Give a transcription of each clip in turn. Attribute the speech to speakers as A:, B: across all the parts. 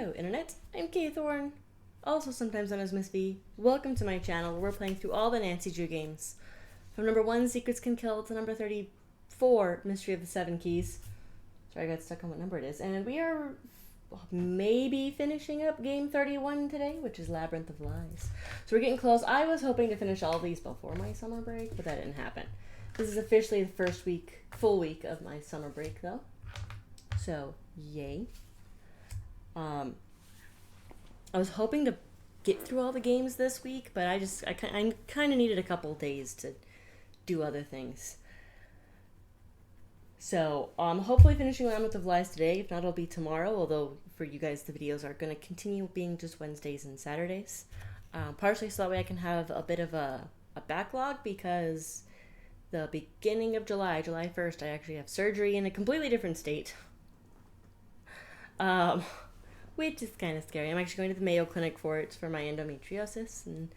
A: Hello Internet, I'm Kay Thorne, also sometimes known as Miss V. Welcome to my channel where we're playing through all the Nancy Drew games. From number 1, Secrets Can Kill, to number 34, Mystery of the Seven Keys. Sorry, I got stuck on what number it is. And we are maybe finishing up game 31 today, which is Labyrinth of Lies. So we're getting close. I was hoping to finish all these before my summer break, but that didn't happen. This is officially the first week, full week of my summer break though. So, yay. I was hoping to get through all the games this week, but I kind of needed a couple days to do other things. So, hopefully finishing Labyrinth of Lies today. If not, it'll be tomorrow, although for you guys, the videos are going to continue being just Wednesdays and Saturdays. Partially so that way I can have a bit of a backlog, because the beginning of July 1st, I actually have surgery in a completely different state. Which is kind of scary. I'm actually going to the Mayo Clinic for it, for my endometriosis, and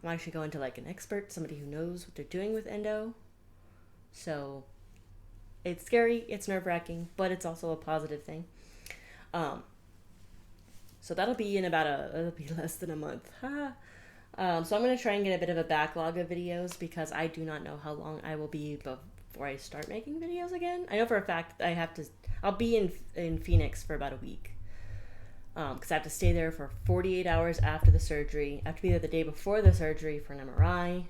A: I'm actually going to like an expert, somebody who knows what they're doing with endo. So it's scary, it's nerve-wracking, but it's also a positive thing. So that'll be in it'll be less than a month. So I'm going to try and get a bit of a backlog of videos, because I do not know how long I will be before I start making videos again. I know for a fact I'll be in Phoenix for about a week. Because I have to stay there for 48 hours after the surgery. I have to be there the day before the surgery for an MRI.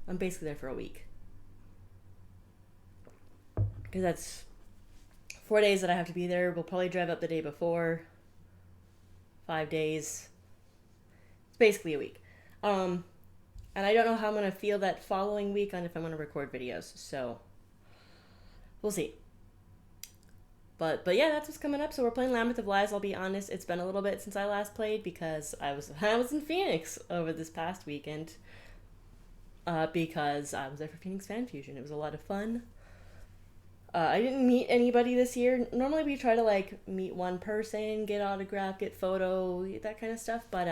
A: I'm basically there for a week. Because that's 4 days that I have to be there. We'll probably drive up the day before. 5 days. It's basically a week. And I don't know how I'm going to feel that following week on if I'm going to record videos. So, we'll see. But yeah, that's what's coming up. So we're playing Labyrinth of Lies. I'll be honest, it's been a little bit since I last played, because I was in Phoenix over this past weekend. Because I was there for Phoenix Fan Fusion. It was a lot of fun. I didn't meet anybody this year. Normally we try to like meet one person, get autograph, get photo, that kind of stuff. But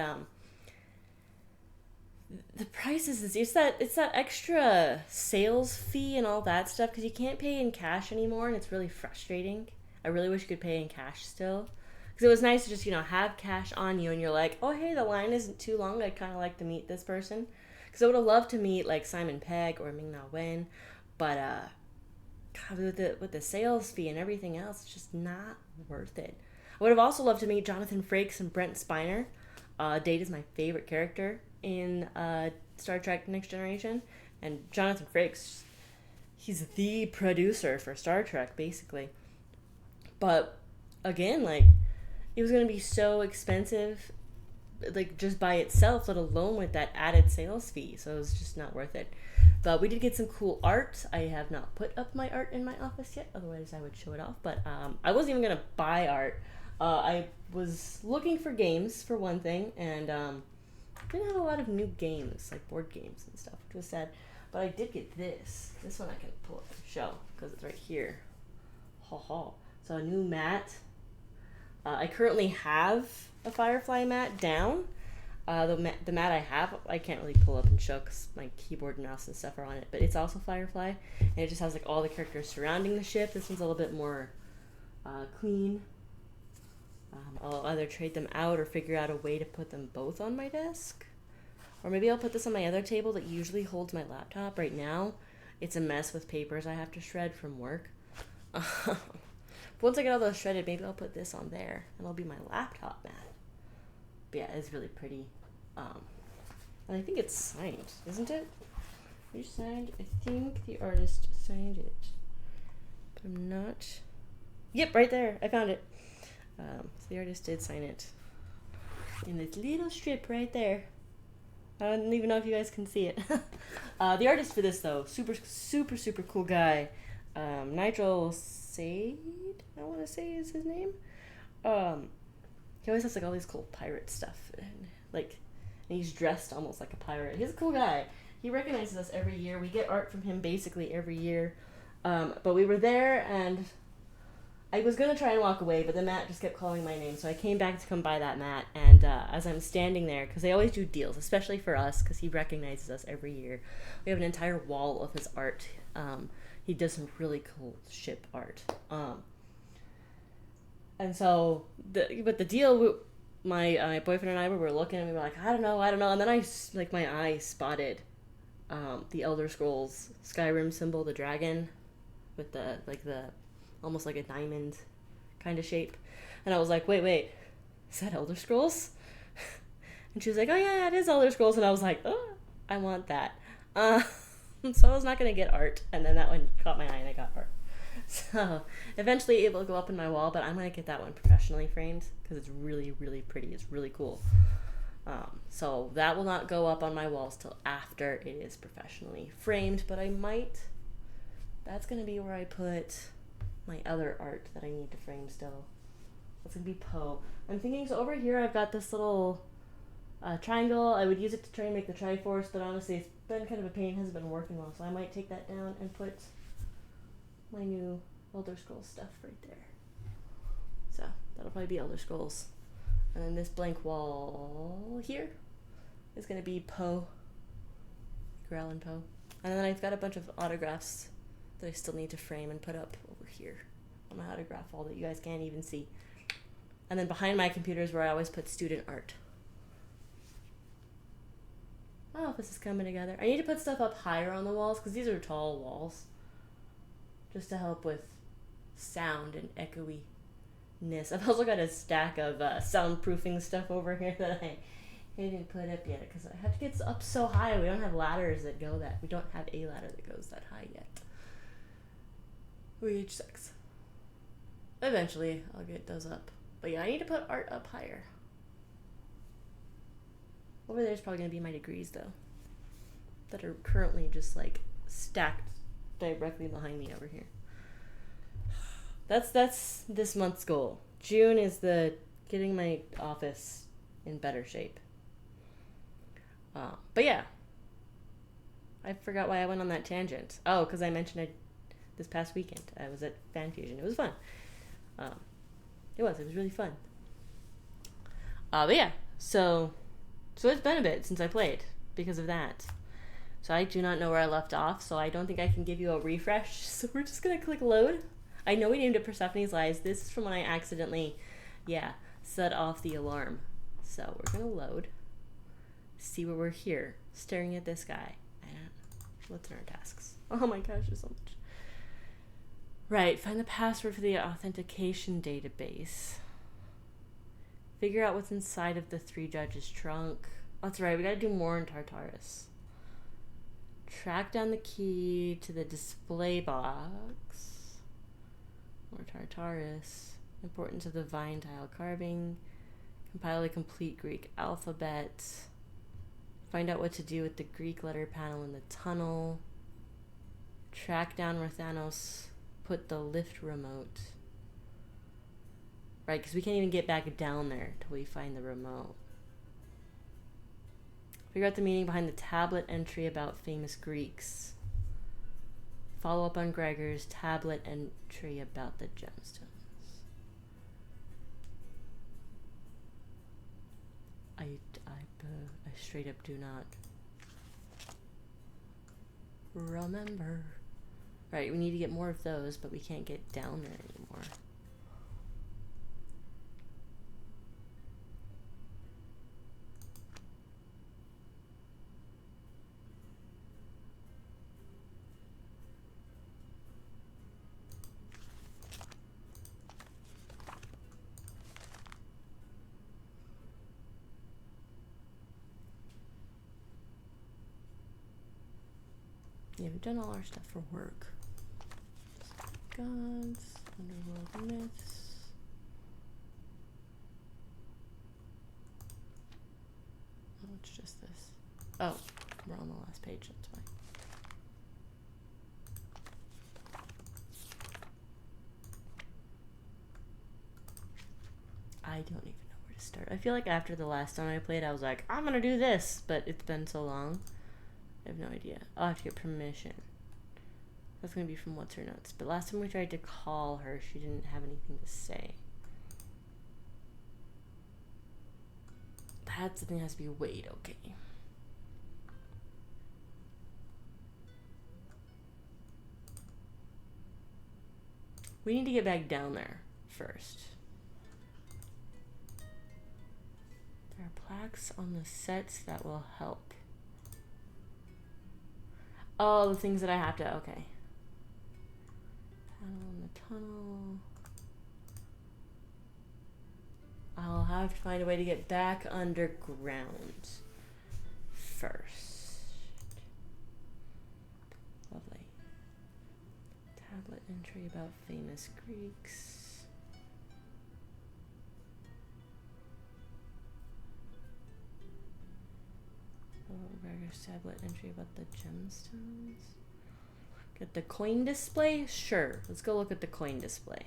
A: the prices this year, it's that extra sales fee and all that stuff, because you can't pay in cash anymore, and it's really frustrating. I really wish you could pay in cash still. Because it was nice to just, have cash on you, and you're like, oh, hey, the line isn't too long. I'd kind of like to meet this person. Because I would have loved to meet, like, Simon Pegg or Ming Na Wen. But, God, with the sales fee and everything else, it's just not worth it. I would have also loved to meet Jonathan Frakes and Brent Spiner. Data is my favorite character in Star Trek Next Generation. And Jonathan Frakes, he's the producer for Star Trek, basically. But, again, like, it was going to be so expensive, like, just by itself, let alone with that added sales fee. So it was just not worth it. But we did get some cool art. I have not put up my art in my office yet. Otherwise, I would show it off. But I wasn't even going to buy art. I was looking for games, for one thing. And didn't have a lot of new games, like board games and stuff, which was sad. But I did get this. This one I can pull up and show, because it's right here. Ha ha. So a new mat. I currently have a Firefly mat down. The mat I have, I can't really pull up and show because my keyboard and mouse and stuff are on it. But it's also Firefly, and it just has like all the characters surrounding the ship. This one's a little bit more clean. I'll either trade them out or figure out a way to put them both on my desk. Or maybe I'll put this on my other table that usually holds my laptop. Right now, it's a mess with papers I have to shred from work. Once I get all those shredded, maybe I'll put this on there, and it'll be my laptop mat. But yeah, it's really pretty. And I think it's signed, isn't it? Who signed? I think the artist signed it. But I'm not... Yep, right there. I found it. So the artist did sign it. In this little strip right there. I don't even know if you guys can see it. The artist for this, though, super, super, super cool guy. Nigel Sade, I want to say is his name. He always has like all these cool pirate stuff, and he's dressed almost like a pirate. He's a cool guy. He recognizes us every year. We get art from him basically every year. But we were there, and I was gonna try and walk away, but the mat just kept calling my name, so I came back to come buy that mat. And as I'm standing there, because they always do deals, especially for us, because he recognizes us every year. We have an entire wall of his art. He does some really cool ship art. And so, but the deal, my boyfriend and I were looking, and we were like, I don't know. And then like my eye spotted the Elder Scrolls Skyrim symbol, the dragon, with the almost like a diamond kind of shape. And I was like, wait, is that Elder Scrolls? And she was like, oh yeah, it is Elder Scrolls. And I was like, oh, I want that. So I was not gonna get art, and then that one caught my eye, and I got art. So eventually it will go up in my wall, but I'm gonna get that one professionally framed because it's really, really pretty. It's really cool. So that will not go up on my walls till after it is professionally framed, but I might. That's gonna be where I put my other art that I need to frame still. That's gonna be Poe. I'm thinking, so over here I've got this little triangle. I would use it to try and make the Triforce, but honestly it's been kind of a pain. It hasn't been working well, so I might take that down and put my new Elder Scrolls stuff right there. So that'll probably be Elder Scrolls. And then this blank wall here is going to be Poe. Growlin' Poe. And then I've got a bunch of autographs that I still need to frame and put up over here on my autograph wall that you guys can't even see. And then behind my computer is where I always put student art. My office is coming together. I need to put stuff up higher on the walls because these are tall walls. Just to help with sound and echoey-ness. I've also got a stack of soundproofing stuff over here that I didn't put up yet because I have to get up so high. We don't have ladders that go that. We don't have a ladder that goes that high yet. Which sucks. Eventually, I'll get those up. But yeah, I need to put art up higher. Over there's probably going to be my degrees, though. That are currently just, like, stacked directly behind me over here. That's this month's goal. June is the getting my office in better shape. But yeah, I forgot why I went on that tangent. Oh, because I mentioned it this past weekend. I was at Fan Fusion. It was fun. It was really fun. But yeah, so it's been a bit since I played because of that. So I do not know where I left off, so I don't think I can give you a refresh. So we're just going to click load. I know we named it Persephone's Lies. This is from when I accidentally, set off the alarm. So we're going to load. See where we're here, staring at this guy. What's in our tasks? Oh my gosh, there's so much. Right, find the password for the authentication database. Figure out what's inside of the 3 judges' trunk. That's right, we got to do more in Tartarus. Track down the key to the display box. More Tartarus. Importance of the vine tile carving. Compile a complete Greek alphabet. Find out what to do with the Greek letter panel in the tunnel. Track down where Thanos put the lift remote. Right, because we can't even get back down there till we find the remote. Figure out the meaning behind the tablet entry about famous Greeks. Follow up on Gregor's tablet entry about the gemstones. I straight up do not remember. Right, we need to get more of those, but we can't get down there anymore. Yeah, we've done all our stuff for work. Gods, underworld myths. Oh, it's just this. Oh, we're on the last page, that's fine. I don't even know where to start. I feel like after the last time I played, I was like, I'm gonna do this, but it's been so long. I have no idea. I'll have to get permission. That's going to be from What's Her Notes. But last time we tried to call her, she didn't have anything to say. That's the thing that has to be wait, okay. We need to get back down there first. There are plaques on the sets that will help. Oh, the things that I have to, okay. Panel in the tunnel. I'll have to find a way to get back underground first. Lovely. Tablet entry about famous Greeks. Burger's tablet entry about the gemstones. Get the coin display? Sure. Let's go look at the coin display.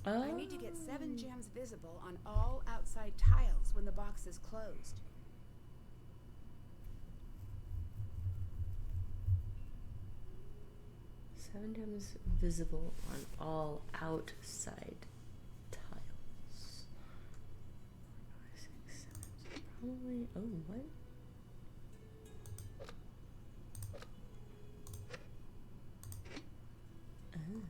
B: I need to get 7 gems visible on all outside tiles when the box is closed.
A: Seven gems visible on all outside tiles. 5, 6, 7. Probably. Oh, what? Oh.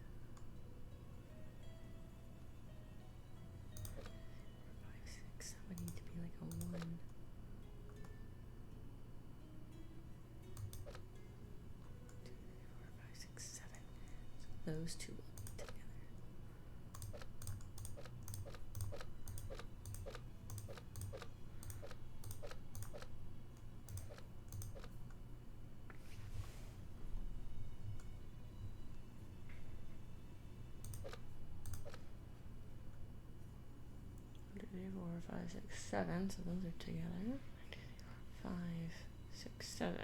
A: 5, 6. That would need to be like a 1. 2, 3, 4, 5, 6, 7. So those two will be together. 3, 4, 5, 6, 7. So those are together. 5, 6, 7.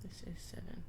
A: This is 7.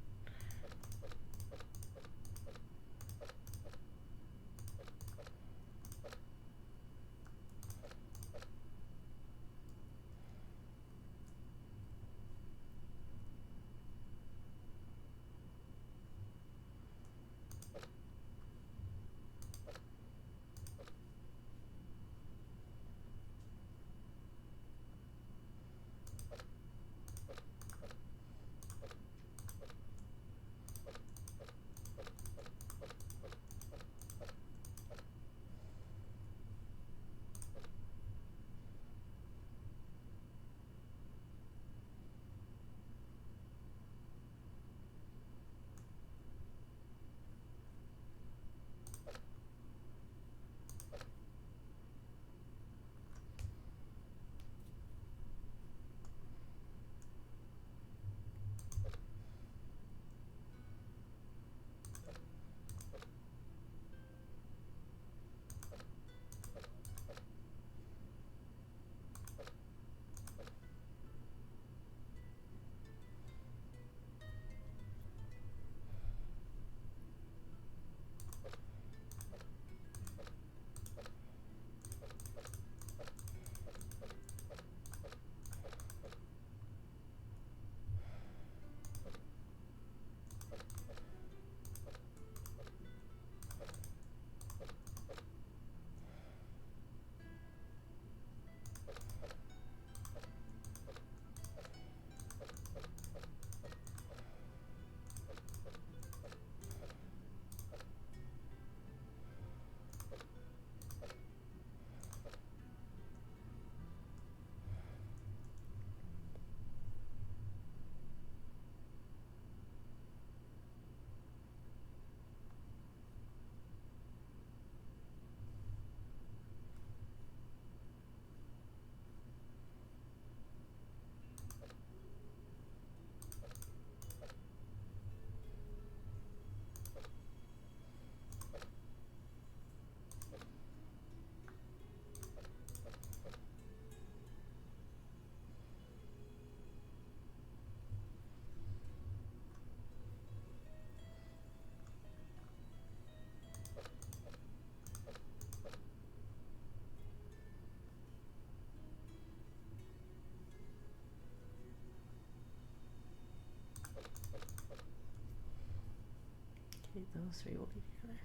A: those three will be together.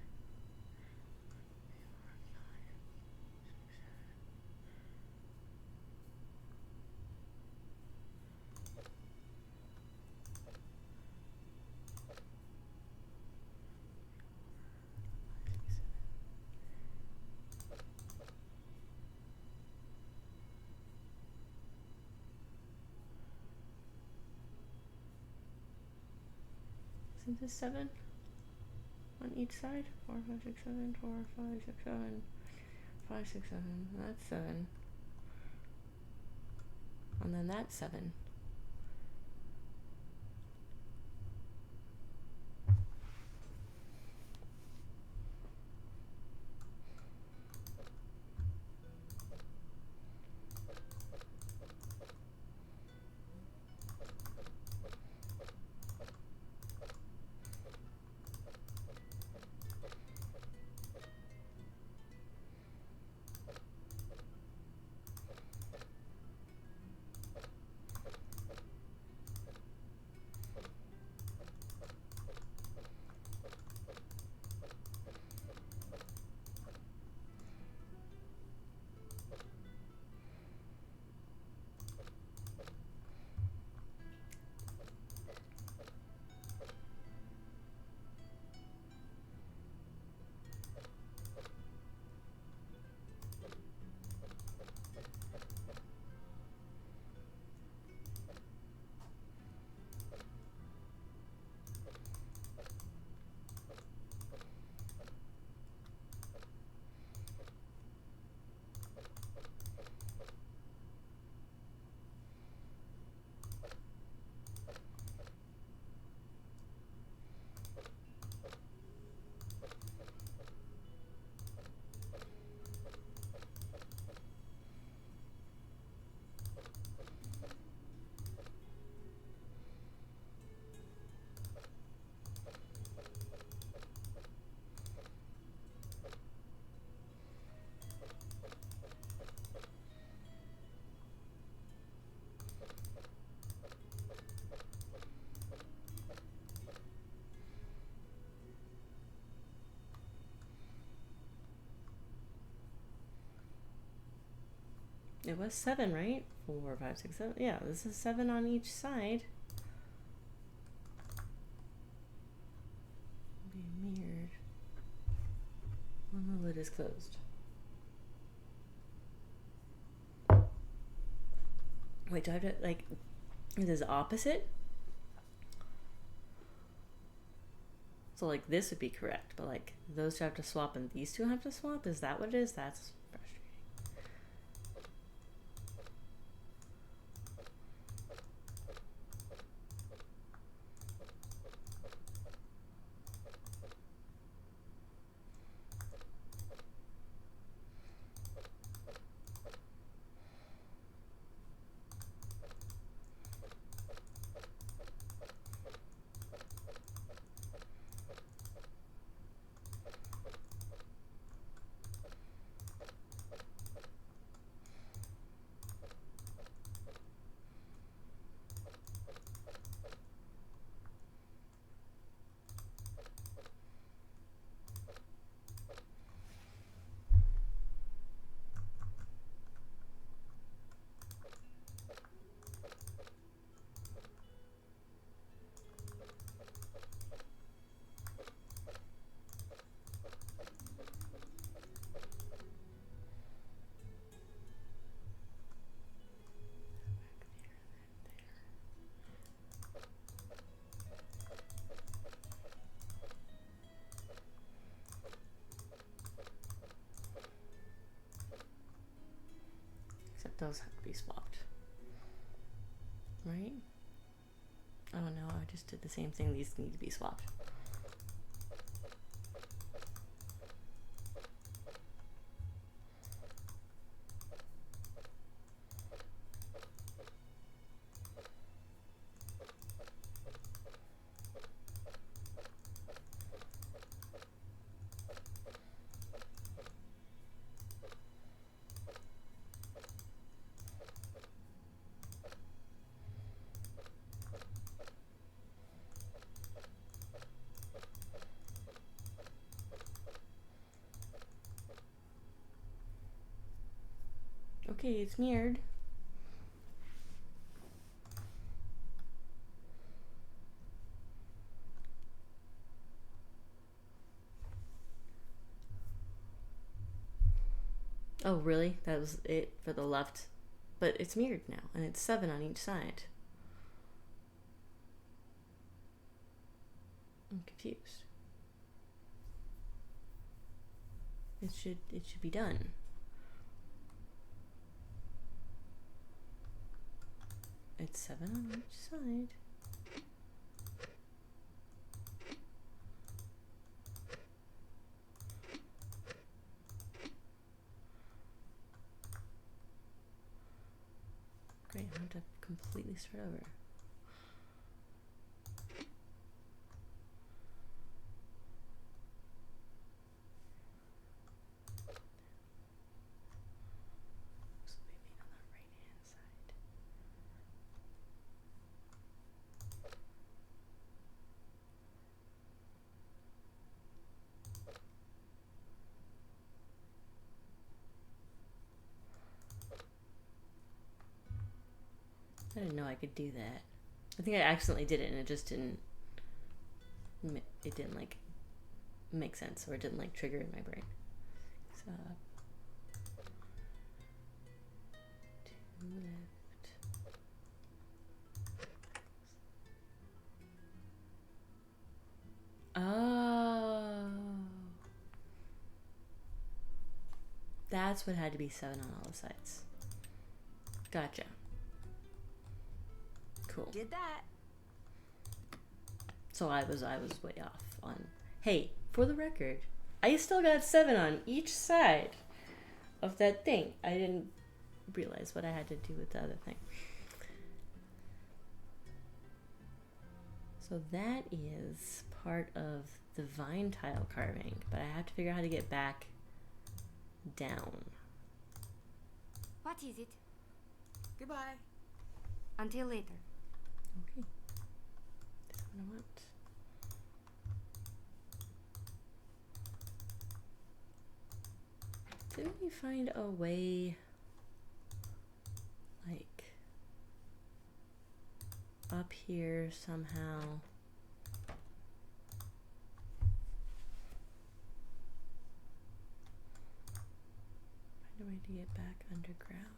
A: Isn't this 7 on each side? 4, 5, 6, 7, 4, 5, 6, 7, 5, 6, 7. That's 7. And then that's 7. It was 7, right? 4, 5, 6, 7. Yeah, this is 7 on each side. Be mirrored when the lid is closed. Wait, do I have to, like, is this opposite? So, like, this would be correct, but, like, those two have to swap and these two have to swap? Is that what it is? That's frustrating. Those have to be swapped, right? I don't know, I just did the same thing. These need to be swapped. Okay, it's mirrored. Oh, really? That was it for the left. But it's mirrored now, and it's 7 on each side. I'm confused. It should be done. It's 7 on each side. Great, I have to completely start over. So maybe on the right hand side. I didn't know I could do that. I think I accidentally did it and it just didn't, it didn't like make sense, or it didn't like trigger in my brain. So, 2 left. Oh. That's what had to be 7 on all the sides. Gotcha. Cool.
B: Did that.
A: So I was way off on. Hey, for the record, I still got 7 on each side of that thing. I didn't realize what I had to do with the other thing. So that is part of the vine tile carving, but I have to figure out how to get back down.
C: What is it?
B: Goodbye.
C: Until later.
A: Okay. That's what I want. Didn't we find a way, like, up here somehow? Find a way to get back underground.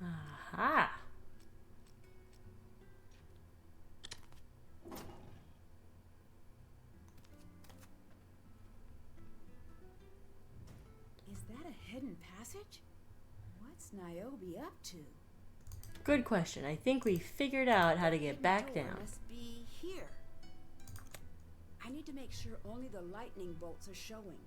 A: Aha!
B: Is that a hidden passage? What's Niobe up to?
A: Good question. I think we figured out how to get
B: Hidden
A: back
B: door
A: down.
B: Must be here. I need to make sure only the lightning bolts are showing.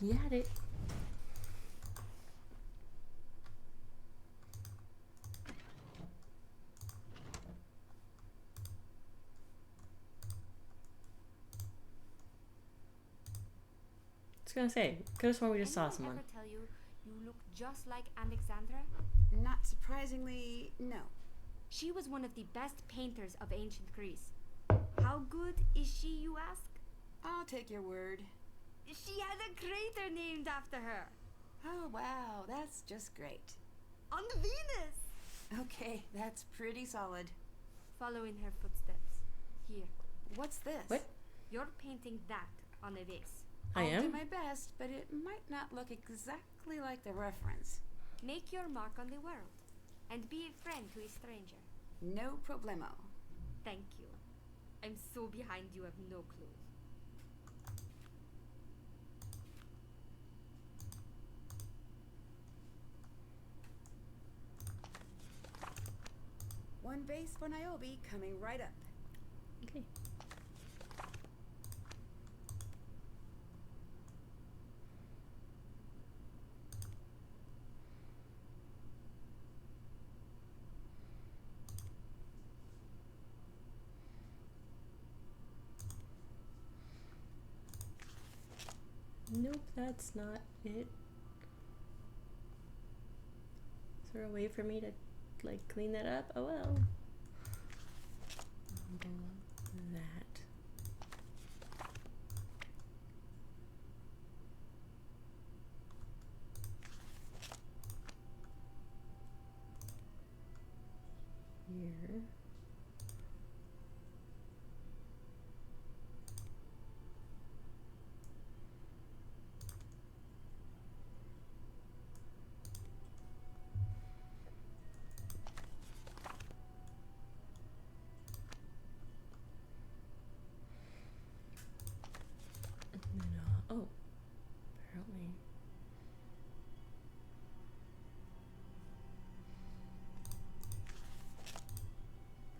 A: You had it. I was gonna say, could have sworn we just saw
C: Anyone
A: someone.
C: ever tell you you look just like Alexandra?
B: Not surprisingly, no.
C: She was one of the best painters of ancient Greece. How good is she, you ask?
B: I'll take your word.
C: She has a crater named after her.
B: Oh, wow, that's just great.
C: On Venus!
B: Okay, that's pretty solid.
C: Follow in her footsteps. Here.
B: What's this?
A: What?
C: You're painting that on a vase.
A: I
B: I'll do
A: am?
B: my best, but it might not look exactly like the reference.
C: Make your mark on the world. And be a friend to a stranger.
B: No problemo.
C: Thank you. I'm so behind you have no clue.
B: One base for Niobe coming right up.
A: Okay. Nope, that's not it. Is there a way for me to, like, clean that up? Oh well. That. Here. And then, oh, apparently.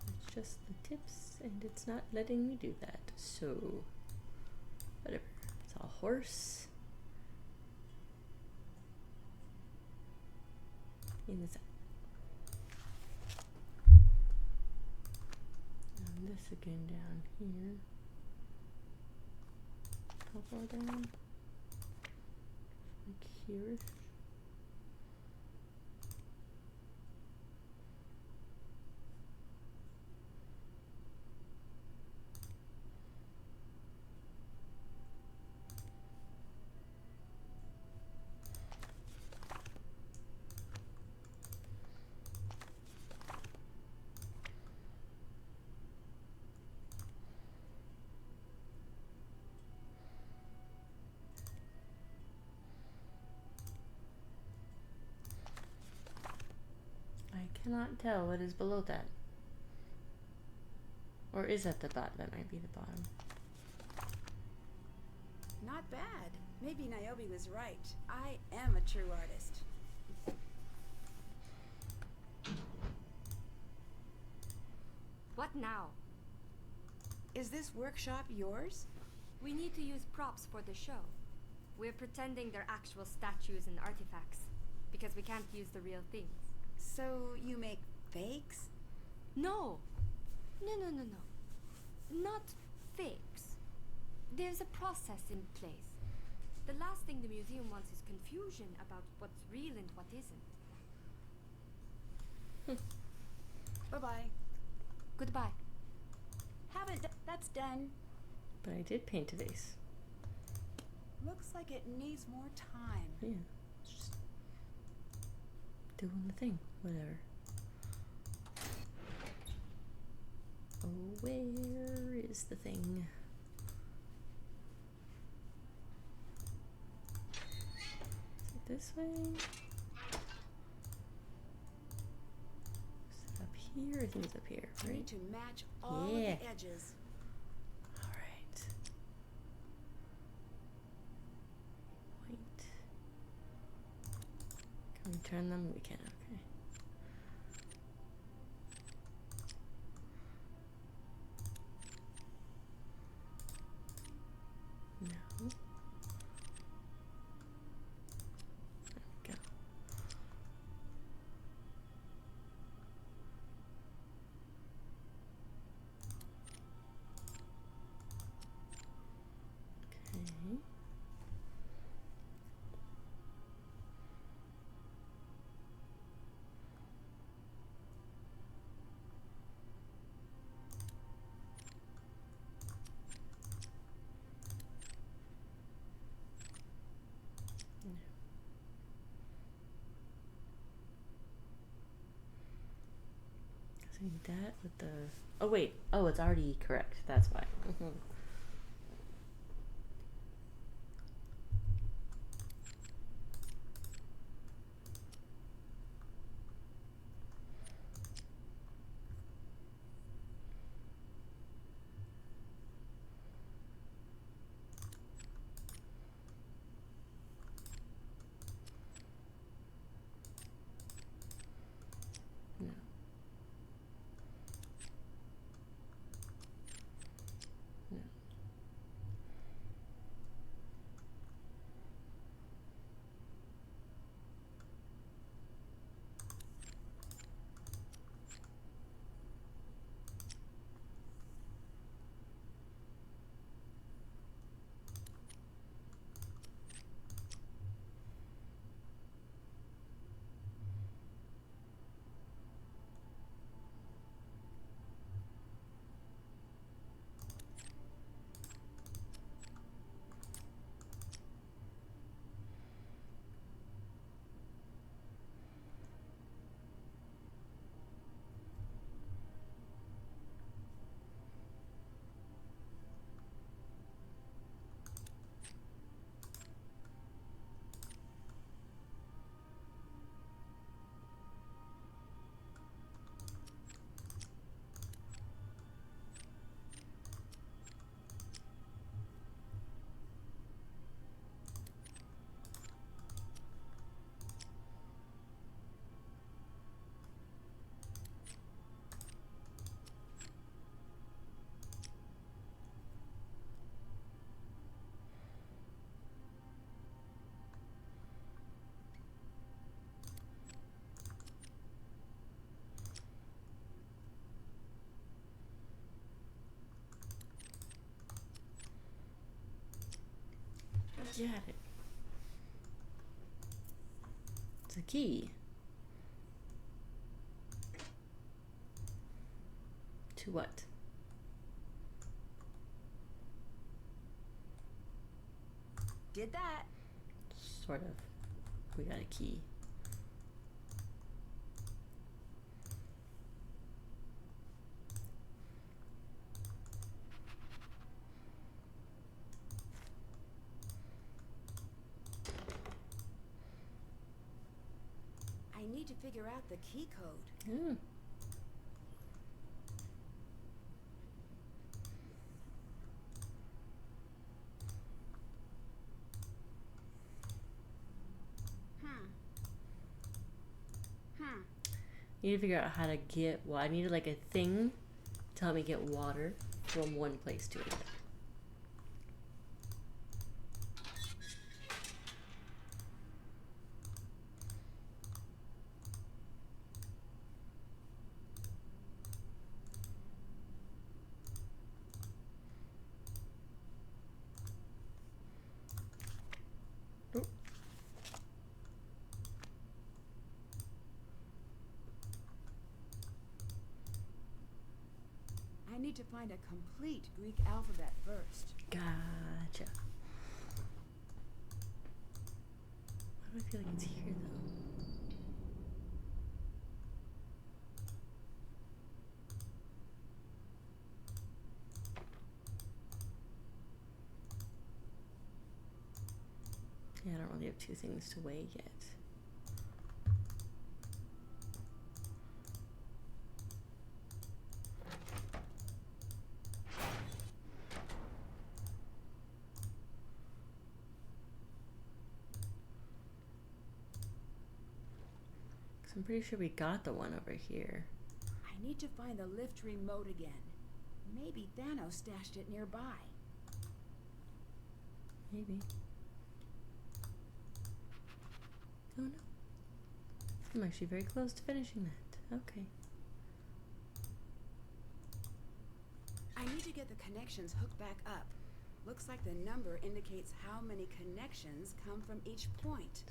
A: It's just the tips, and it's not letting me do that. So, whatever. It's a horse. In this. And this again down here. How far down? Like here. I cannot tell what is below that. Or is at the bottom? That might be the bottom.
B: Not bad. Maybe Niobe was right. I am a true artist.
C: What now?
B: Is this workshop yours?
C: We need to use props for the show. We're pretending they're actual statues and artifacts. Because we can't use the real things.
B: So you make fakes?
C: No! No. Not fakes. There's a process in place. The last thing the museum wants is confusion about what's real and what isn't.
B: Bye-bye.
C: Goodbye.
B: That's done.
A: But I did paint a vase.
B: Looks like it needs more time.
A: Yeah. It's just doing the thing. Whatever. Oh, where is the thing? Is it this way? Is it up here? I think it's up here,
B: I
A: right?
B: need to match all of
A: Yeah.
B: the edges.
A: Alright. White. Can we turn them? We can, okay. No. There we go. Okay. Doing that with the... Oh, wait. Oh, it's already correct. That's why. No. No. Got it. It's a key. To what?
B: Did that.
A: Sort of. We got a key.
B: I need to figure out the key code.
A: Mm. Need to figure out how to get... Well, I needed like a thing to help me get water from one place to another.
B: I need to find a complete Greek alphabet first.
A: Gotcha. Why do I feel like it's here, though? Yeah, I don't really have two things to weigh yet. I'm pretty sure we got the one over here.
B: I need to find the lift remote again. Maybe Thanos stashed it nearby.
A: Maybe. Oh no. I'm actually very close to finishing that. Okay.
B: I need to get the connections hooked back up. Looks like the number indicates how many connections come from each point.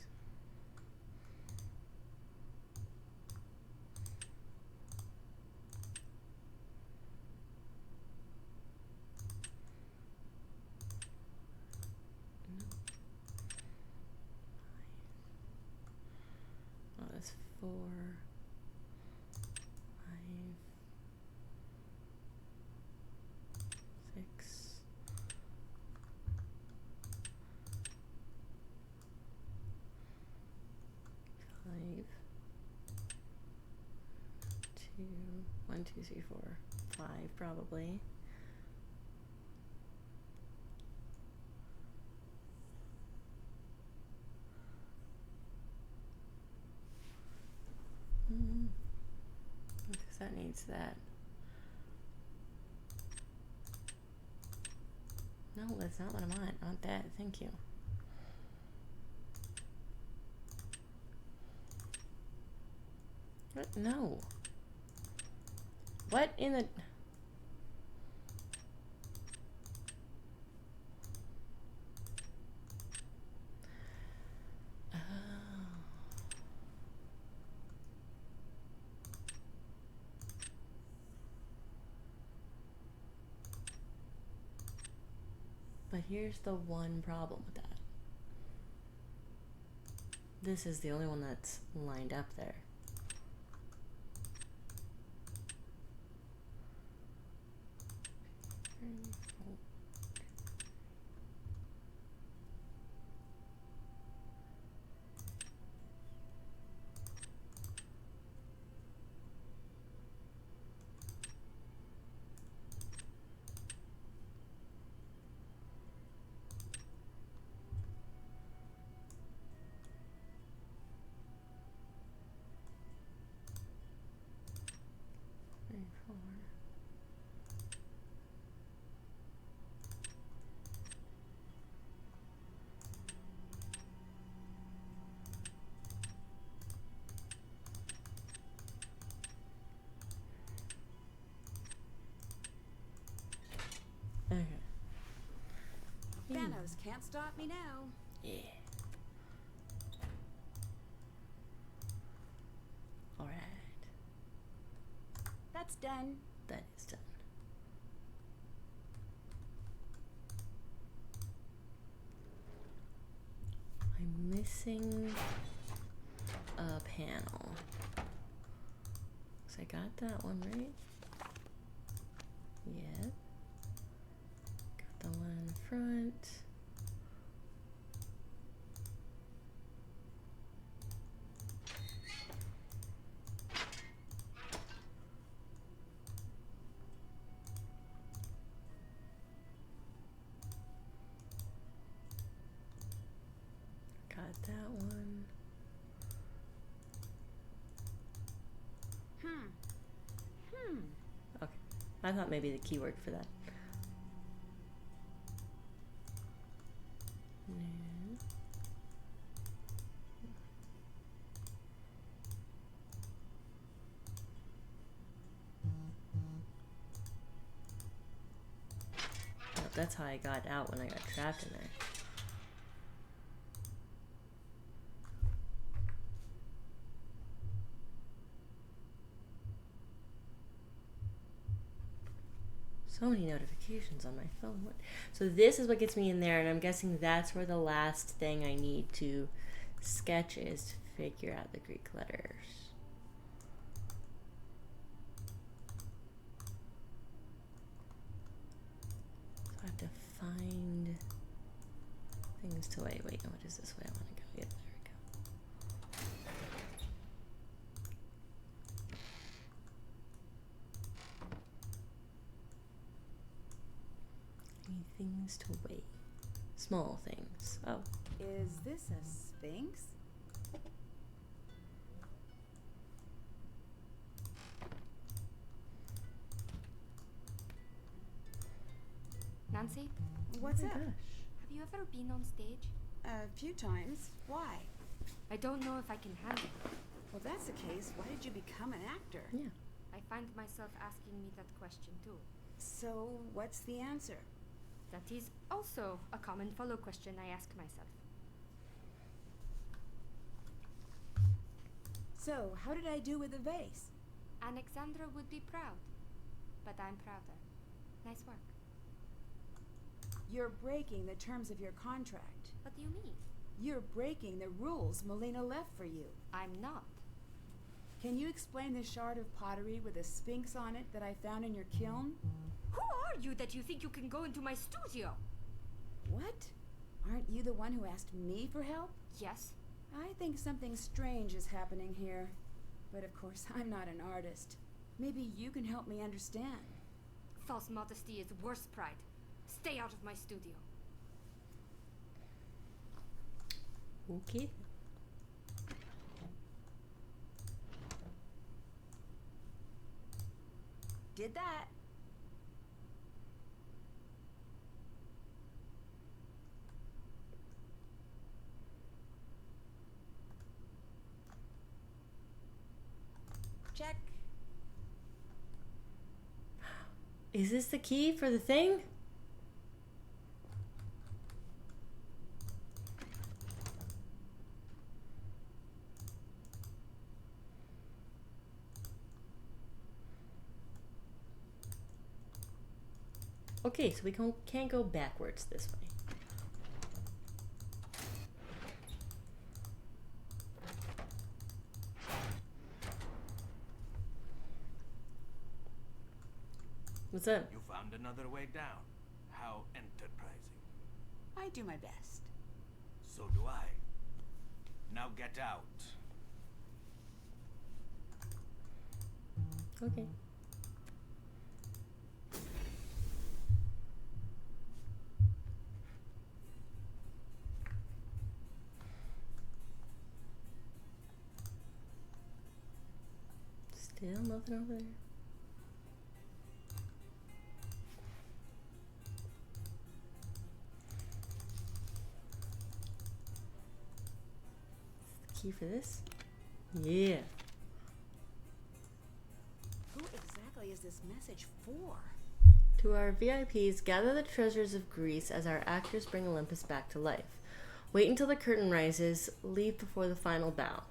A: Oh, that's 4, 5, 1, 2, 3, 4, 5 probably. Because that needs that. No, that's not what I want. I want that. Thank you. What? No. What in the... Oh. But here's the one problem with that. This is the only one that's lined up there. Okay.
B: Thanos can't stop me now.
A: Yeah. All right.
B: That's done.
A: That is done. I'm missing a panel. So I got that one right. Yep. Got the one in the front. Got that one. Okay. I thought maybe the keyword for that. No. Oh, that's how I got out when I got trapped in there. So many notifications on my phone. What? So this is what gets me in there, and I'm guessing that's where the last thing I need to sketch is to figure out the Greek letters. So I have to find things to wait. Wait, no, what is this way I want to go? Yeah, there we go. Things to wait. Small things. Oh.
B: Is this a sphinx?
C: Nancy,
B: What's
A: Oh my
B: up?
A: gosh.
C: have you ever been on stage?
B: A few times. Why?
C: I don't know if I can handle it.
B: Well, that's the case. Why did you become an actor?
A: Yeah.
C: I find myself asking me that question too.
B: So, what's the answer?
C: That is also a common follow question I ask myself.
B: So, how did I do with the vase?
C: Alexandra would be proud, but I'm prouder. Nice work.
B: You're breaking the terms of your contract.
C: What do you mean?
B: You're breaking the rules Melina left for you.
C: I'm not.
B: Can you explain the shard of pottery with a sphinx on it that I found in your kiln?
C: Who are you that you think you can go into my studio?
B: What? Aren't you the one who asked me for help?
C: Yes.
B: I think something strange is happening here. But of course, I'm not an artist. Maybe you can help me understand.
C: False modesty is worse pride. Stay out of my studio.
A: Okay.
B: Did that. Check.
A: Is this the key for the thing? Okay, so we can't go backwards this way. What's up?
D: You found another way down. How enterprising.
B: I do my best.
D: So do I. Now get out.
A: Okay. Still nothing over there. Key for this? Yeah.
B: Who exactly is this message for?
A: To our VIPs, gather the treasures of Greece as our actors bring Olympus back to life. Wait until the curtain rises, leave before the final bow.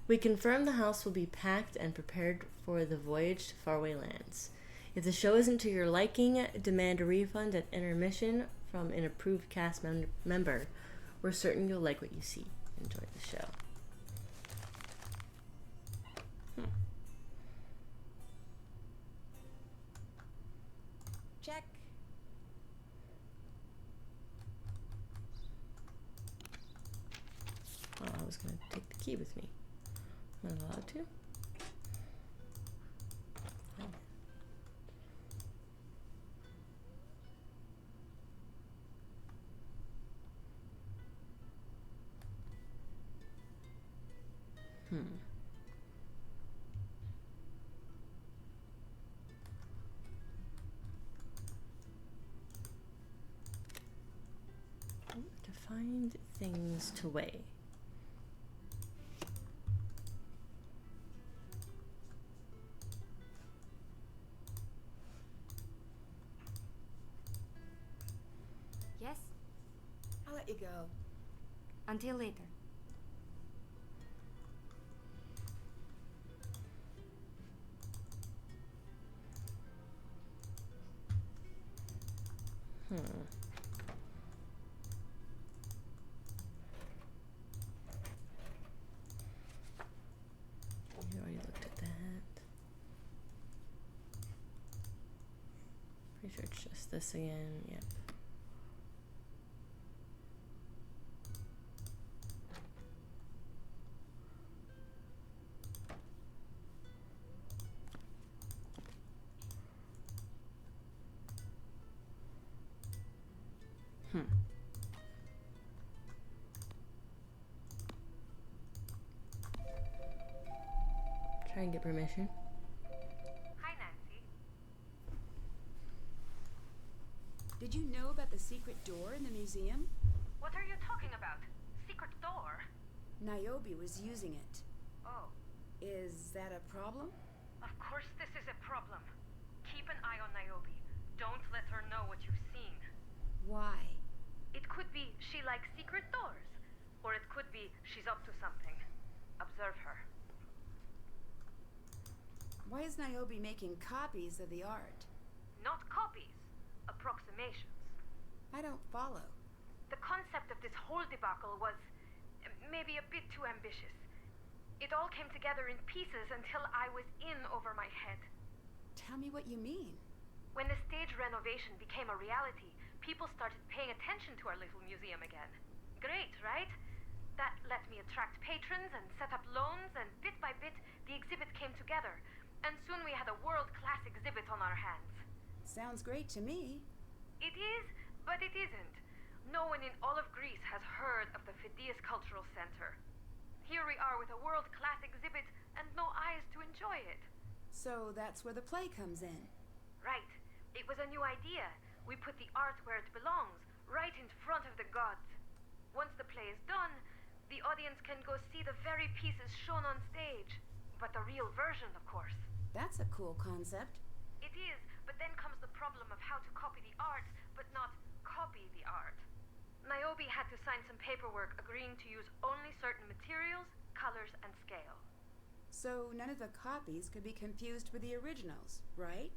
A: We confirm the house will be packed and prepared for the voyage to faraway lands. If the show isn't to your liking, demand a refund at intermission from an approved cast member. We're certain you'll like what you see. Enjoy the show.
B: Check.
A: Oh, I was going to take the key with me. Am I allowed to? Oh. To find things to weigh.
C: Yes?
B: I'll let you go.
C: Until later.
A: You already looked at that. Pretty sure it's just this again. Yep. Try and get permission.
E: Hi, Nancy.
B: Did you know about the secret door in the museum?
E: What are you talking about? Secret door?
B: Niobe was using it.
E: Oh,
B: Is that a problem?
E: of course this is a problem. Keep an eye on Niobe. Don't let her know what you've seen.
B: Why?
E: It could be she likes secret doors, or it could be she's up to something. Observe her.
B: Why is Niobe making copies of the art?
E: Not copies, approximations.
B: I don't follow.
E: The concept of this whole debacle was maybe a bit too ambitious. It all came together in pieces until I was in over my head.
B: Tell me what you mean.
E: When the stage renovation became a reality, people started paying attention to our little museum again. Great, right? That let me attract patrons and set up loans, and bit by bit, the exhibit came together. and soon we had a world-class exhibit on our hands.
B: Sounds great to me.
E: It is, but it isn't. No one in all of Greece has heard of the Phidias Cultural Center. Here we are with a world-class exhibit and no eyes to enjoy it.
B: So that's where the play comes in.
E: Right. It was a new idea. We put the art where it belongs, right in front of the gods. Once the play is done, the audience can go see the very pieces shown on stage. But the real version, of course.
B: That's a cool concept.
E: It is, but then comes the problem of how to copy the art, but not copy the art. Niobe had to sign some paperwork agreeing to use only certain materials, colors, and scale.
B: So none of the copies could be confused with the originals, right?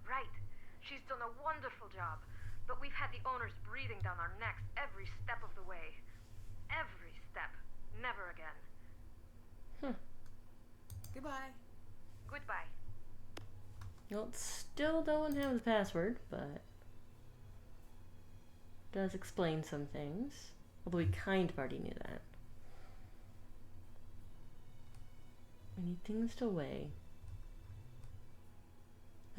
E: Right. She's done a wonderful job, but we've had the owners breathing down our necks every step of the way. Every step. Never again.
B: Goodbye.
E: Goodbye.
A: Well, it still don't have the password, but does explain some things. Although we kind of already knew that. We need things to weigh.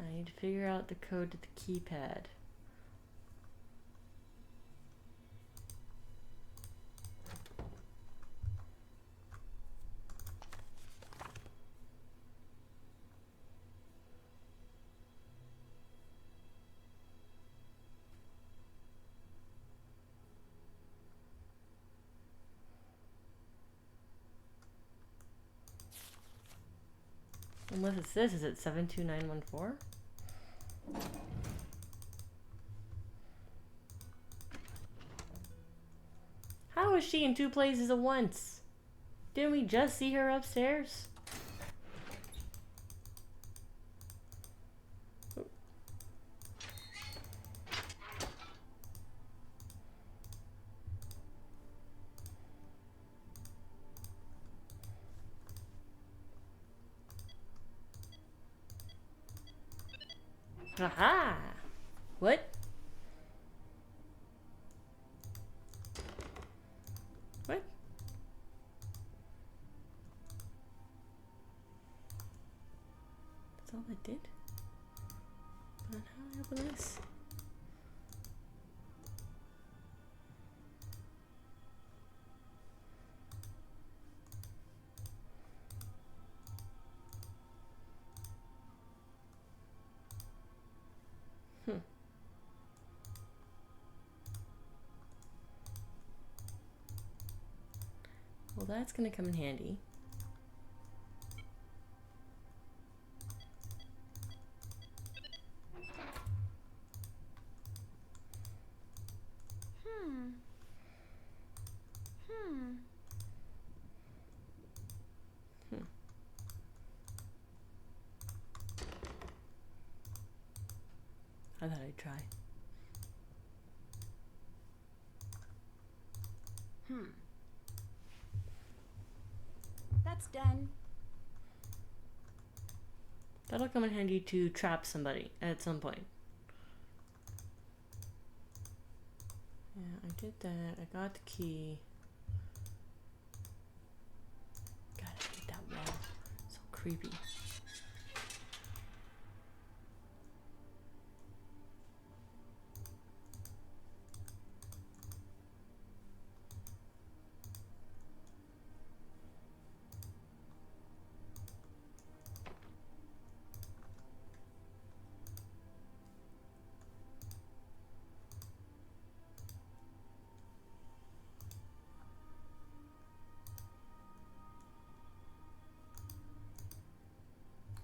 A: I need to figure out the code to the keypad. Unless it's this, is it 72914? How is she in two places at once? Didn't we just see her upstairs? Aha! What? What? That's all I did? But how do I open this? Well, that's gonna come in handy. I thought I'd try.
B: That's done.
A: That'll come in handy to trap somebody at some point. Yeah, I did that. I got the key. Gotta get that wall. So creepy.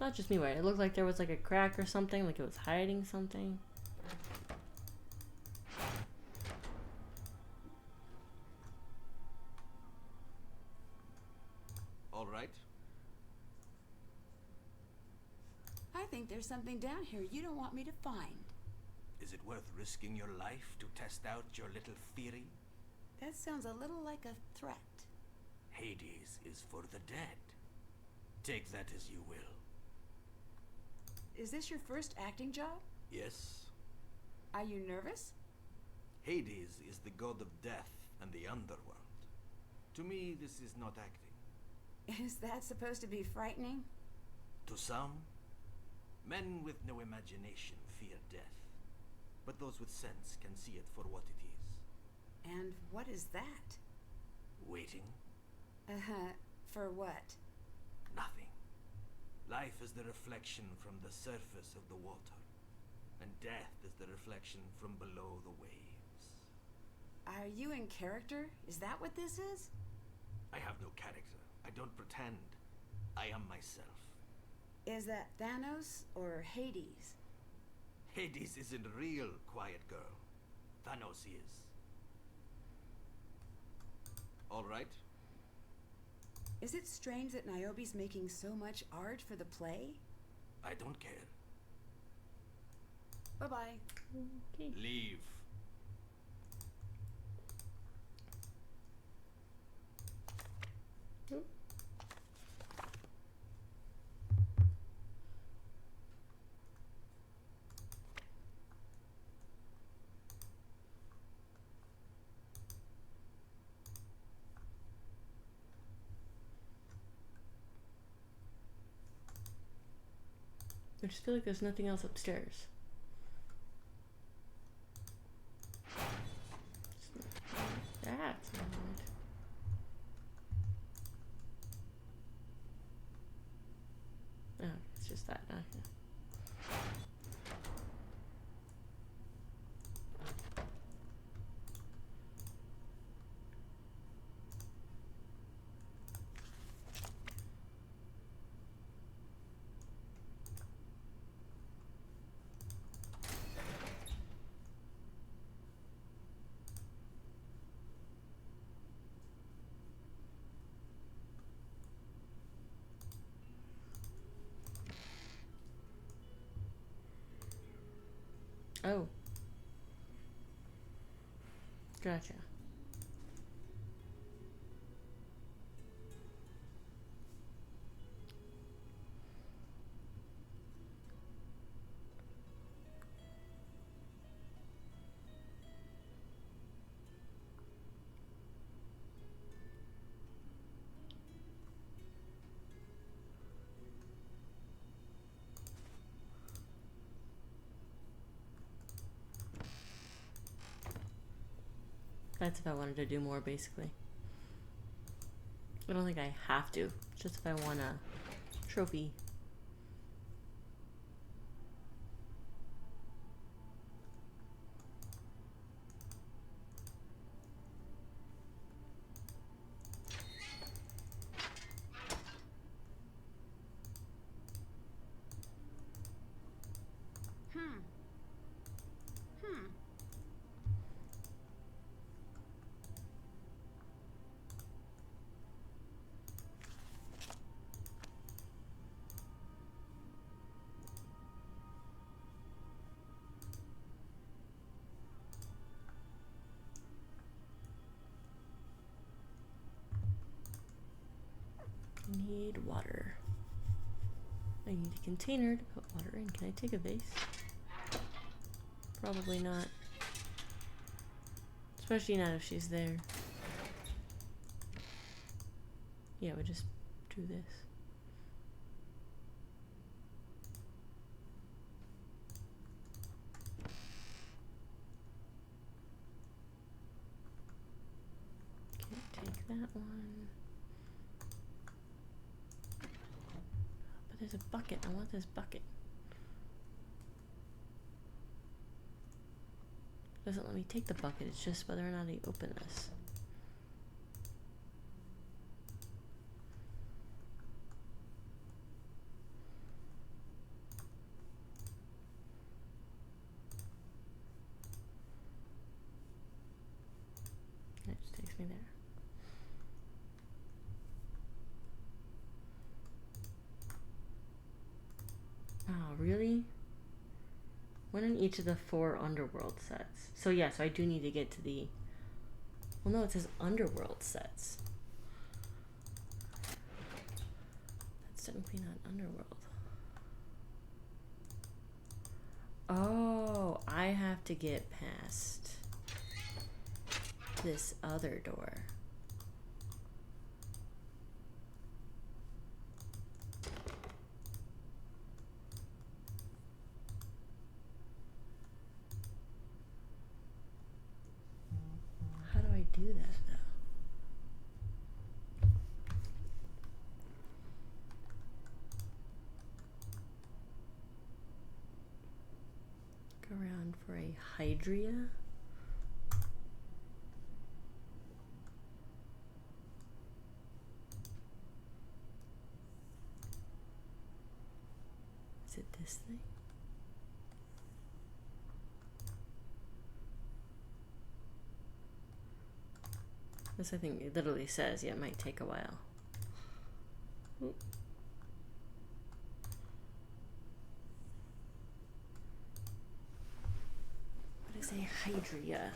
A: Not just me, right? It looked like there was like a crack or something, like it was hiding something.
D: All right.
B: I think there's something down here you don't want me to find.
D: Is it worth risking your life to test out your little theory?
B: That sounds a little like a threat.
D: Hades is for the dead. Take that as you will.
B: Is this your first acting job?
D: Yes.
B: Are you nervous?
D: Hades is the god of death and the underworld. To me, this is not acting.
B: Is that supposed to be frightening?
D: To some, Men with no imagination fear death, but those with sense can see it for what it is.
B: And what is that?
D: Waiting?
B: For what?
D: Nothing. Life is the reflection from the surface of the water, and death is the reflection from below the waves.
B: Are you in character? Is that what this is?
D: I have no character. I don't pretend. I am myself.
B: Is that Thanos or Hades?
D: Hades isn't real, quiet girl. Thanos is. All right?
B: Is it strange that Niobe's making so much art for the play?
D: I don't care.
B: Bye-bye.
A: Okay.
D: Leave.
A: Oop. I just feel like there's nothing else upstairs. That's not it. Oh, it's just that. Okay. Oh. Gotcha. That's if I wanted to do more, basically. I don't think I have to. Just if I want a trophy. I need water. I need a container to put water in. Can I take a vase? Probably not. Especially not if she's there. Yeah, we just do this. Okay, take that one. But there's a bucket. I want this bucket. Doesn't let me take the bucket. It's just whether or not I open this. It just takes me there. Oh, really? One in each of the 4 underworld sets. So yeah, so I do need to get to the... Well, no, it says underworld sets. That's technically not underworld. Oh, I have to get past this other door. Hydria? Is it this thing? This, I think, it literally says, yeah, it might take a while. Oop. What is a Hydria?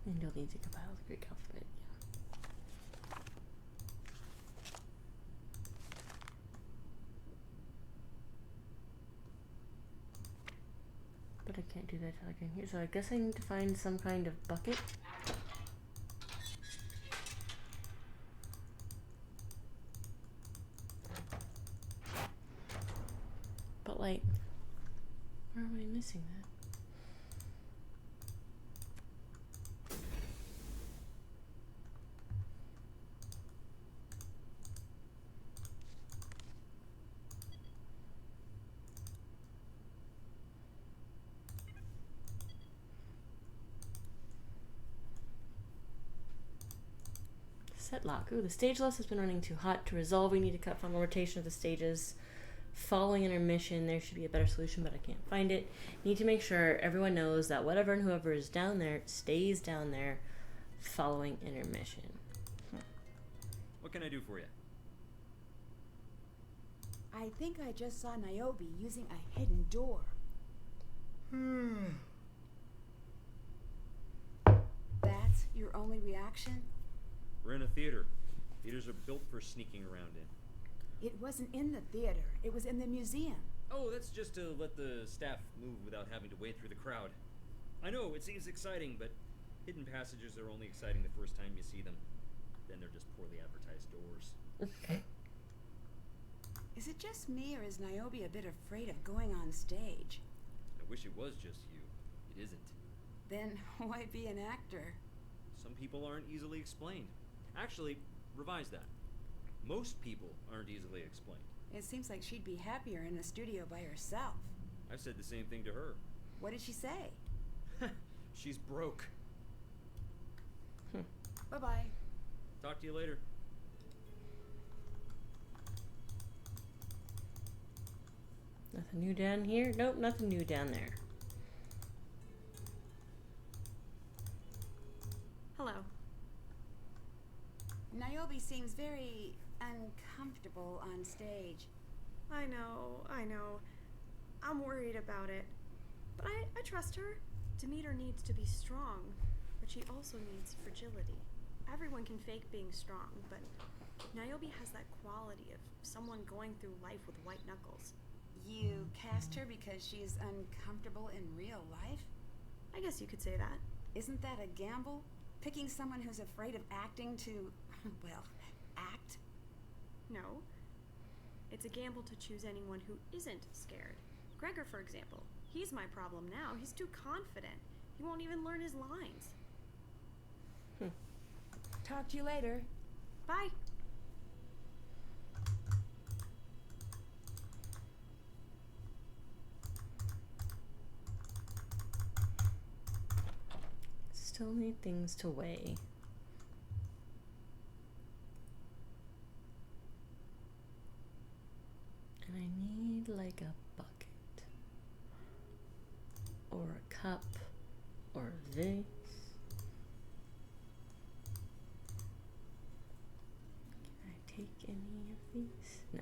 A: And you'll need to compile the Greek alphabet, yeah. But I can't do that till I get here, so I guess I need to find some kind of bucket. But like, where am I missing that? Set lock. Ooh, the stage list has been running too hot. To resolve, we need to cut from the rotation of the stages. Following intermission, there should be a better solution, but I can't find it. Need to make sure everyone knows that whatever and whoever is down there stays down there following intermission.
F: What can I do for you?
B: I think I just saw Niobe using a hidden door. That's your only reaction?
F: We're in a theater. Theaters are built for sneaking around in.
B: It wasn't in the theater. It was in the museum.
F: Oh, that's just to let the staff move without having to wade through the crowd. I know, it seems exciting, but hidden passages are only exciting the first time you see them. Then they're just poorly advertised doors.
B: Is it just me, or is Niobe a bit afraid of going on stage?
F: I wish it was just you. It isn't.
B: Then why be an actor?
F: Some people aren't easily explained. Actually, revise that. Most people aren't easily explained.
B: It seems like she'd be happier in the studio by herself.
F: I've said the same thing to her.
B: What did she say?
F: She's broke.
B: Bye-bye.
F: Talk to you later.
A: Nothing new down here? Nope, nothing new down there.
C: Hello.
B: Niobe seems very uncomfortable on stage.
G: I know. I'm worried about it. But I trust her. Demeter needs to be strong, but she also needs fragility. Everyone can fake being strong, but Niobe has that quality of someone going through life with white knuckles.
B: You cast her because she's uncomfortable in real life?
G: I guess you could say that.
B: Isn't that a gamble? Picking someone who's afraid of acting to, well, act?
G: No. It's a gamble to choose anyone who isn't scared. Gregor, for example. He's my problem now. He's too confident. He won't even learn his lines.
B: Talk to you later.
G: Bye.
A: Still need things to weigh. And I need like a bucket. Or a cup. Or this. Can I take any of these? No.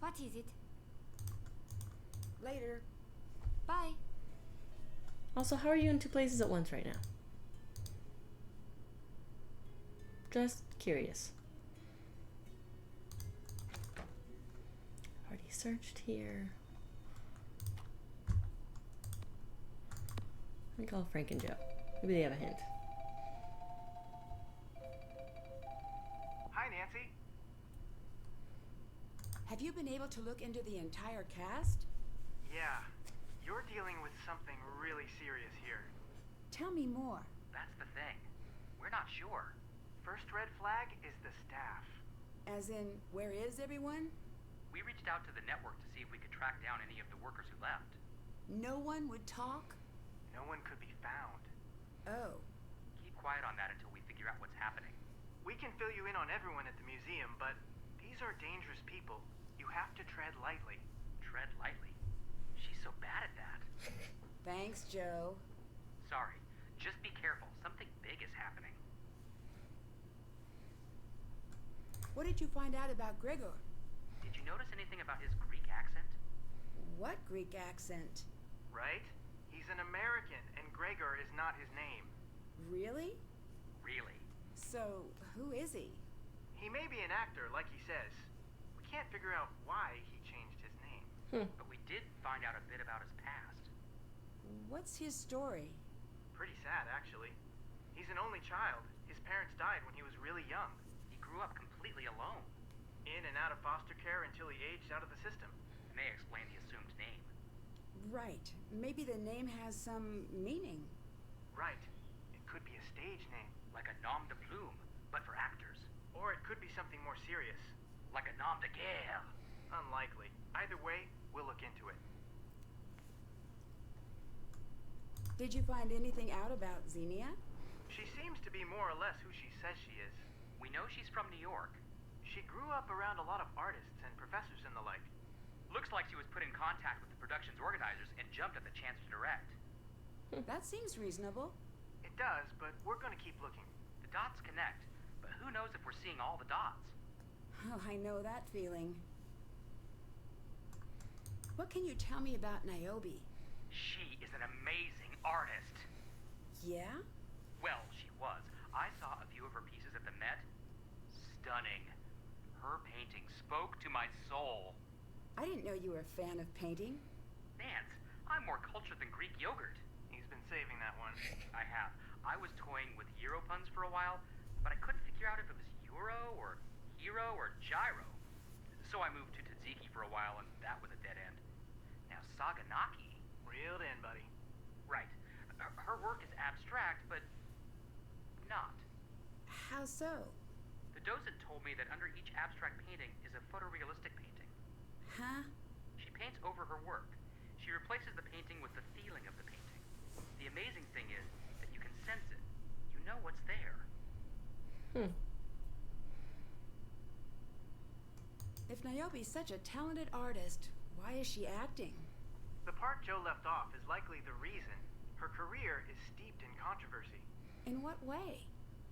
C: What is it?
B: Later.
C: Bye.
A: Also, how are you in two places at once right now? Just curious. searched here. Let me call Frank and Joe. Maybe they have a hint.
H: Hi, Nancy.
B: Have you been able to look into the entire cast?
H: Yeah, you're dealing with something really serious here.
B: Tell me more.
I: That's the thing. We're not sure.
H: First red flag is the staff.
B: As in, where is everyone?
I: We reached out to the network to see if we could track down any of the workers who left.
B: No one would talk?
H: No one could be found.
B: Oh.
I: Keep quiet on that until we figure out what's happening.
H: We can fill you in on everyone at the museum, but these are dangerous people. You have to tread lightly.
I: Tread lightly. She's so bad at that.
B: Thanks, Joe.
I: Sorry. Just be careful. Something big is happening.
B: What did you find out about Gregor?
I: Did you notice anything about his Greek accent?
B: What Greek accent?
H: Right? He's an American, and Gregor is not his name.
B: Really?
I: Really.
B: So, who is he?
H: He may be an actor, like he says. We can't figure out why he changed his name.
I: But we did find out a bit about his past.
B: What's his story?
H: Pretty sad, actually. He's an only child. His parents died when he was really young.
I: He grew up completely alone.
H: In and out of foster care until he aged out of the system.
I: May explain the assumed name.
B: Right. Maybe the name has some meaning.
H: Right. It could be a stage name.
I: Like a nom de plume, but for actors.
H: Or it could be something more serious.
I: Like a nom de guerre.
H: Unlikely. Either way, we'll look into it.
B: Did you find anything out about Xenia?
H: She seems to be more or less who she says she is.
I: We know she's from New York.
H: She grew up around a lot of artists and professors and the like.
I: Looks like she was put in contact with the production's organizers and jumped at the chance to direct.
B: That seems reasonable.
H: It does, but we're gonna keep looking.
I: The dots connect, but who knows if we're seeing all the dots?
B: Oh, I know that feeling. What can you tell me about Niobe?
I: She is an amazing artist.
B: Yeah?
I: Well, she was. I saw a few of her pieces at the Met. Stunning. Her painting spoke to my soul.
B: I didn't know you were a fan of painting.
I: Nance, I'm more cultured than Greek yogurt.
H: He's been saving that one.
I: I have. I was toying with Euro puns for a while, but I couldn't figure out if it was Euro or Hero or Gyro. So I moved to Tzatziki for a while, and that was a dead end. Now, Saganaki...
H: Reeled in, buddy.
I: Right. Her work is abstract, but not.
B: How so?
I: The docent told me that under each abstract painting is a photorealistic painting.
B: Huh?
I: She paints over her work. She replaces the painting with the feeling of the painting. The amazing thing is that you can sense it. You know what's there.
B: If Niobe's such a talented artist, why is she acting?
H: The part Joe left off is likely the reason. Her career is steeped in controversy.
B: In what way?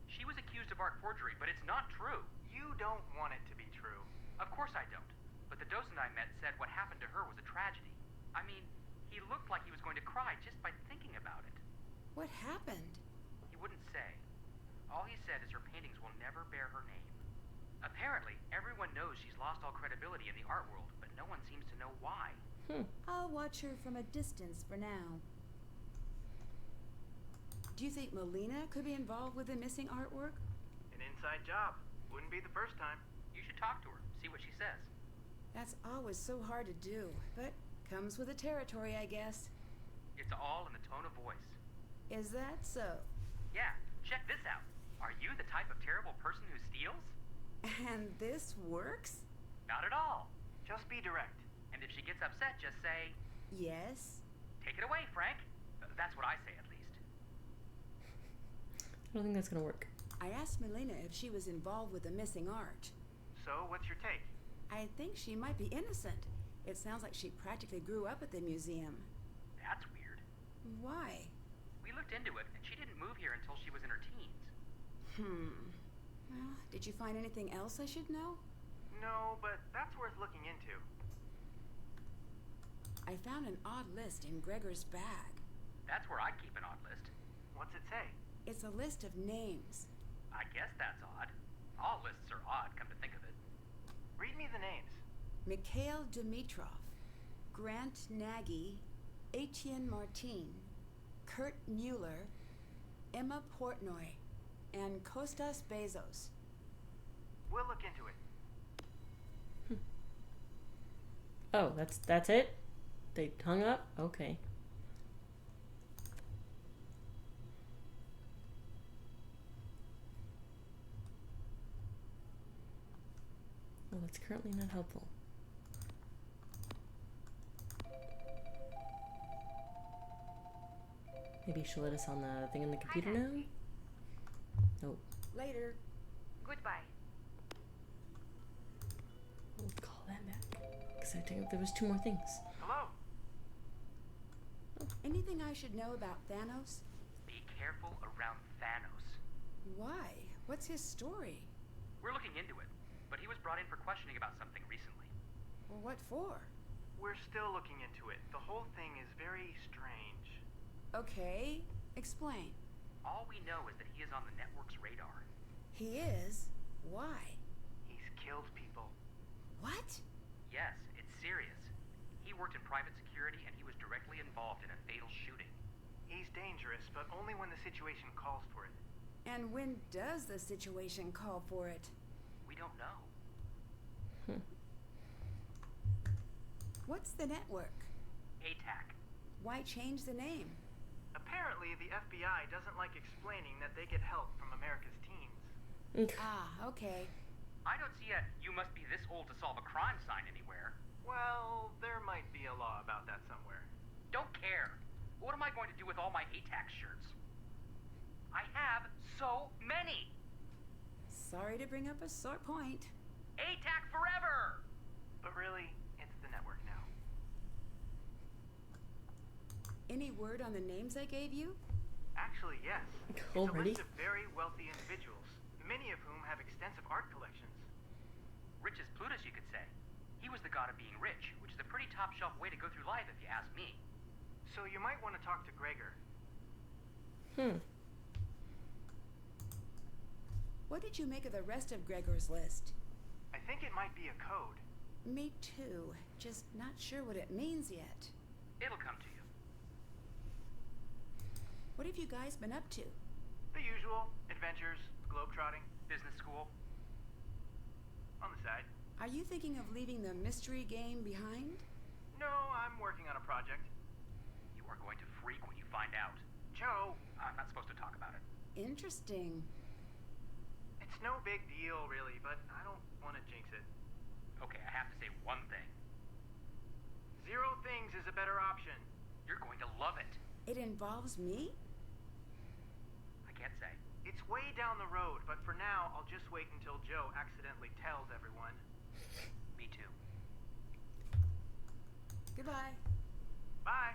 I: She was accused of art forgery, but it's not true.
H: You don't want it to be true.
I: Of course I don't. But the docent I met said what happened to her was a tragedy. I mean, he looked like he was going to cry just by thinking about it.
B: What happened?
I: He wouldn't say. All he said is her paintings will never bear her name. Apparently, everyone knows she's lost all credibility in the art world, but no one seems to know why.
B: I'll watch her from a distance for now. Do you think Melina could be involved with the missing artwork?
H: An inside job. Wouldn't be the first time.
I: You should talk to her, see what she says.
B: That's always so hard to do, but comes with the territory, I guess.
I: It's all in the tone of voice.
B: Is that so?
I: Yeah, check this out. Are you the type of terrible person who steals?
B: And this works?
I: Not at all.
H: Just be direct.
I: And if she gets upset, just say,
B: Yes.
I: take it away, Frank. That's what I say, at least.
A: I don't think that's gonna work.
B: I asked Melina if she was involved with the missing art.
H: So, what's your take?
B: I think she might be innocent. It sounds like she practically grew up at the museum.
I: That's weird.
B: Why?
I: We looked into it, and she didn't move here until she was in her teens.
B: Well, did you find anything else I should know?
H: No, but that's worth looking into.
B: I found an odd list in Gregor's bag.
I: That's where I keep an odd list.
H: What's it say?
B: It's a list of names.
I: I guess that's odd. All lists are odd, come to think of it.
H: Read me the names.
B: Mikhail Dimitrov, Grant Nagy, Etienne Martin, Kurt Mueller, Emma Portnoy, and Kostas Bezos.
H: We'll look into it.
A: Oh, that's it? They hung up? Okay. Well, that's currently not helpful. Maybe she'll let us on the thing in the computer now? Nope.
B: Later.
E: Goodbye.
A: We'll call them back. Because I think there was 2 more things.
H: Hello?
B: Anything I should know about Thanos?
I: Be careful around Thanos.
B: Why? What's his story?
I: We're looking into it, but he was brought in for questioning about something recently.
B: Well, what for?
H: We're still looking into it. The whole thing is very strange.
B: Okay, explain.
I: All we know is that he is on the network's radar.
B: He is? Why?
H: He's killed people.
B: What?
I: Yes, it's serious. He worked in private security and he was directly involved in a fatal shooting.
H: He's dangerous, but only when the situation calls for it.
B: And when does the situation call for it?
I: We don't know.
B: What's the network?
I: ATAC.
B: Why change the name?
H: Apparently, the FBI doesn't like explaining that they get help from America's teens.
B: Ah, okay.
I: I don't see a "you must be this old to solve a crime" sign anywhere.
H: Well, there might be a law about that somewhere.
I: Don't care. What am I going to do with all my ATAC shirts? I have so many!
B: Sorry to bring up a sore point.
I: ATAC forever!
H: But really, it's the network now.
B: Any word on the names I gave you?
H: Actually, yes.
A: Already?
H: It's a list of very wealthy individuals, many of whom have extensive art collections.
I: Rich as Plutus, you could say. He was the god of being rich, which is a pretty top-shelf way to go through life if you ask me.
H: So you might want to talk to Gregor.
B: What did you make of the rest of Gregor's list?
H: I think it might be a code.
B: Me too. Just not sure what it means yet.
I: It'll come to you.
B: What have you guys been up to?
H: The usual. Adventures, globetrotting,
I: Business school.
H: on the side.
B: Are you thinking of leaving the mystery game behind?
H: No, I'm working on a project.
I: You are going to freak when you find out.
H: Joe,
I: I'm not supposed to talk about it.
B: Interesting.
H: it's no big deal, really, but I don't want to jinx it.
I: Okay, I have to say one thing.
H: 0 things is a better option.
I: You're going to love it.
B: It involves me?
I: I can't say.
H: It's way down the road, but for now, I'll just wait until Joe accidentally tells everyone.
I: Me too.
B: Goodbye.
H: Bye.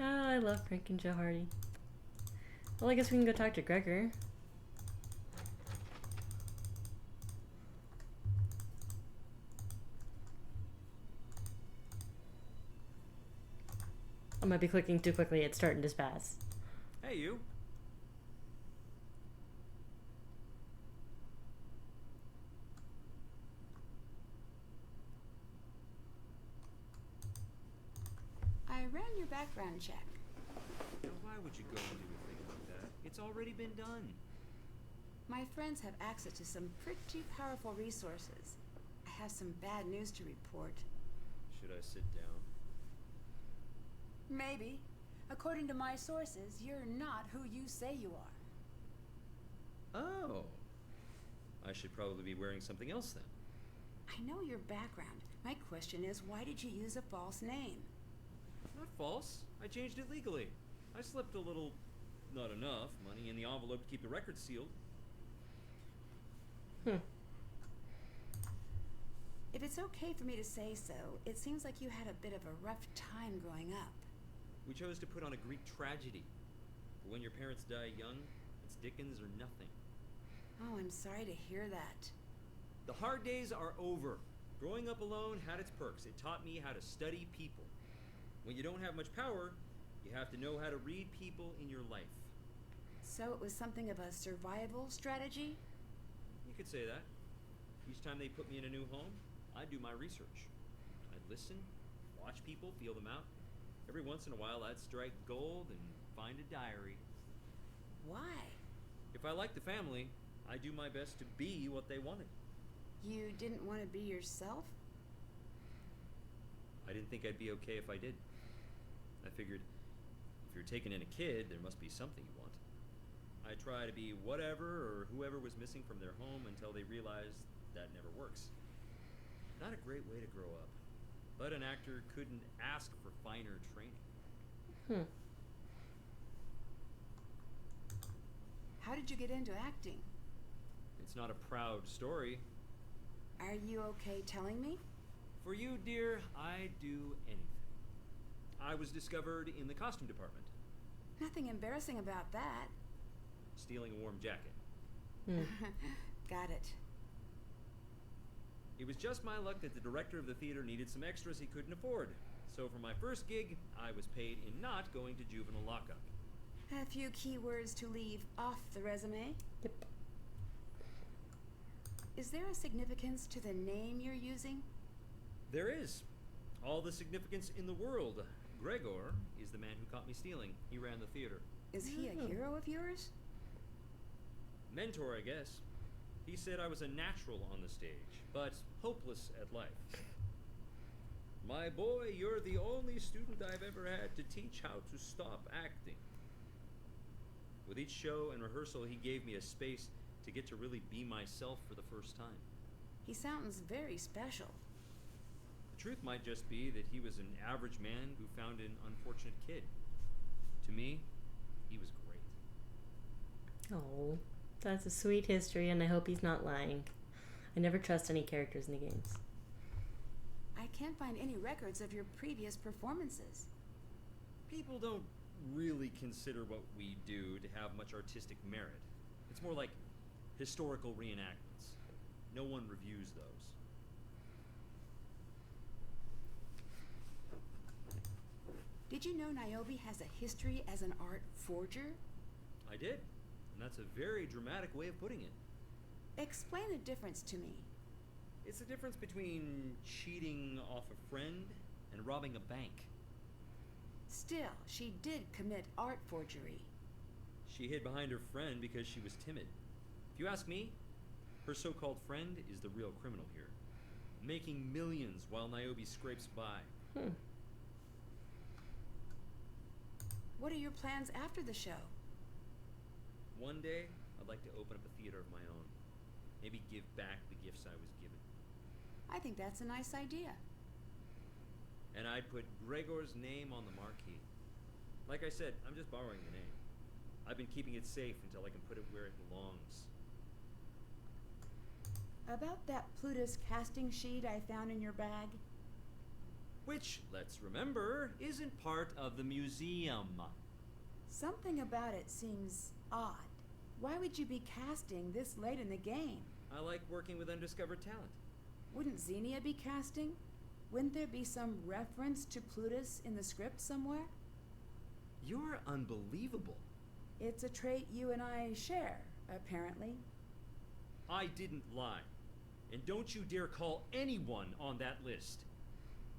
A: Oh, I love Frank and Joe Hardy. Well, I guess we can go talk to Gregor. I might be clicking too quickly. It's starting to spaz.
F: Hey, you.
B: I ran your background check.
F: Now, why would you go and do a thing like that? It's already been done.
B: My friends have access to some pretty powerful resources. I have some bad news to report.
F: Should I sit down?
B: Maybe. According to my sources, you're not who you say you are.
F: Oh. I should probably be wearing something else then.
B: I know your background. My question is, why did you use a false name?
F: Not false. I changed it legally. I slipped a little, not enough, money in the envelope to keep the record sealed.
B: If it's okay for me to say so, it seems like you had a bit of a rough time growing up.
F: We chose to put on a Greek tragedy. For when your parents die young, it's Dickens or nothing.
B: Oh, I'm sorry to hear that.
F: The hard days are over. Growing up alone had its perks. It taught me how to study people. When you don't have much power, you have to know how to read people in your life.
B: So it was something of a survival strategy?
F: You could say that. Each time they put me in a new home, I do my research. listen, watch people, feel them out. Every once in a while, I'd strike gold and find a diary.
B: Why?
F: If I liked the family, I do my best to be what they wanted.
B: You didn't want to be yourself?
F: I didn't think I'd be okay if I did. I figured, if you're taking in a kid, there must be something you want. I try to be whatever or whoever was missing from their home until they realize that never works. Not a great way to grow up. But an actor couldn't ask for finer training.
B: How did you get into acting?
F: It's not a proud story.
B: Are you okay telling me?
F: For you, dear, I'd do anything. I was discovered in the costume department,
B: Nothing embarrassing about that.
F: stealing a warm jacket.
B: Got it.
F: It was just my luck that the director of the theater needed some extras he couldn't afford. So for my first gig, I was paid in not going to juvenile lockup.
B: A few keywords to leave off the resume.
A: Yep.
B: Is there a significance to the name you're using?
F: There is. All the significance in the world. Gregor is the man who caught me stealing. He ran the theater.
B: Is he a hero of yours?
F: Mentor, I guess. He said I was a natural on the stage, but hopeless at life. My boy, you're the only student I've ever had to teach how to stop acting. With each show and rehearsal, he gave me a space to get to really be myself for the first time.
B: He sounds very special.
F: The truth might just be that he was an average man who found an unfortunate kid. To me, he was great.
A: Oh, that's a sweet history, and I hope he's not lying. I never trust any characters in the games.
B: I can't find any records of your previous performances.
F: People don't really consider what we do to have much artistic merit. It's more like historical reenactments. No one reviews those.
B: Did you know Niobe has a history as an art forger?
F: I did, and that's a very dramatic way of putting it.
B: Explain the difference to me.
F: It's the difference between cheating off a friend and robbing a bank.
B: Still, she did commit art forgery.
F: She hid behind her friend because she was timid. If you ask me, her so-called friend is the real criminal here, making millions while Niobe scrapes by.
B: What are your plans after the show?
F: One day, I'd like to open up a theater of my own. Maybe give back the gifts I was given.
B: I think that's a nice idea.
F: And I'd put Gregor's name on the marquee. Like I said, I'm just borrowing the name. I've been keeping it safe until I can put it where it belongs.
B: About that Plutus casting sheet I found in your bag?
F: Which, let's remember, isn't part of the museum.
B: Something about it seems odd. Why would you be casting this late in the game?
F: I like working with undiscovered talent.
B: Wouldn't Xenia be casting? Wouldn't there be some reference to Plutus in the script somewhere?
F: You're unbelievable.
B: It's a trait you and I share, apparently.
F: I didn't lie. And don't you dare call anyone on that list.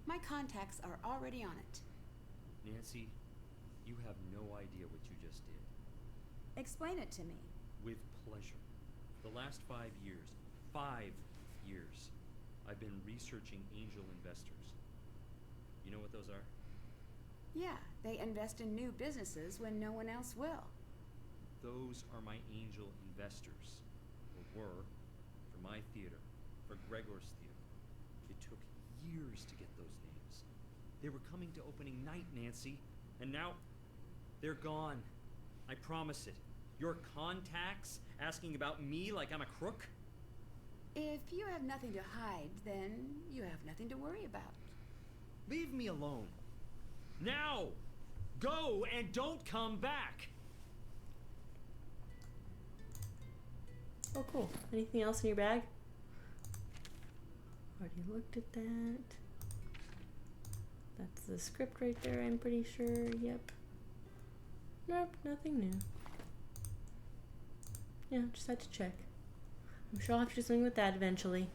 B: My contacts are already on it.
F: Nancy, you have no idea what you just did.
B: Explain it to me.
F: With pleasure. For the last 5 years, I've been researching angel investors. You know what those are?
B: Yeah, they invest in new businesses when no one else will.
F: Those are my angel investors. Or were, for my theater, for Gregor's theater. It took years to get those names. They were coming to opening night, Nancy, and now they're gone. I promise it. Your contacts asking about me like I'm a crook?
B: If you have nothing to hide, then you have nothing to worry about.
F: Leave me alone. Now! Go and don't come back!
A: Oh, cool. Anything else in your bag? Already looked at that. That's the script right there, I'm pretty sure. Yep. Nope, nothing new. Yeah, just had to check. I'm sure I'll have to do something with that eventually.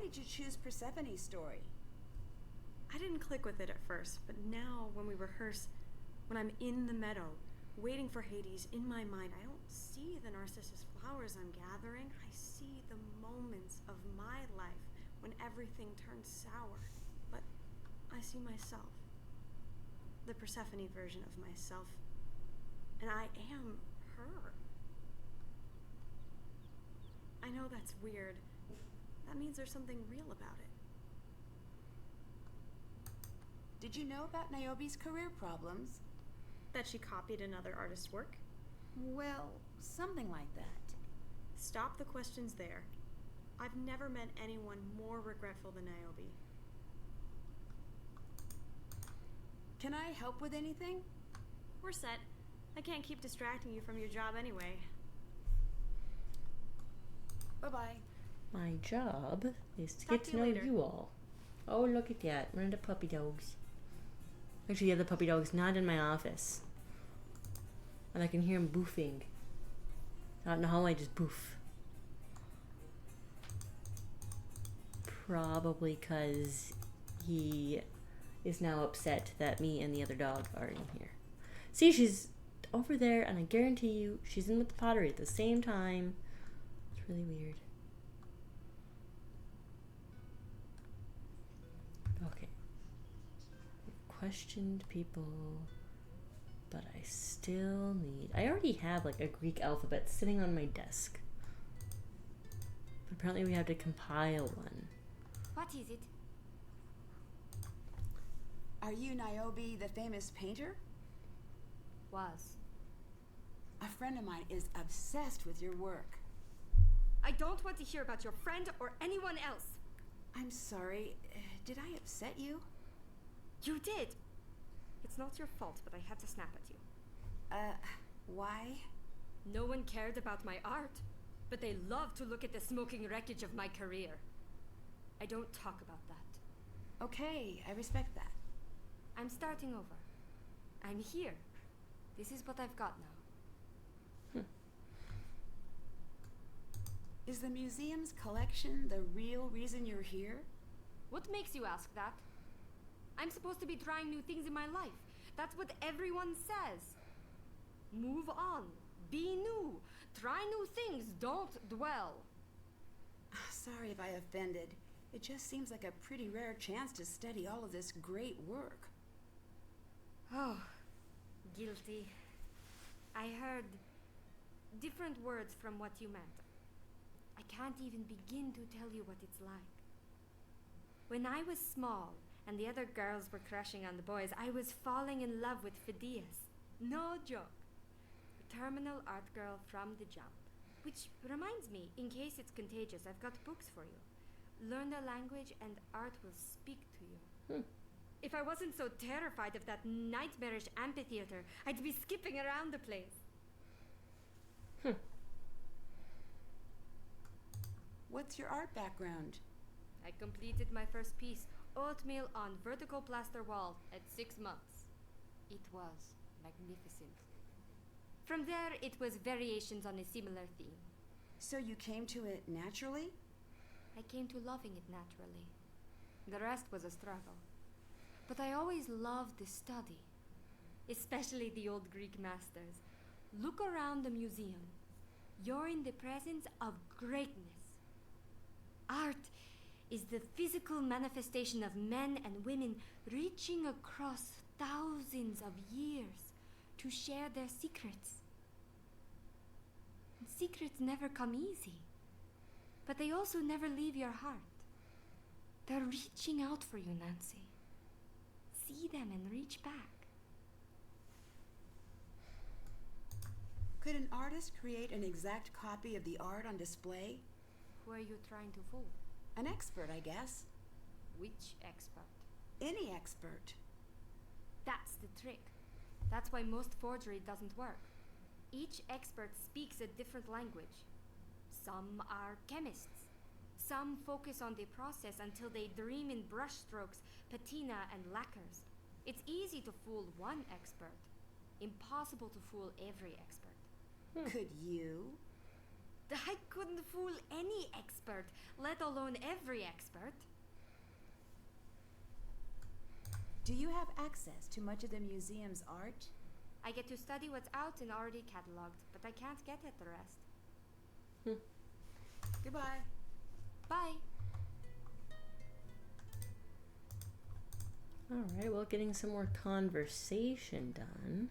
B: did you choose Persephone's story?
G: I didn't click with it at first, but now when we rehearse, when I'm in the meadow, waiting for Hades, in my mind, I don't see the narcissus flowers I'm gathering. I see the moments of my life when everything turns sour. But I see myself, the Persephone version of myself, and I am her. I know that's weird. That means there's something real about it.
B: Did you know about Niobe's career problems?
G: That she copied another artist's work?
B: Well, something like that.
G: Stop the questions there. I've never met anyone more regretful than Niobe.
B: Can I help with anything?
G: We're set. I can't keep distracting you from your job anyway.
B: Bye-bye.
A: My job is to
G: Talk
A: get
G: to
A: to
G: you
A: know
G: later.
A: you all. Oh, look at that. One of the puppy dogs. Actually, the other puppy dog's not in my office. And I can hear him boofing. Out in the hallway, just boof. Probably because he is now upset that me and the other dog are in here. See, she's over there, and I guarantee you she's in with the pottery at the same time. It's really weird. Okay. Questioned people, but I still need... I already have like a Greek alphabet sitting on my desk. But apparently we have to compile one.
C: What is it?
B: Are you Niobe, the famous painter?
C: Was.
B: A friend of mine is obsessed with your work.
C: I don't want to hear about your friend or anyone else.
B: I'm sorry. Did I upset you?
C: You did. It's not your fault, but I had to snap at you.
B: Why?
C: No one cared about my art, but they loved to look at the smoking wreckage of my career. I don't talk about that.
B: Okay, I respect that.
C: I'm starting over. I'm here. This is what I've got now.
B: Is the museum's collection the real reason you're here?
C: What makes you ask that? I'm supposed to be trying new things in my life. That's what everyone says. Move on. Be new. Try new things. Don't dwell.
B: Sorry if I offended. It just seems like a pretty rare chance to study all of this great work.
C: Oh, guilty. I heard different words from what you meant. I can't even begin to tell you what it's like. When I was small and the other girls were crushing on the boys, I was falling in love with Phidias. No joke. A terminal art girl from the jump. Which reminds me, in case it's contagious, I've got books for you. Learn the language and art will speak to you. If I wasn't so terrified of that nightmarish amphitheater, I'd be skipping around the place.
B: What's your art background?
C: I completed my first piece, oatmeal on vertical plaster wall, at 6 months. It was magnificent. From there, it was variations on a similar theme.
B: So you came to it naturally?
C: I came to loving it naturally. The rest was a struggle. But I always loved the study, especially the old Greek masters. Look around the museum. You're in the presence of greatness. Art is the physical manifestation of men and women reaching across thousands of years to share their secrets. And secrets never come easy, but they also never leave your heart. They're reaching out for you, Nancy. See them and reach back.
B: Could an artist create an exact copy of the art on display?
C: Who are you trying to fool?
B: An expert, I guess.
C: Which expert?
B: Any expert.
C: That's the trick. That's why most forgery doesn't work. Each expert speaks a different language. Some are chemists. Some focus on the process until they dream in brushstrokes, patina, and lacquers. It's easy to fool one expert. Impossible to fool every expert.
B: Could you?
C: I couldn't fool any expert, let alone every expert.
B: Do you have access to much of the museum's art?
C: I get to study what's out and already cataloged, but I can't get at the rest.
B: Goodbye.
C: Bye.
A: Alright, well, getting some more conversation done.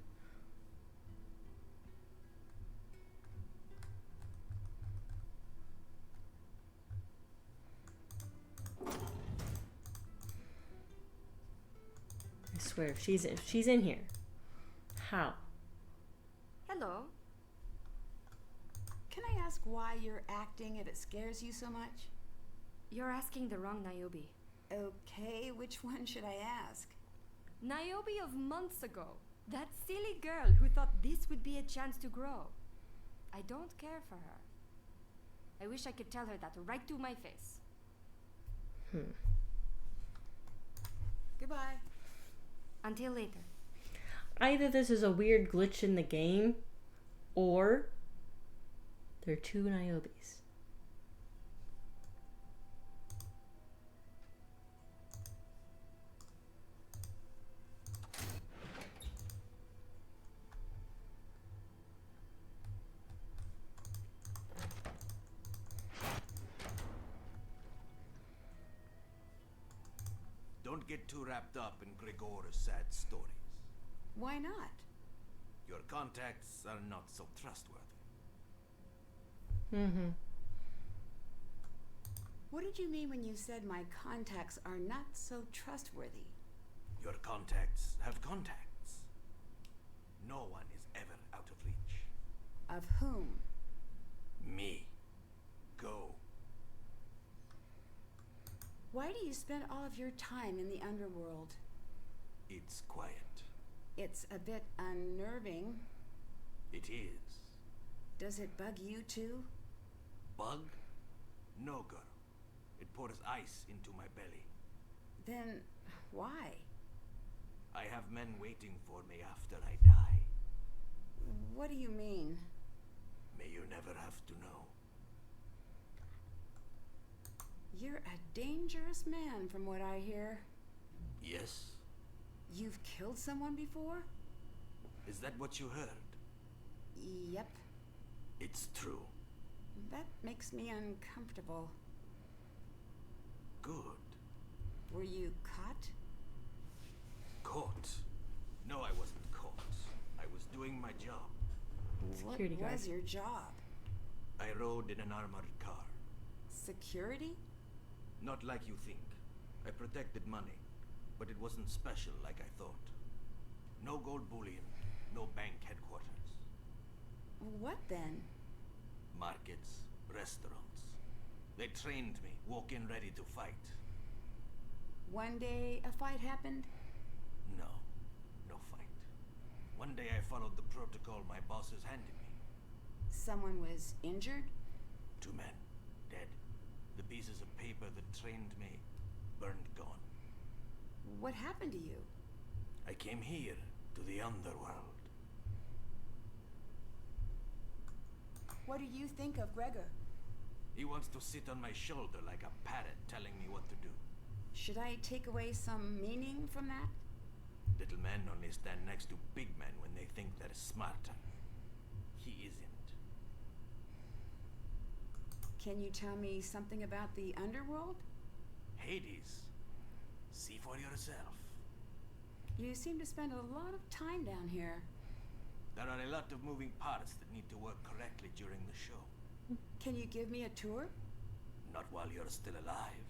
A: I swear, if she's in here. How?
C: Hello.
B: Can I ask why you're acting if it scares you so much?
C: You're asking the wrong Niobe.
B: Okay, which one should I ask?
C: Niobe of months ago. That silly girl who thought this would be a chance to grow. I don't care for her. I wish I could tell her that right to my face.
B: Goodbye.
C: Until later.
A: Either this is a weird glitch in the game, or there are two Niobes.
D: Don't get too wrapped up in Gregor's sad stories.
B: Why not?
D: Your contacts are not so trustworthy.
B: What did you mean when you said my contacts are not so trustworthy?
D: Your contacts have contacts. No one is ever out of reach.
B: Of whom?
D: Me. Go.
B: Why do you spend all of your time in the underworld?
D: It's quiet.
B: It's a bit unnerving.
D: It is.
B: Does it bug you too?
D: Bug? No, girl. It pours ice into my belly.
B: Then why?
D: I have men waiting for me after I die.
B: What do you mean?
D: May you never have to know.
B: You're a dangerous man from what I hear.
D: Yes?
B: You've killed someone before?
D: Is that what you heard?
B: Yep.
D: It's true.
B: That makes me uncomfortable.
D: Good.
B: Were you caught?
D: Caught? No, I wasn't caught. I was doing my job.
A: Security
B: What
A: guard.
B: was your job?
D: I rode in an armored car.
B: Security?
D: Not like you think. I protected money, but it wasn't special like I thought. No gold bullion, no bank headquarters.
B: What then?
D: Markets, restaurants. They trained me, walk in ready to fight.
B: One day a fight happened?
D: No, no fight. One day I followed the protocol my bosses handed me.
B: Someone was injured?
D: 2 men, dead. The pieces of paper that trained me, burned gone.
B: What happened to you?
D: I came here, to the underworld.
B: What do you think of Gregor?
D: He wants to sit on my shoulder like a parrot telling me what to do.
B: Should I take away some meaning from that?
D: Little men only stand next to big men when they think they're smarter. He isn't.
B: Can you tell me something about the underworld?
D: Hades. See for yourself.
B: You seem to spend a lot of time down here.
D: There are a lot of moving parts that need to work correctly during the show.
B: Can you give me a tour?
D: Not while you're still alive.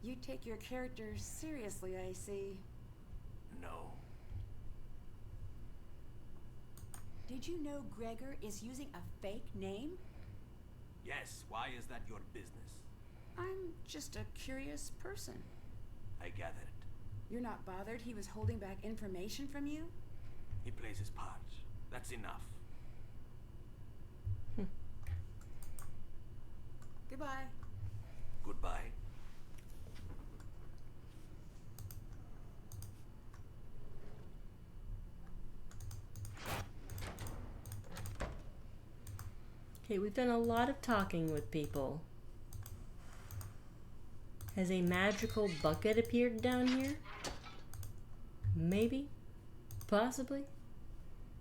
B: You take your characters seriously, I see.
D: No.
B: Did you know Gregor is using a fake name?
D: Yes, why is that your business?
B: I'm just a curious person.
D: I gathered.
B: You're not bothered he was holding back information from you?
D: He plays his part. That's enough.
B: Goodbye.
D: Goodbye.
A: Okay, we've done a lot of talking with people. Has a magical bucket appeared down here? Maybe? Possibly?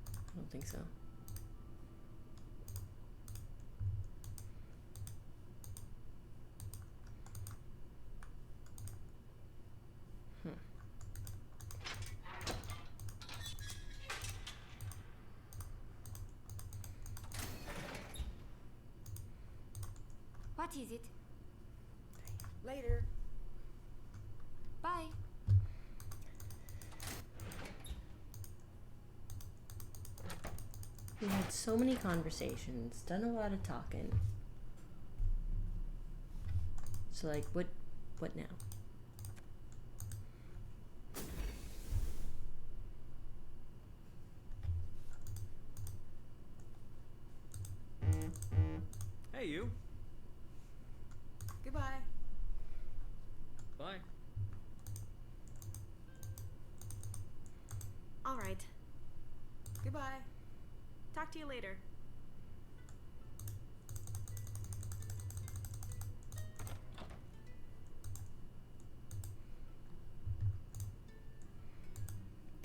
A: I don't think so.
C: What is it?
B: Later.
C: Bye.
A: We had so many conversations, done a lot of talking. So like, what now?
F: Hey, you.
B: Goodbye.
F: Bye.
G: All right.
B: Goodbye.
G: Talk to you later.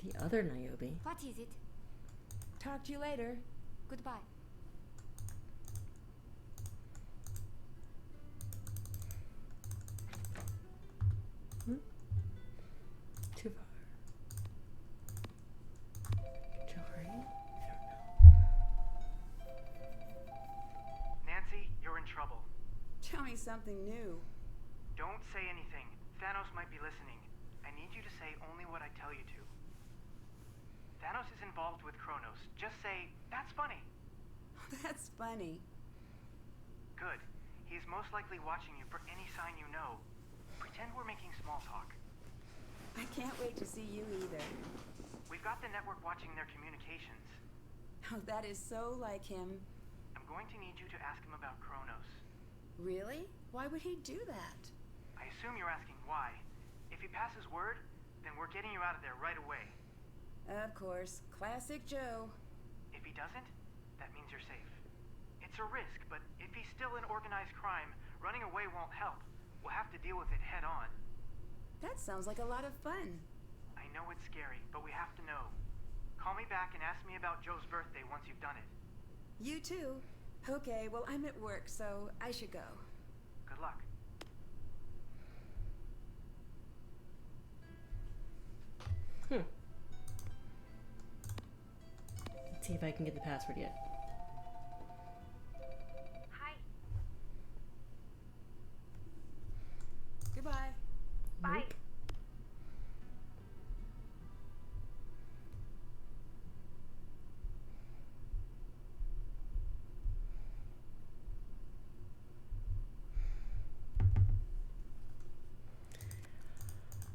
A: The other Niobe.
C: What is it?
B: Talk to you later.
C: Goodbye.
A: Too far. Jarring? I don't know.
H: Nancy, you're in trouble.
B: Tell me something new.
H: Don't say anything. Thanos might be listening. I need you to say only what I tell you to. Thanos is involved with Kronos. Just say, that's funny.
B: That's funny.
H: Good. He's most likely watching you for any sign you know. Pretend we're making small talk.
B: I can't wait to see you either.
H: We've got the network watching their communications.
B: Oh, that is so like him.
H: I'm going to need you to ask him about Kronos.
B: Really? Why would he do that?
H: I assume you're asking why. If he passes word, then we're getting you out of there right away.
B: Of course. Classic Joe.
H: If he doesn't, that means you're safe. It's a risk, but if he's still in organized crime, running away won't help. We'll have to deal with it head on.
B: That sounds like a lot of fun.
H: I know it's scary, but we have to know. Call me back and ask me about Joe's birthday once you've done it.
B: You too. Okay, well, I'm at work, so I should go.
H: Good luck.
A: Let's see if I can get the password yet.
E: Hi.
B: Goodbye.
E: Bye.
A: Nope.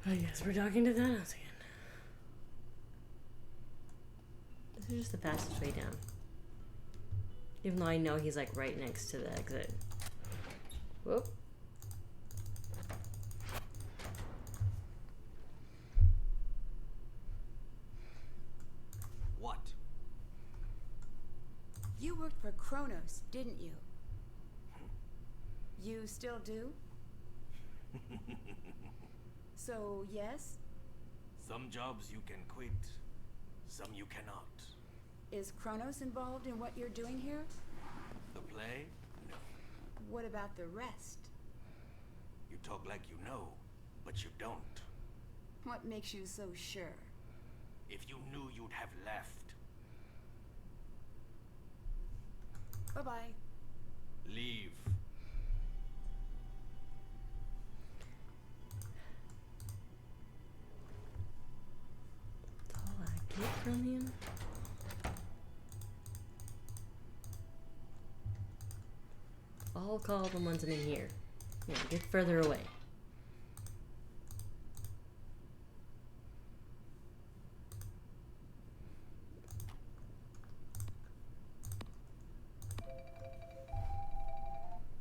A: I guess we're talking to Thanos again. This is just the fastest way down. Even though I know he's like right next to the exit. Whoop.
D: What?
B: You worked for Kronos, didn't you? You still do? So, yes?
D: Some jobs you can quit, some you cannot.
B: Is Kronos involved in what you're doing here?
D: The play? No.
B: What about the rest?
D: You talk like you know, but you don't.
B: What makes you so sure?
D: If you knew, you'd have left.
B: Bye-bye.
D: Leave.
A: That's all I get from him. I'll call them once I'm in here. Yeah, get further away.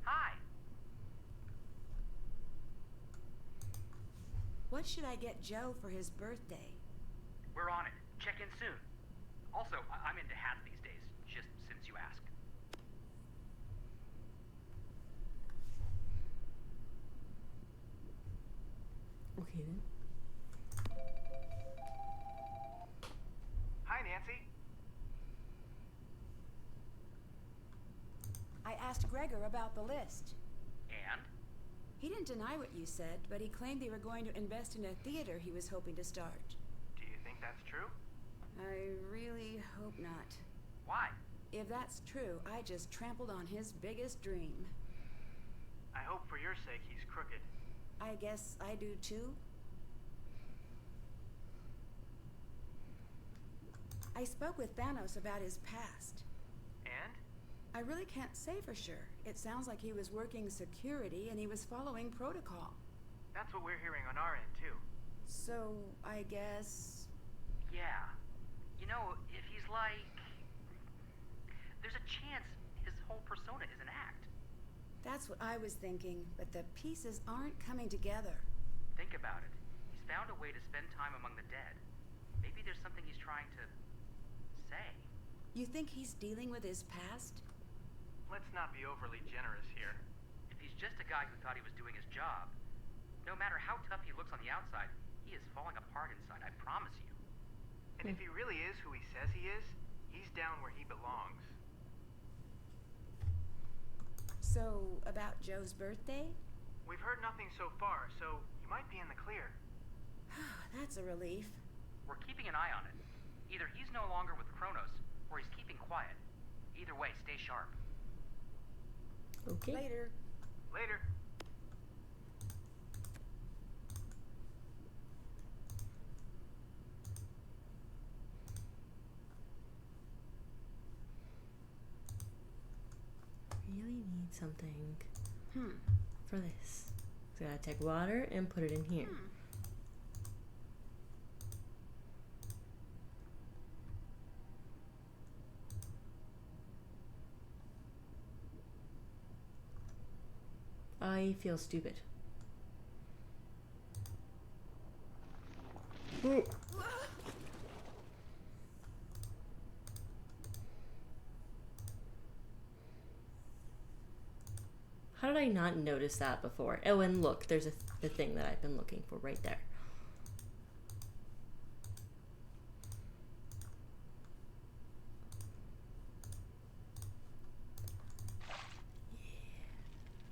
I: Hi.
B: What should I get Joe for his birthday?
I: We're on it. Check in soon. Also, I'm into hats these days, just since you asked.
A: Okay then.
H: Hi, Nancy.
B: I asked Gregor about the list.
I: And?
B: He didn't deny what you said, but he claimed they were going to invest in a theater he was hoping to start.
H: Do you think that's true?
B: I really hope not.
I: Why?
B: If that's true, I just trampled on his biggest dream.
H: I hope for your sake he's crooked.
B: I guess I do too. I spoke with Thanos about his past.
H: And?
B: I really can't say for sure. It sounds like he was working security and he was following protocol.
H: That's what we're hearing on our end, too.
B: So, I guess...
I: Yeah. You know, if he's like... There's a chance his whole persona is an act.
B: That's what I was thinking, but the pieces aren't coming together.
I: Think about it. He's found a way to spend time among the dead. Maybe there's something he's trying to... say.
B: You think he's dealing with his past?
H: Let's not be overly generous here.
I: If he's just a guy who thought he was doing his job, no matter how tough he looks on the outside, he is falling apart inside, I promise you.
H: And if he really is who he says he is, he's down where he belongs.
B: So, about Joe's birthday?
H: We've heard nothing so far, so you might be in the clear.
B: That's a relief.
I: We're keeping an eye on it. Either he's no longer with Kronos, or he's keeping quiet. Either way, stay sharp.
A: Okay.
B: Later.
H: Later.
A: Really need something
B: Hmm.
A: for this. So I gotta take water and put it in here. I feel stupid. Ooh. How did I not notice that before? Oh, and look, there's the thing that I've been looking for right there.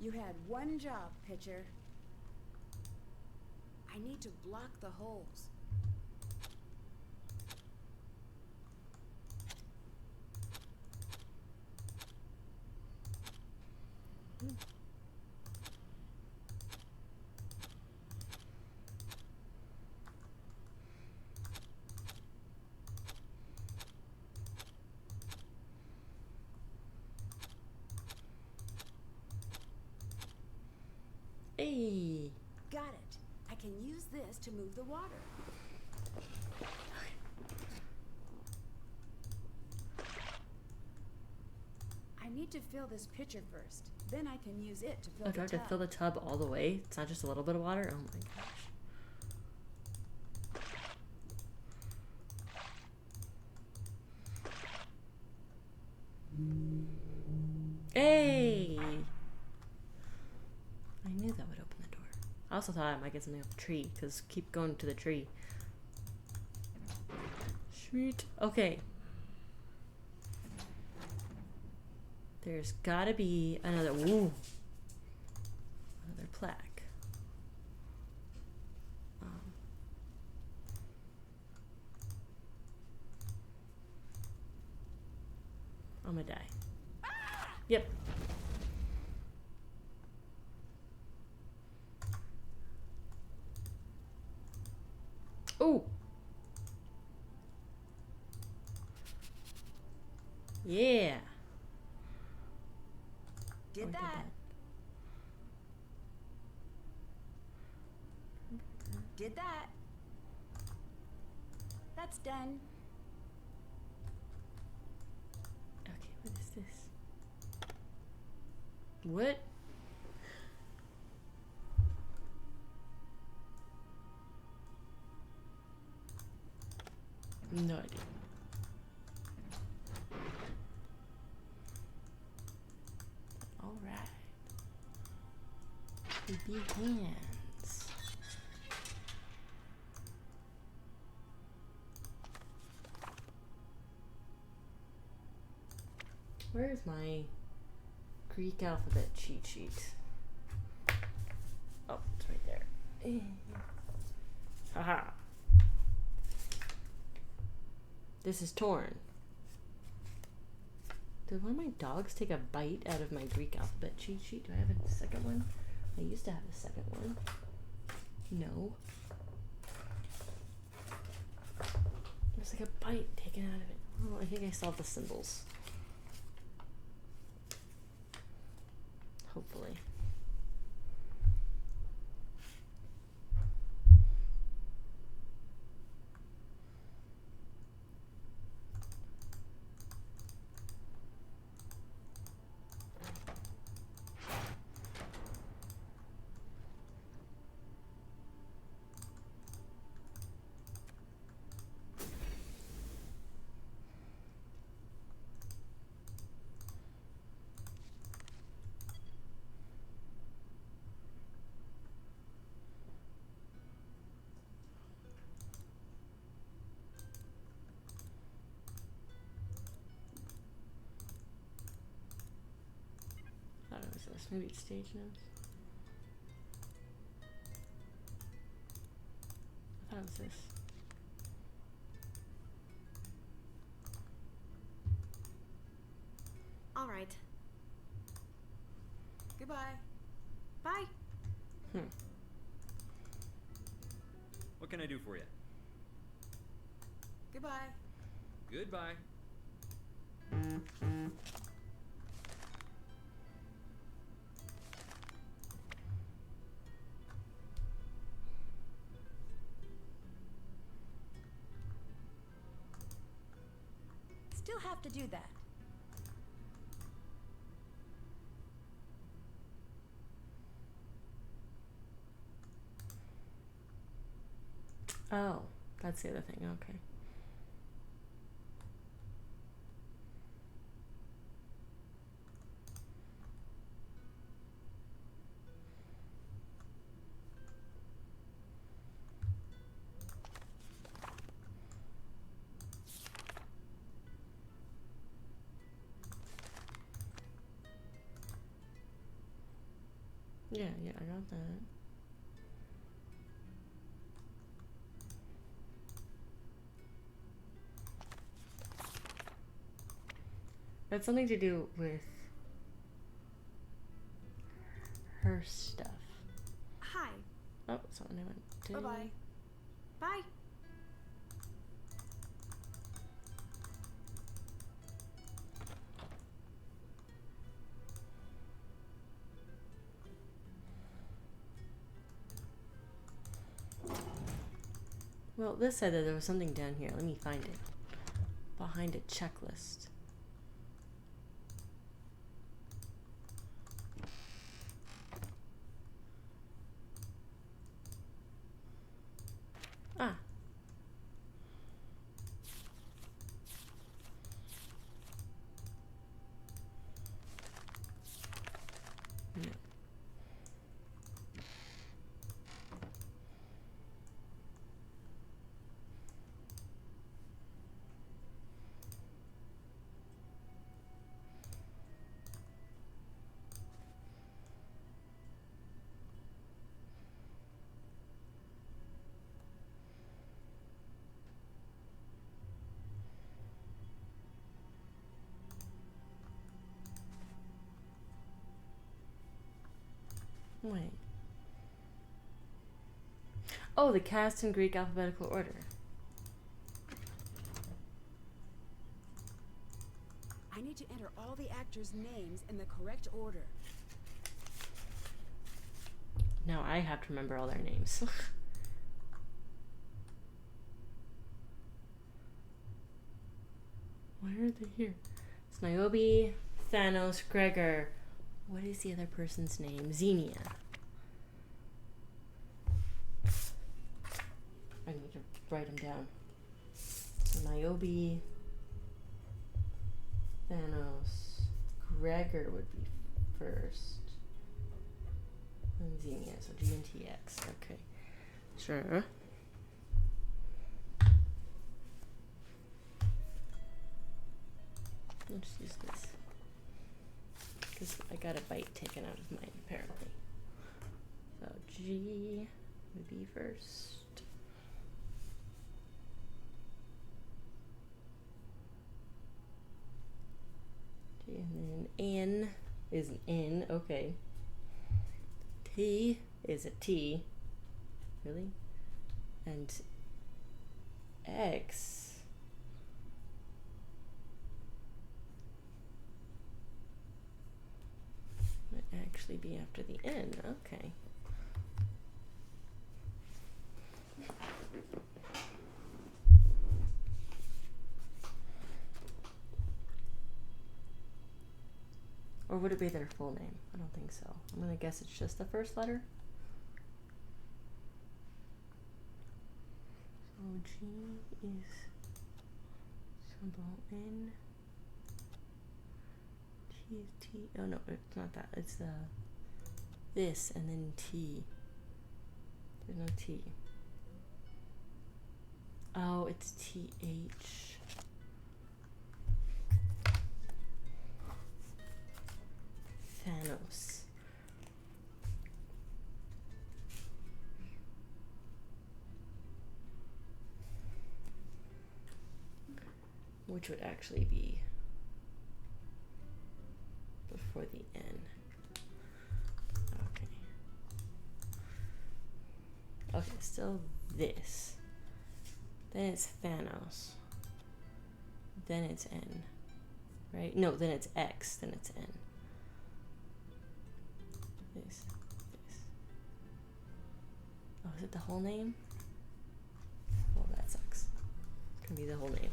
B: You had one job, Pitcher. I need to block the holes.
A: Hey.
B: Got it. I can use this to move the water. I need to fill this pitcher first. Then I can use it to fill
A: Oh,
B: the
A: do I have
B: tub.
A: to fill the tub all the way? It's not just a little bit of water? Oh my gosh. Hey! I knew that would open the door. I also thought I might get something off the tree, because keep going to the tree. Sweet. Okay. There's gotta be another, another plaque. I'm gonna die. Yep. Oh. Yeah.
B: Did
A: Oh, I
B: that. Did that. That's done.
A: Okay, what is this? What? No idea. All right. With big hands. Where's my Greek alphabet cheat sheet? Oh, it's right there. Haha. This is torn. Did one of my dogs take a bite out of my Greek alphabet cheat sheet? Do I have a second one? I used to have a second one. No. There's like a bite taken out of it. Oh, I think I solved the symbols. Hopefully. Maybe it's stage notes. I thought it was this.
G: All right.
B: Goodbye.
G: Bye.
F: What can I do for you?
B: Goodbye.
F: Goodbye.
B: Still have to do that.
A: Oh, that's the other thing. Okay. Yeah, I got that. That's something to do with her stuff.
G: Hi.
A: Oh, something I went to.
B: Bye-bye.
G: Bye.
A: Well, this said that there was something down here. Let me find it. Behind a checklist. Ah. No. Wait. Oh, the cast in Greek alphabetical order.
B: I need to enter all the actors' names in the correct order.
A: Now I have to remember all their names. Why are they here? It's Niobe, Thanos, Gregor. What is the other person's name? Xenia. I need to write them down. So Niobe, Thanos, Gregor would be first. And Xenia, so G and TX. Okay. Sure. Let's use this. because I got a bite taken out of mine, apparently. So G would be first. G, and then N is an N, okay. T is a T. Really? And X might actually be after the N. Okay. Or would it be their full name? I don't think so. I'm gonna guess it's just the first letter. So G is symbol N. T is T. Oh no, it's not that. It's this and then T. There's no T. Oh, it's TH. Thanos. Which would actually be before the N. Okay. Okay, still this. Then it's Thanos. Then it's N. Right? No, then it's X, then it's N. This. Oh, is it the whole name? Oh, that sucks. It's gonna be the whole name.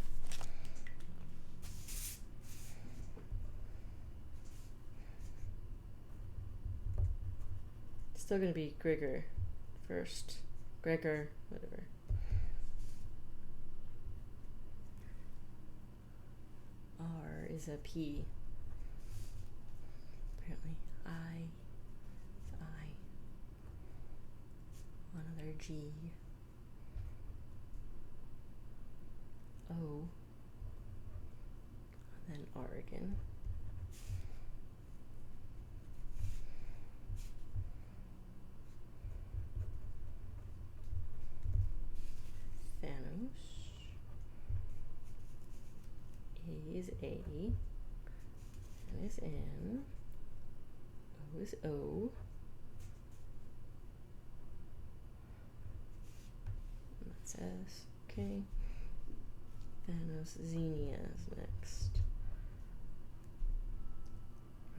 A: Still gonna be Gregor first. Gregor, whatever. R is a P. Apparently. I. Another G. O. And then R again. Thanos. A is A. N is N. O is O. And that's S. Okay. Thanos. Xenia is next.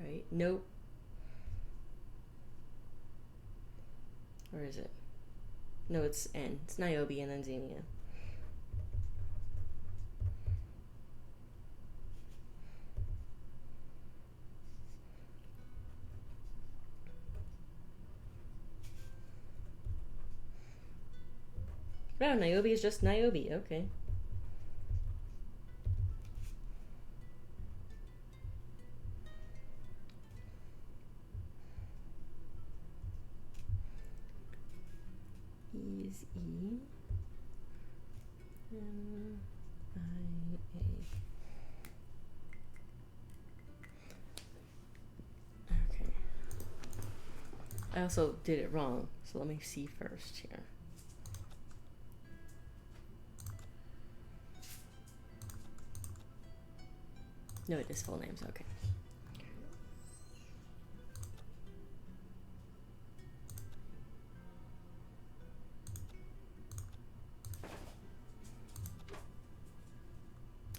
A: Right? Nope. Or is it? No, it's N. It's Niobe and then Xenia. Wow, Niobe is just Niobe. Okay. E is E. M-I-A. Okay. I also did it wrong, so let me see first here. No, it is full names. Okay.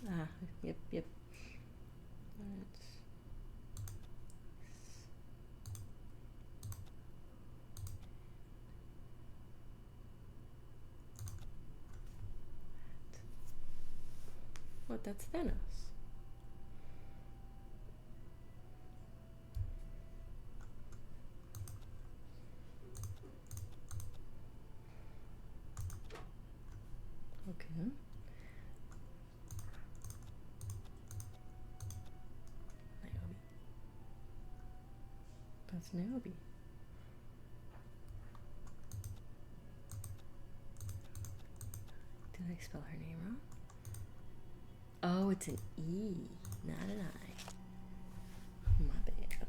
A: Ah, yep. What? That's Thanos. Okay. Niobe. That's Niobe. Did I spell her name wrong? Oh, it's an E, not an I. My bad.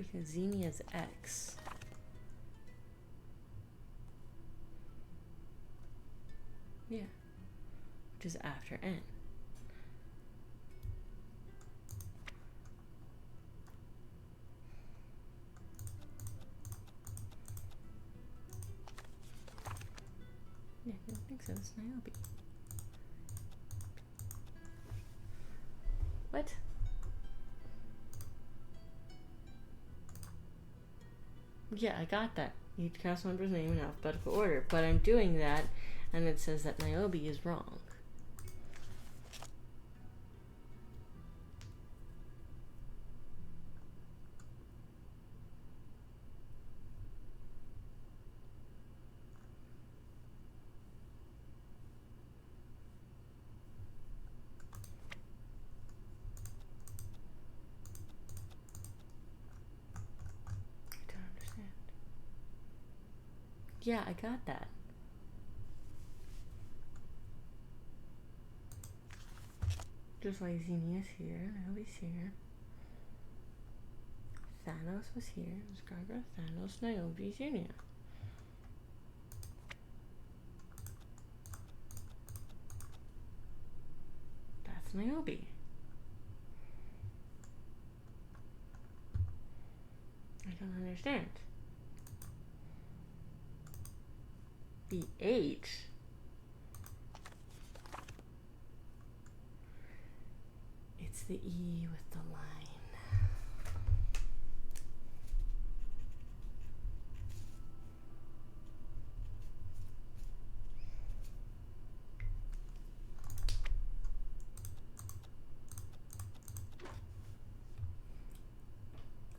A: Because Xenia's X. Yeah. Which is after N. Yeah, I don't think so. It's Niobe. What? Yeah, I got that. Each cast member's name in alphabetical order, but I'm doing that, and it says that Niobe is wrong. I don't understand. Yeah, I got that. Just like Xenia's here, Niobe's here. Thanos was here. It was Garga, Thanos, Niobe, Xenia. That's Niobe. I don't understand. The H. It's the E with the line.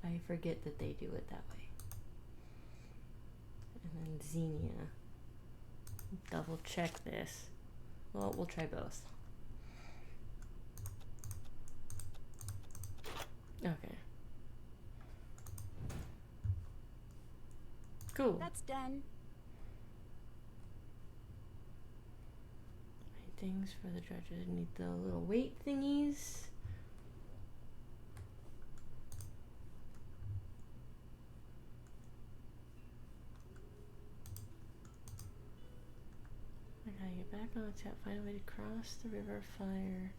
A: I forget that they do it that way. And then Xenia. Double check this. Well, we'll try both. Okay. Cool.
B: That's done.
A: Things for the judges. Need the little weight thingies. I gotta get back on the tap. Find a way to cross the river of fire.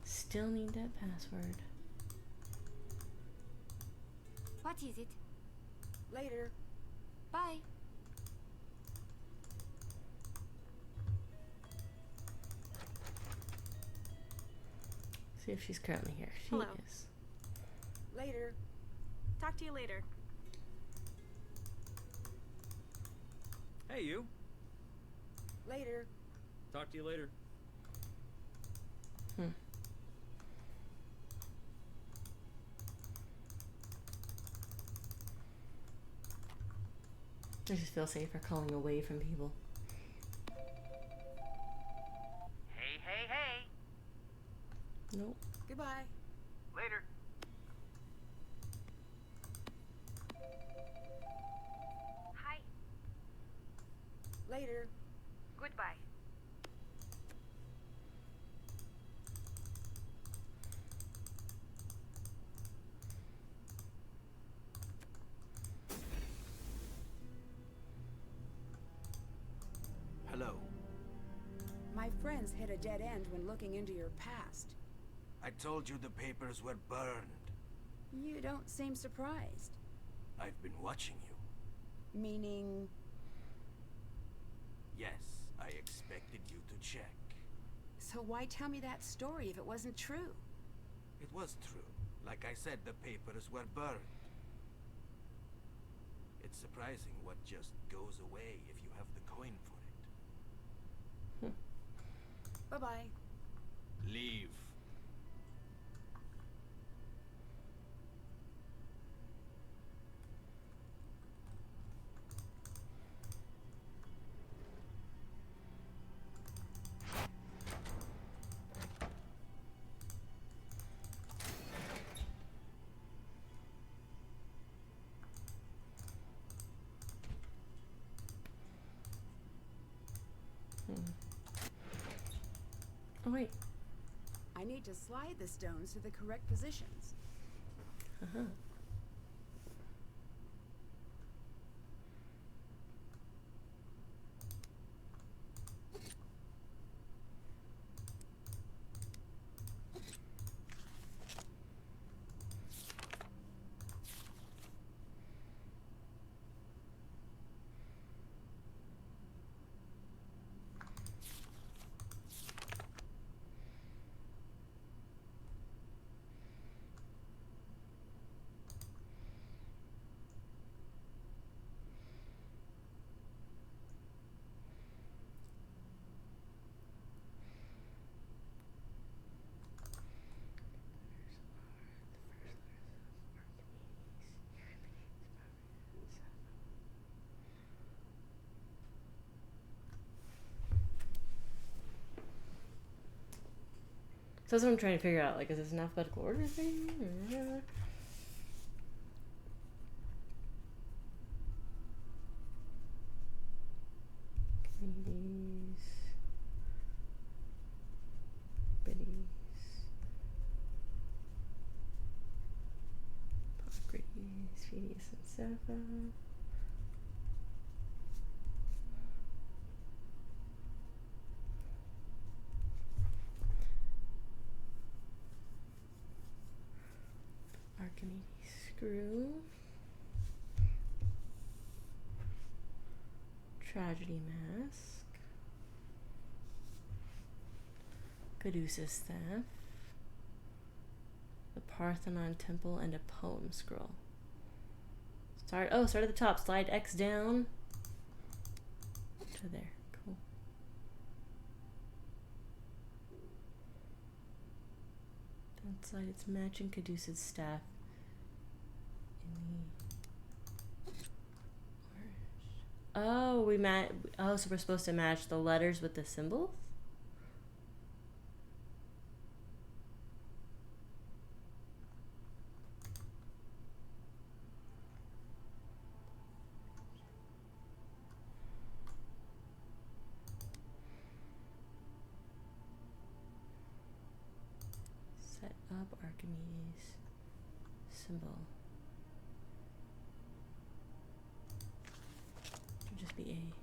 A: Still need that password.
C: What is it?
B: Later.
C: Bye.
A: See if she's currently here. She
G: Hello.
A: is.
B: Later.
G: Talk to you later.
F: Hey, you.
B: Later.
F: Talk to you later.
A: I just feel safer calling away from people.
I: Hey, hey, hey!
A: Nope.
B: Goodbye.
H: Later.
E: Hi.
B: Later.
E: Goodbye.
D: Hello.
B: My friends hit a dead end when looking into your past.
D: I told you the papers were burned.
B: You don't seem surprised.
D: I've been watching you.
B: Meaning...
D: Yes, I expected you to check.
B: So why tell me that story if it wasn't true?
D: It was true. Like I said, the papers were burned. It's surprising what just goes away if you have the coin for it.
B: Bye-bye.
D: Leave.
A: Oh wait.
B: I need to slide the stones to the correct positions.
A: Uh-huh. That's what I'm trying to figure out. Like, is this an alphabetical order thing? Communities. Biddies. Pocrates, Phineas and Sappho. Archimedes screw. Tragedy mask. Caduceus staff. The Parthenon temple and a poem scroll. Start at the top. Slide X down to there. Cool. Then slide its matching Caduceus staff in the. Oh, so we're supposed to match the letters with the symbols? Set up Archimedes symbol. Should just be A.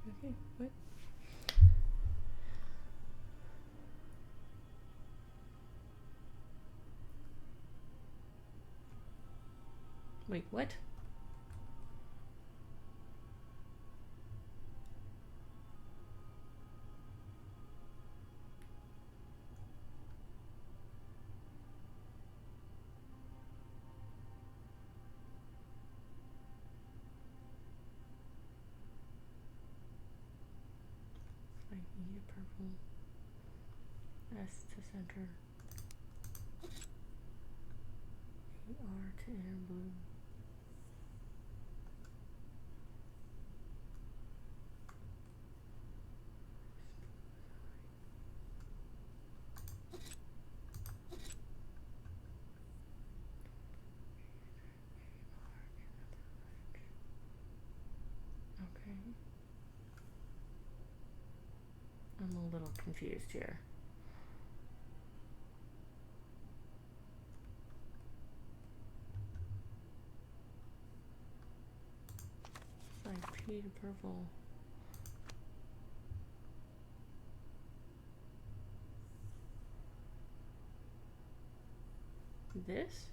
A: Okay, what? Wait, what? Like E to purple, S to center, AR to inner blue. Okay. I'm a little confused here. Like P to purple. This?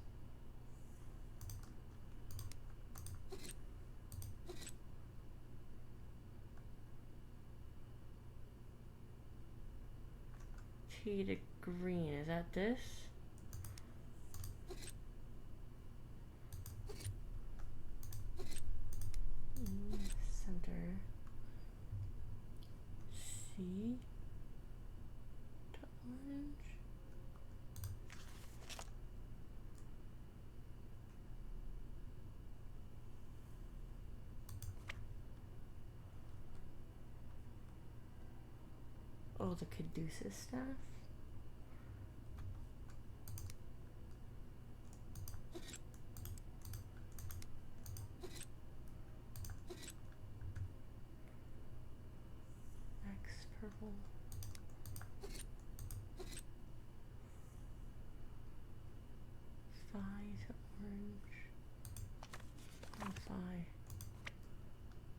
A: T to green, is that this? E center. C to orange. Oh, the caduceus staff. X purple. Phi to orange. And phi.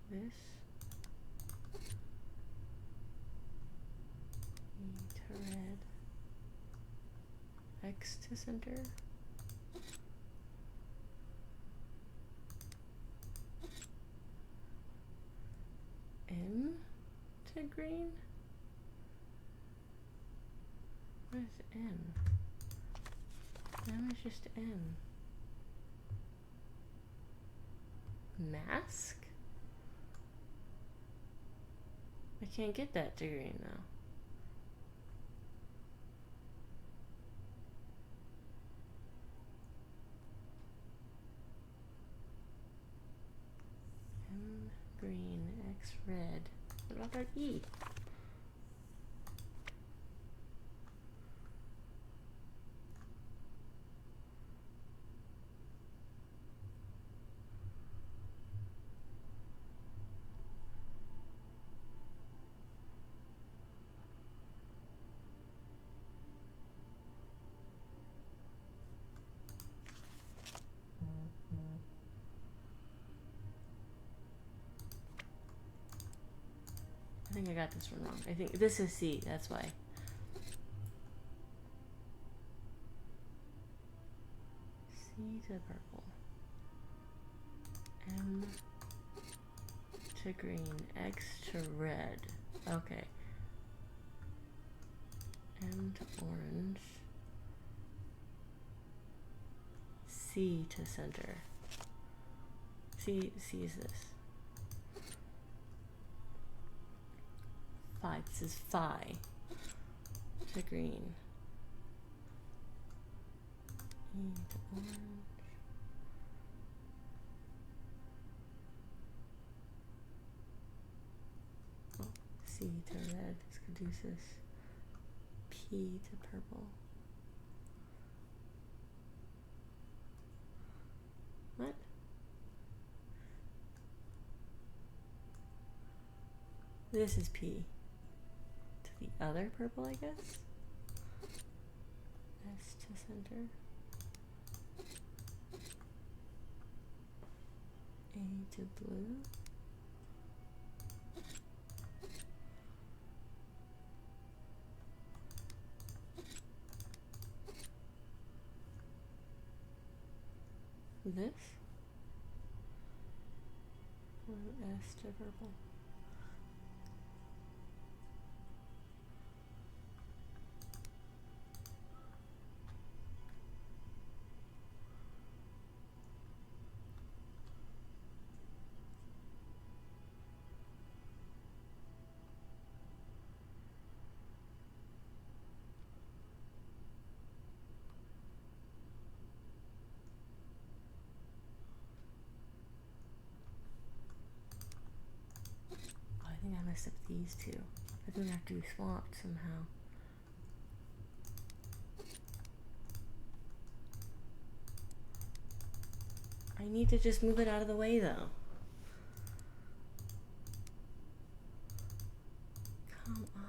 A: This. E to red. X to center. M to green. What is M? M is just M. Mask? I can't get that to green now. M green, X red. What about that E? I think I got this one wrong. I think this is C, that's why. C to purple. M to green. X to red. Okay. M to orange. C to center. C is this. Phi. This is phi to green. E to orange. Oh, C to red is caduceus. P to purple. What? This is P. The other purple, I guess. S to center. A to blue. This. And S to purple. I think I messed up these two. I think I have to be swapped somehow. I need to just move it out of the way though. Come on.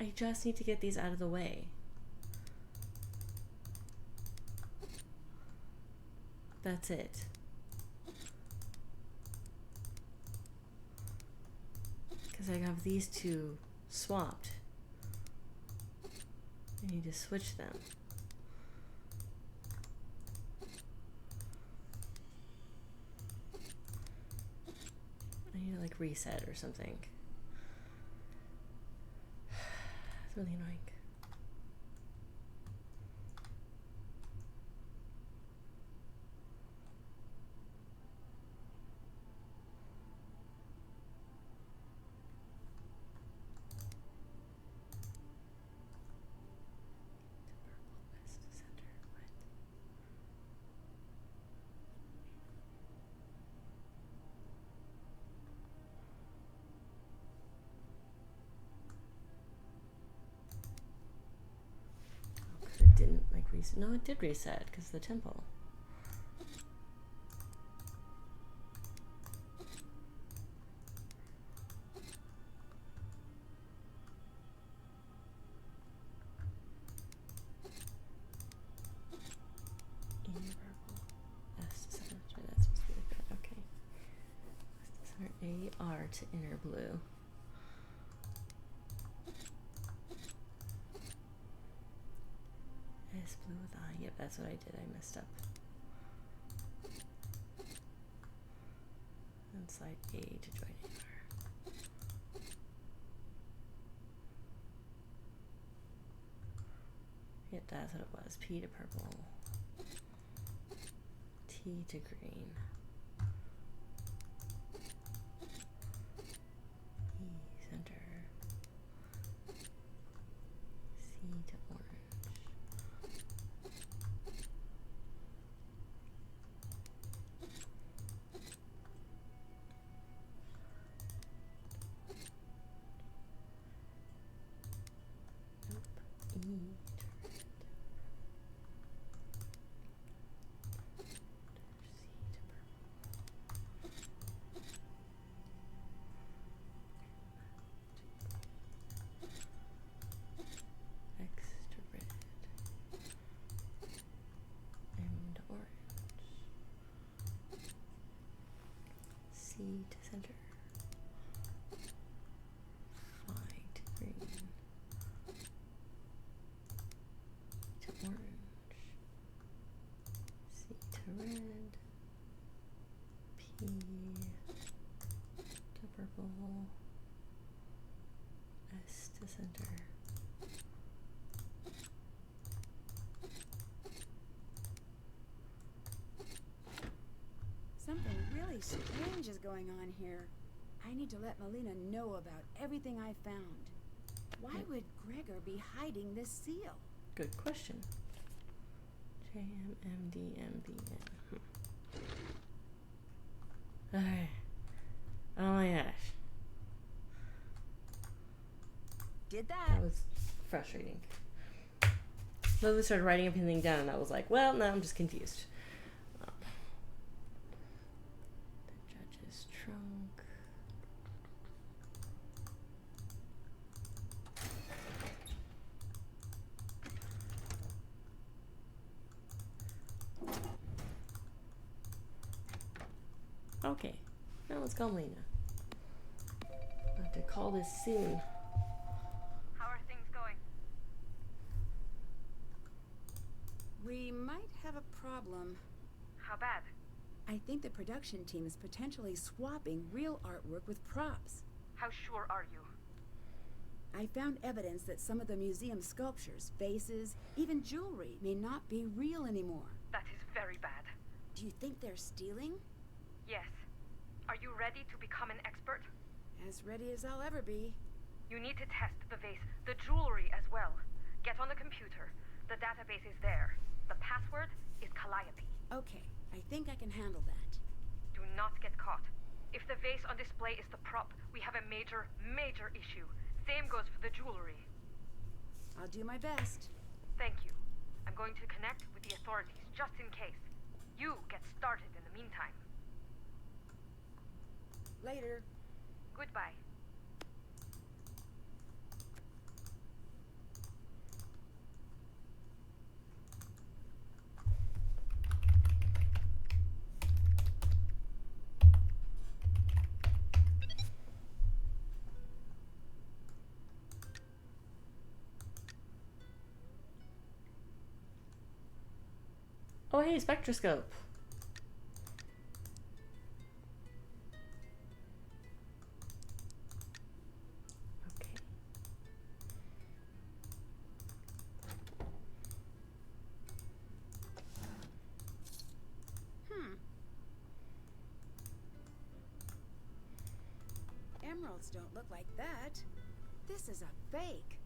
A: I just need to get these out of the way. That's it. Because I have these two swapped. I need to switch them. I need to like reset or something. It's really annoying. reset. No, it did reset because of the temple. AR to inner blue. S blue with I. Yep, that's what I did. I messed up. And slide A to join AR. Yep, that's what it was. P to purple. T to green. Center. C to orange. Nope. E to red. To center. Phi to green. To orange. C to red. P to purple. S to center.
B: Something really strange is going on here. I need to let Melina know about everything I found. Why would Gregor be hiding this seal?
A: Good question. JMMDMBN. Alright. Oh my gosh.
B: Did that?
A: That was frustrating. Then we started writing everything down and I was like, well, no, I'm just confused. The judge's trunk. Okay, now let's call Lena. I'll have to call this soon.
E: How are things going?
B: We might have a problem.
E: How bad?
B: I think the production team is potentially swapping real artwork with props.
E: How sure are you?
B: I found evidence that some of the museum sculptures, vases, even jewelry may not be real anymore.
E: That is very bad.
B: Do you think they're stealing?
E: Yes. Are you ready to become an expert?
B: As ready as I'll ever be.
E: You need to test the vase, the jewelry as well. Get on the computer. The database is there. The password is Calliope.
B: Okay, I think I can handle that.
E: Do not get caught. If the vase on display is the prop, we have a major, major issue. Same goes for the jewelry.
B: I'll do my best.
E: Thank you. I'm going to connect with the authorities just in case. You get started in the meantime.
B: Later.
E: Goodbye.
A: Oh, hey, spectroscope. Okay.
B: Emeralds don't look like that. This is a fake.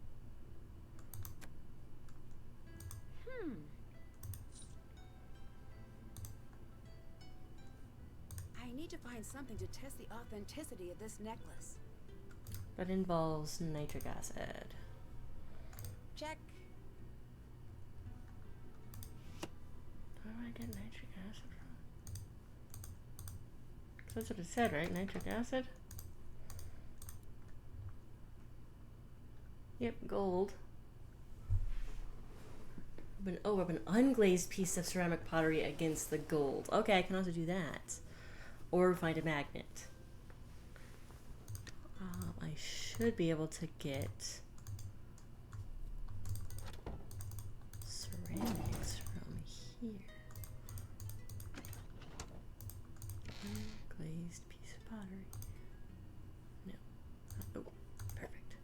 B: I need to find something to test the authenticity of this necklace.
A: That involves nitric acid.
B: Check.
A: I get nitric acid from? That's what it said, right? Nitric acid? Yep, gold. Rub an unglazed piece of ceramic pottery against the gold. Okay, I can also do that. Or find a magnet. I should be able to get ceramics from here. Unglazed piece of pottery. No. Oh, perfect.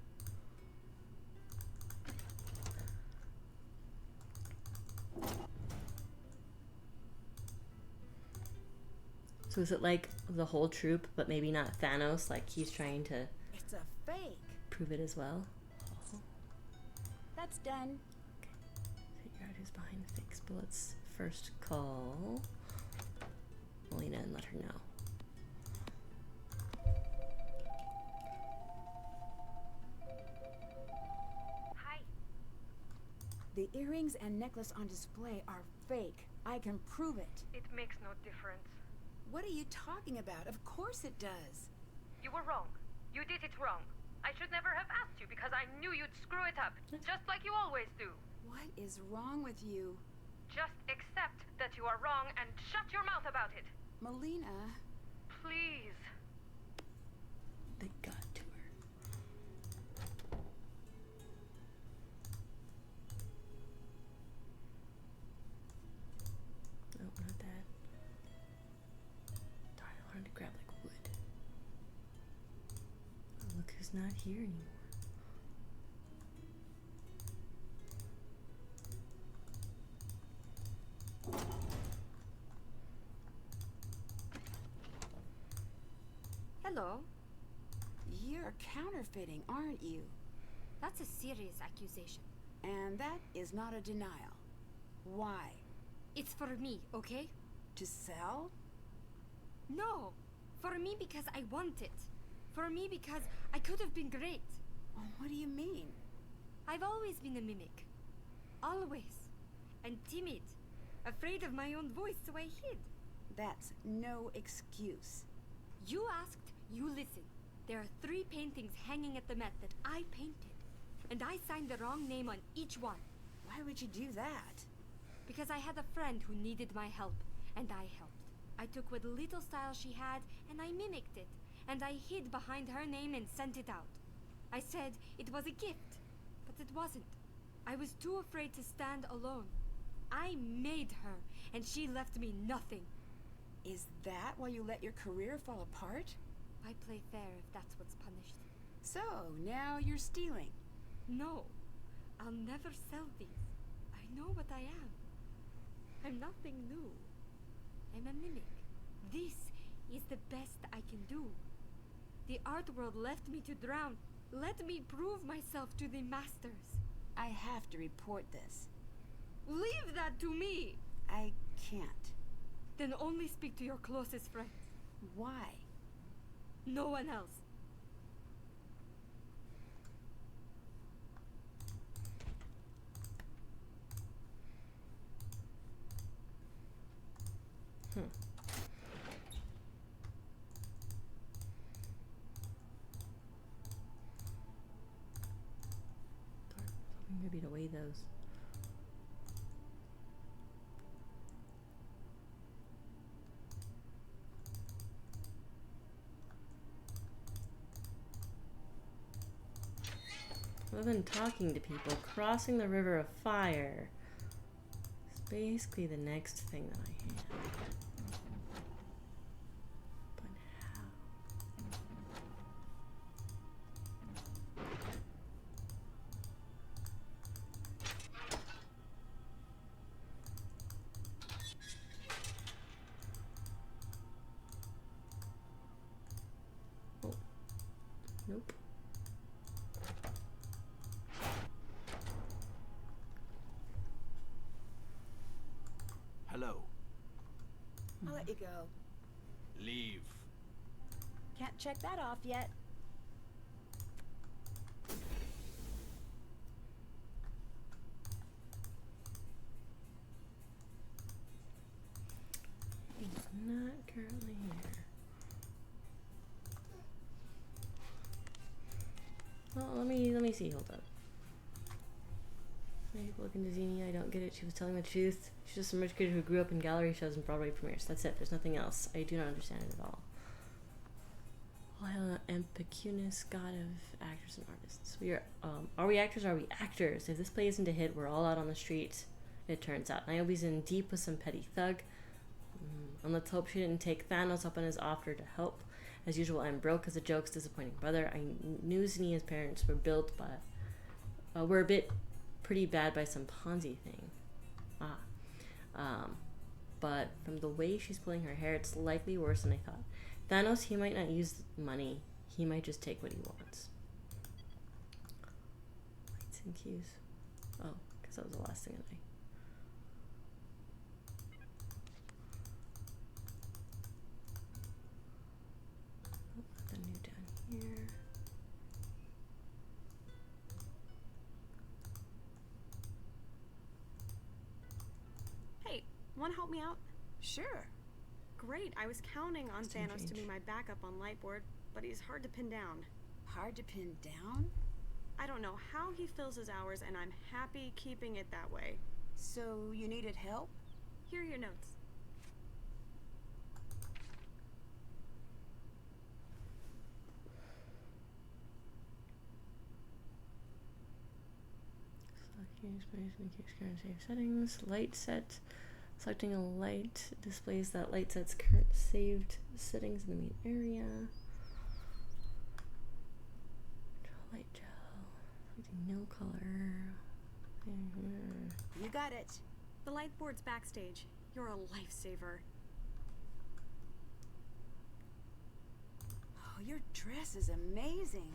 A: So is it like the whole troupe, but maybe not Thanos? Like he's trying to
B: It's a fake.
A: prove it as well? Oh.
B: That's done.
A: Okay. Figure out who's behind the fake bullets. First call Melina and let her know.
E: Hi.
B: The earrings and necklace on display are fake. I can prove it.
E: It makes no difference.
B: What are you talking about? Of course it does.
E: You were wrong. You did it wrong. I should never have asked you because I knew you'd screw it up, just like you always do.
B: What is wrong with you?
E: Just accept that you are wrong and shut your mouth about it.
B: Melina.
E: Please.
A: They got to her. No, not that. Darn, I wanted to grab like wood. Oh, look who's not here anymore.
C: Hello.
B: You're counterfeiting, aren't you?
C: That's a serious accusation.
B: And that is not a denial. Why?
C: It's for me, okay?
B: To sell?
C: No. For me because I want it. For me because I could have been great.
B: Oh, what do you mean?
C: I've always been a mimic. Always. And timid. Afraid of my own voice, so I hid.
B: That's no excuse.
C: You asked, you listened. There are 3 paintings hanging at the Met that I painted. And I signed the wrong name on each one.
B: Why would you do that?
C: Because I had a friend who needed my help, and I helped. I took what little style she had, and I mimicked it. And I hid behind her name and sent it out. I said it was a gift, but it wasn't. I was too afraid to stand alone. I made her, and she left me nothing.
B: Is that why you let your career fall apart?
C: I play fair if that's what's punished.
B: So, now you're stealing.
C: No, I'll never sell these. I know what I am. I'm nothing new. I'm a mimic. This is the best I can do. The art world left me to drown. Let me prove myself to the masters.
B: I have to report this.
C: Leave that to me!
B: I can't.
C: Then only speak to your closest friends.
B: Why?
C: No one else.
A: Maybe to weigh those. Other than talking to people, crossing the river of fire is basically the next thing that I have. But how? Oh. Nope.
D: Hello.
B: I'll let you go.
D: Leave.
B: Can't check that off yet.
A: Currently here. Oh, let me see. Hold up. Maybe looking to Xenia. I don't get it. She was telling the truth. She's just some rich kid who grew up in gallery shows and Broadway premieres. That's it. There's nothing else. I do not understand it at all. All hail Impecunious, god of actors and artists. We are we actors? Are we actors? If this play isn't a hit, we're all out on the street. It turns out Niobe's in deep with some petty thug. And let's hope she didn't take Thanos up on his offer to help. As usual, I'm broke as a joke's disappointing brother. I knew Xenia's parents were built, but were a bit pretty bad by some Ponzi thing. But from the way she's pulling her hair, it's likely worse than I thought. Thanos, he might not use money. He might just take what he wants. Lights and cues. Oh, because that was the last thing that I... Oh, nothing new down here.
G: Hey, want to help me out?
B: Sure.
G: Great, I was counting on Thanos to be my backup on Lightboard, but he's hard to pin down.
B: Hard to pin down?
G: I don't know how he fills his hours, and I'm happy keeping it that way.
B: So you needed help?
G: Here are your notes.
A: Save settings. Light set. Selecting a light displays that light set's current saved settings in the main area. Light gel. Selecting no color.
B: You got it.
G: The Lightboard's backstage. You're a lifesaver.
B: Oh, your dress is amazing.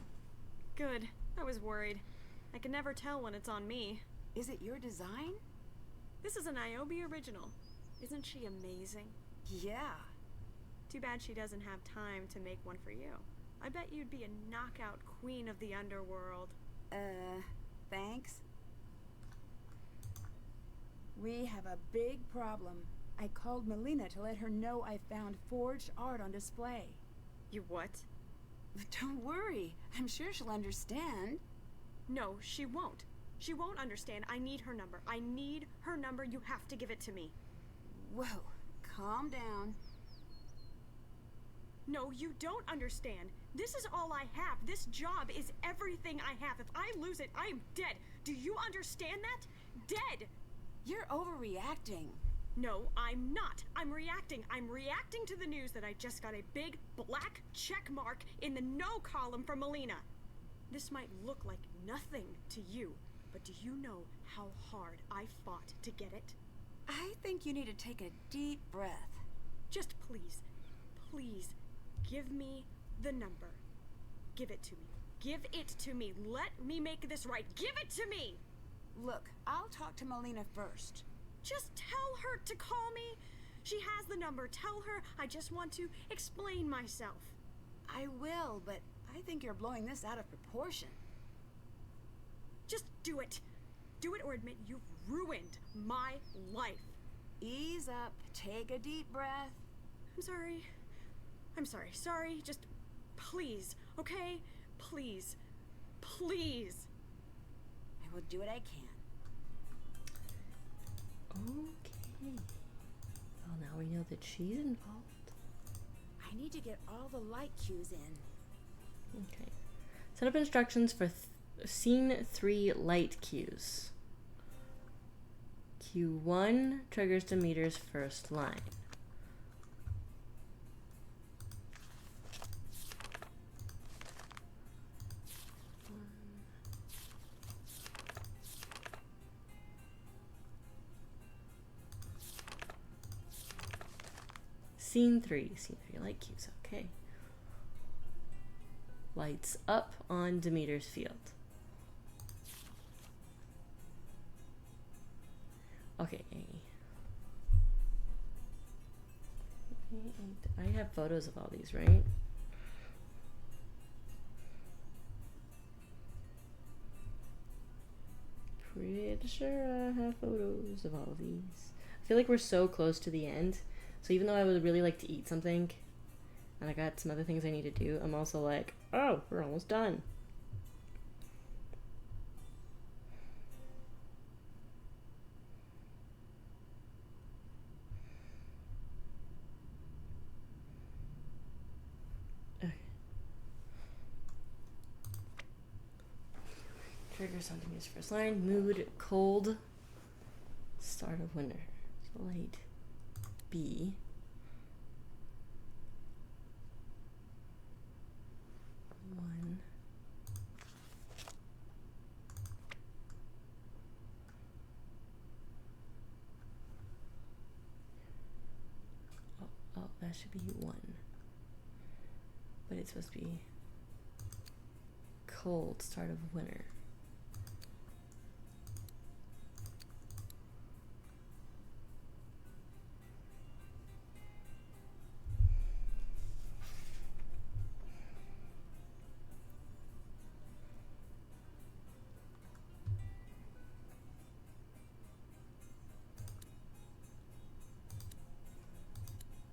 G: Good. I was worried. I can never tell when it's on me.
B: Is it your design?
G: This is a Niobe original. Isn't she amazing?
B: Yeah.
G: Too bad she doesn't have time to make one for you. I bet you'd be a knockout queen of the underworld.
B: Thanks. We have a big problem. I called Melina to let her know I found forged art on display.
G: You what?
B: Don't worry. I'm sure she'll understand.
G: No, she won't. She won't understand. I need her number. I need her number. You have to give it to me.
B: Whoa, calm down.
G: No, you don't understand. This is all I have. This job is everything I have. If I lose it, I am dead. Do you understand that? Dead!
B: You're overreacting.
G: No, I'm not. I'm reacting. I'm reacting to the news that I just got a big black check mark in the no column from Melina. This might look like nothing to you, but do you know how hard I fought to get it?
B: I think you need to take a deep breath.
G: Just please, please, give me the number. Give it to me. Give it to me. Let me make this right. Give it to me!
B: Look, I'll talk to Melina first.
G: Just tell her to call me. She has the number. Tell her I just want to explain myself.
B: I will, but I think you're blowing this out of proportion.
G: Just do it. Do it or admit you've ruined my life.
B: Ease up. Take a deep breath.
G: I'm sorry. I'm sorry. Sorry. Just please, okay? Please. Please.
B: I will do what I can.
A: Okay. Well, now we know that she's involved.
B: I need to get all the light cues in.
A: Okay. Set up instructions for Scene 3 light cues. Cue 1 triggers Demeter's first line. Scene 3 light cues, okay. Lights up on Demeter's field. Okay. I have photos of all these, right? Pretty sure I have photos of all of these. I feel like we're so close to the end, So even though I would really like to eat something, and I got some other things I need to do, I'm also like, oh, we're almost done. Okay. Trigger something is first line. Mood, cold. Start of winter. Light B. One. Oh, that should be 1. But it's supposed to be cold, start of winter.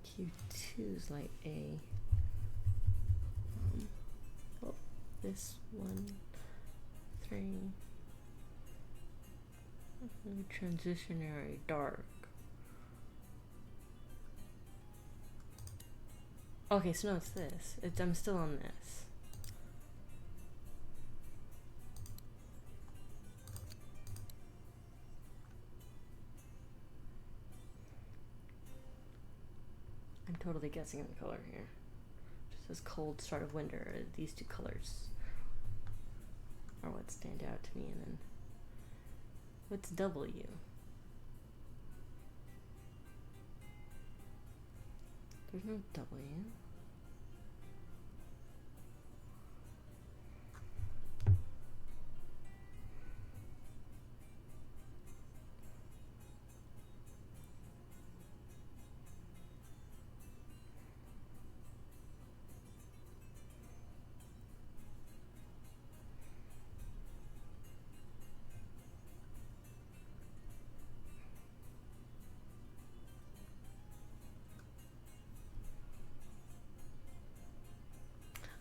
A: Q2 is light A. Oh, this 1, 3. Transitionary dark. Okay, so no, it's this. I'm still on this. I'm totally guessing on the color here. It just says cold, start of winter. These two colors are what stand out to me. And then what's W? There's no W.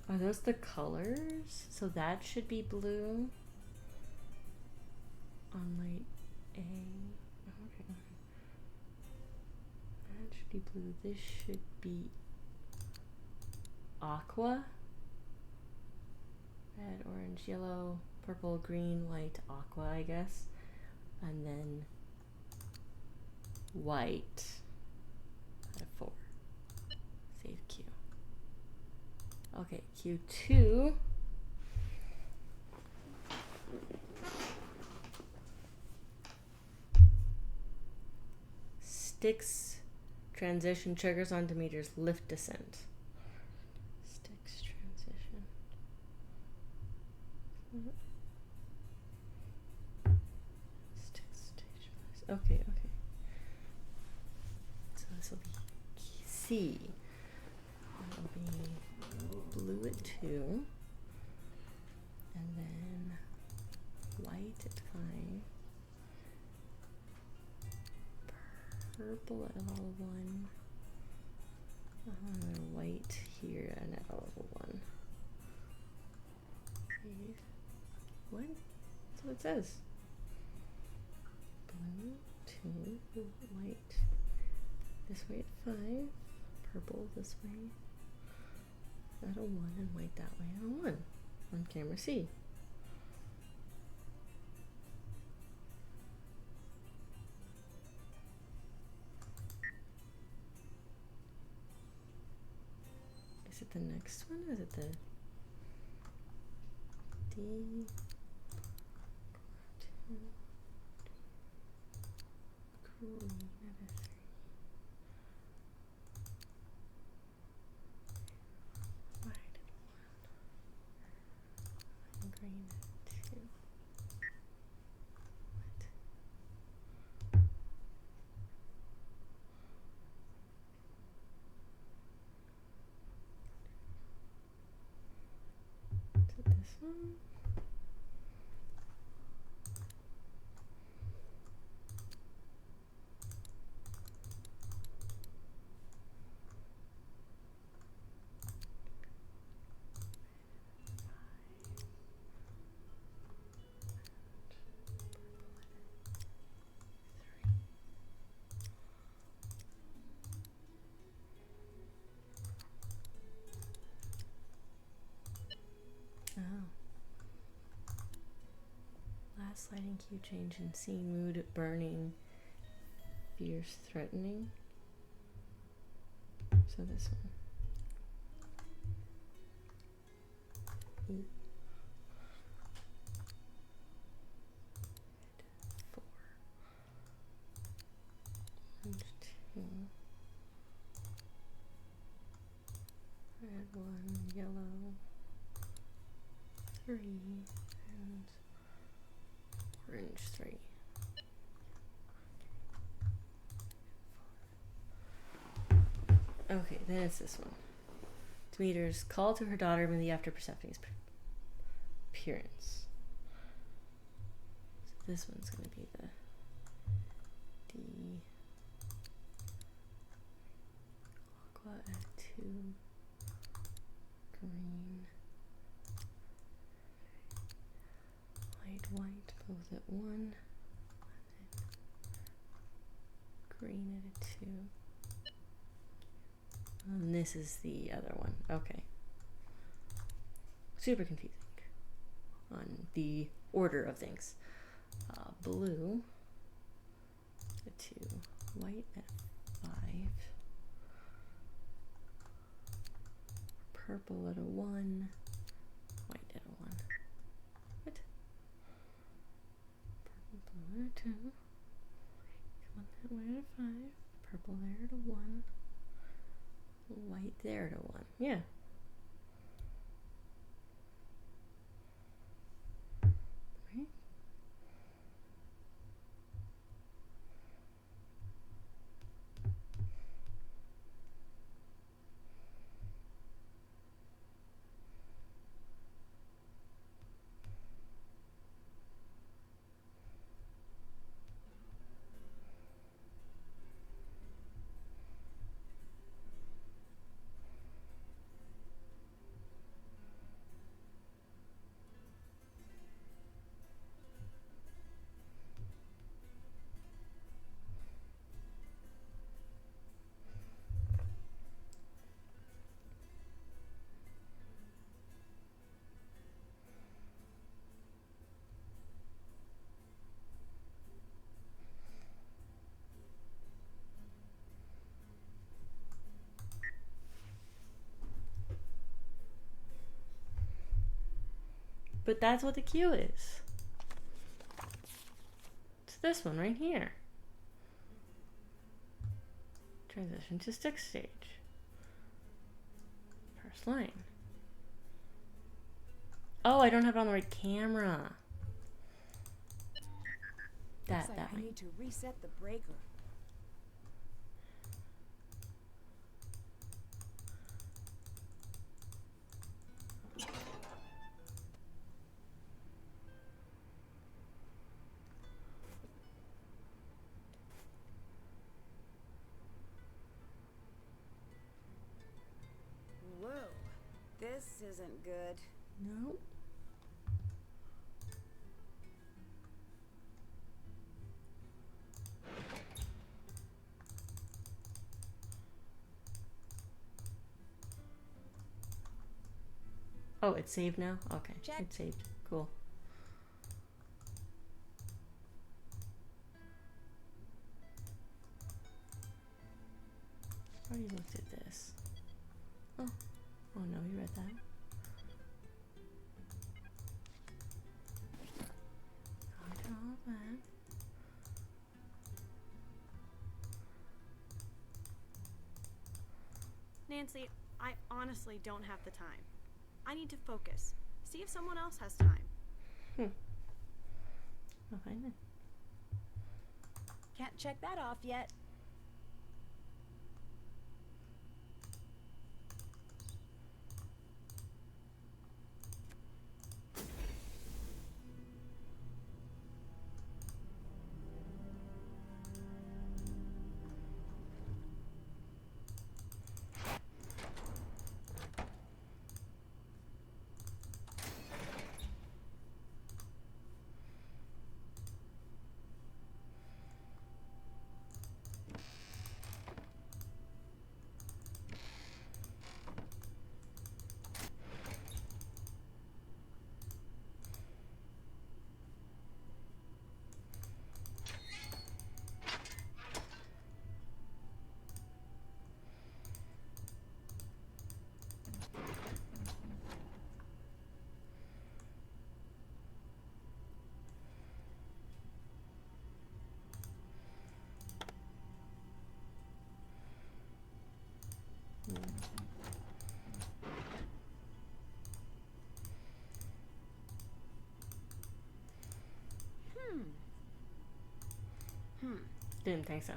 A: Are those the colors? So that should be blue on light A. Okay. That should be blue. This should be aqua. Red, orange, yellow, purple, green, white, aqua, I guess. And then white at 4. Save Q. Okay, Q2. Sticks transition triggers onto meters lift descent. Sticks transition. Sticks stabilize. Okay. So this will be C. It'll be blue at 2, and then white at 5, purple at level 1, another white here and at level 1. Okay. What? That's what it says. Blue, 2, white this way at 5, purple this way at a 1, and white that way at a 1 on camera C. Is it the next one or is it the D? Green at a 3. White at 1. And green at 2. What? Is it this one? Sliding cue change in scene mood, burning, fierce, threatening. So this one. E. 4. Orange 2. Red 1, yellow 3, and orange 3. Okay, then it's this one. Demeter's call to her daughter immediately after Persephone's appearance. So this one's going to be the D. Aqua at 2. Green. White, both at 1. And then green at a 2. And this is the other one. Okay. Super confusing on the order of things. Blue at 2. White at 5. Purple at a 1. White at a 1. What? Purple, blue at a 2. Come on, that way at a 5. Purple there at a 1. White there at a 1. Yeah. Right. But that's what the cue is. It's this one right here. Transition to stick stage. First line. Oh, I don't have it on the right camera.
B: Looks like
A: That
B: I
A: one.
B: need to reset the breaker. Whoa, this isn't good.
A: No. Oh, it's saved now? Okay.
B: Check.
A: It's saved. Cool. Already looked at this. Oh. Oh no, you read that. Got all that.
G: Nancy, I honestly don't have the time. I need to focus. See if someone else has time.
A: I'll find it.
B: Can't check that off yet.
A: Didn't think so.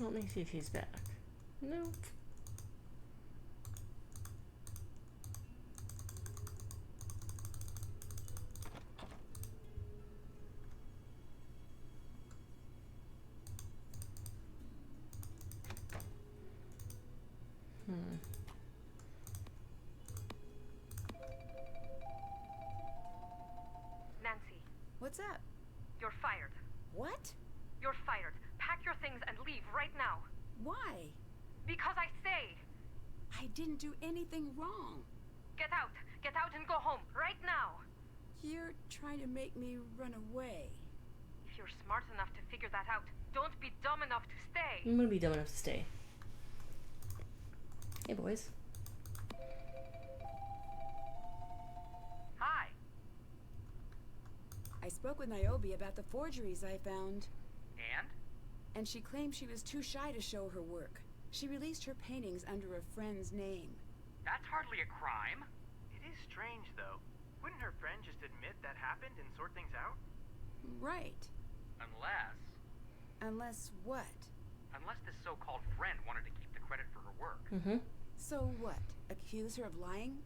A: Let me see if he's back. Nope.
E: Nancy,
B: What's up?
E: you're fired.
B: What?
E: You're fired. Pack your things and leave right now.
B: Why?
E: Because I say,
B: I didn't do anything wrong.
E: get out. Get out and go home right now.
B: You're trying to make me run away.
E: If you're smart enough to figure that out, don't be dumb enough to stay.
A: I'm gonna be dumb enough to stay. Hey, boys.
I: Hi.
B: I spoke with Niobe about the forgeries I found,
I: And?
B: and she claimed she was too shy to show her work. She released her paintings under a friend's name.
I: That's hardly a crime.
H: It is strange, though. Wouldn't her friend just admit that happened and sort things out?
B: Right.
I: Unless...
B: Unless what?
I: Unless this so-called friend wanted to keep the credit for her work.
A: Mm-hmm.
B: So what? Accuse her of lying?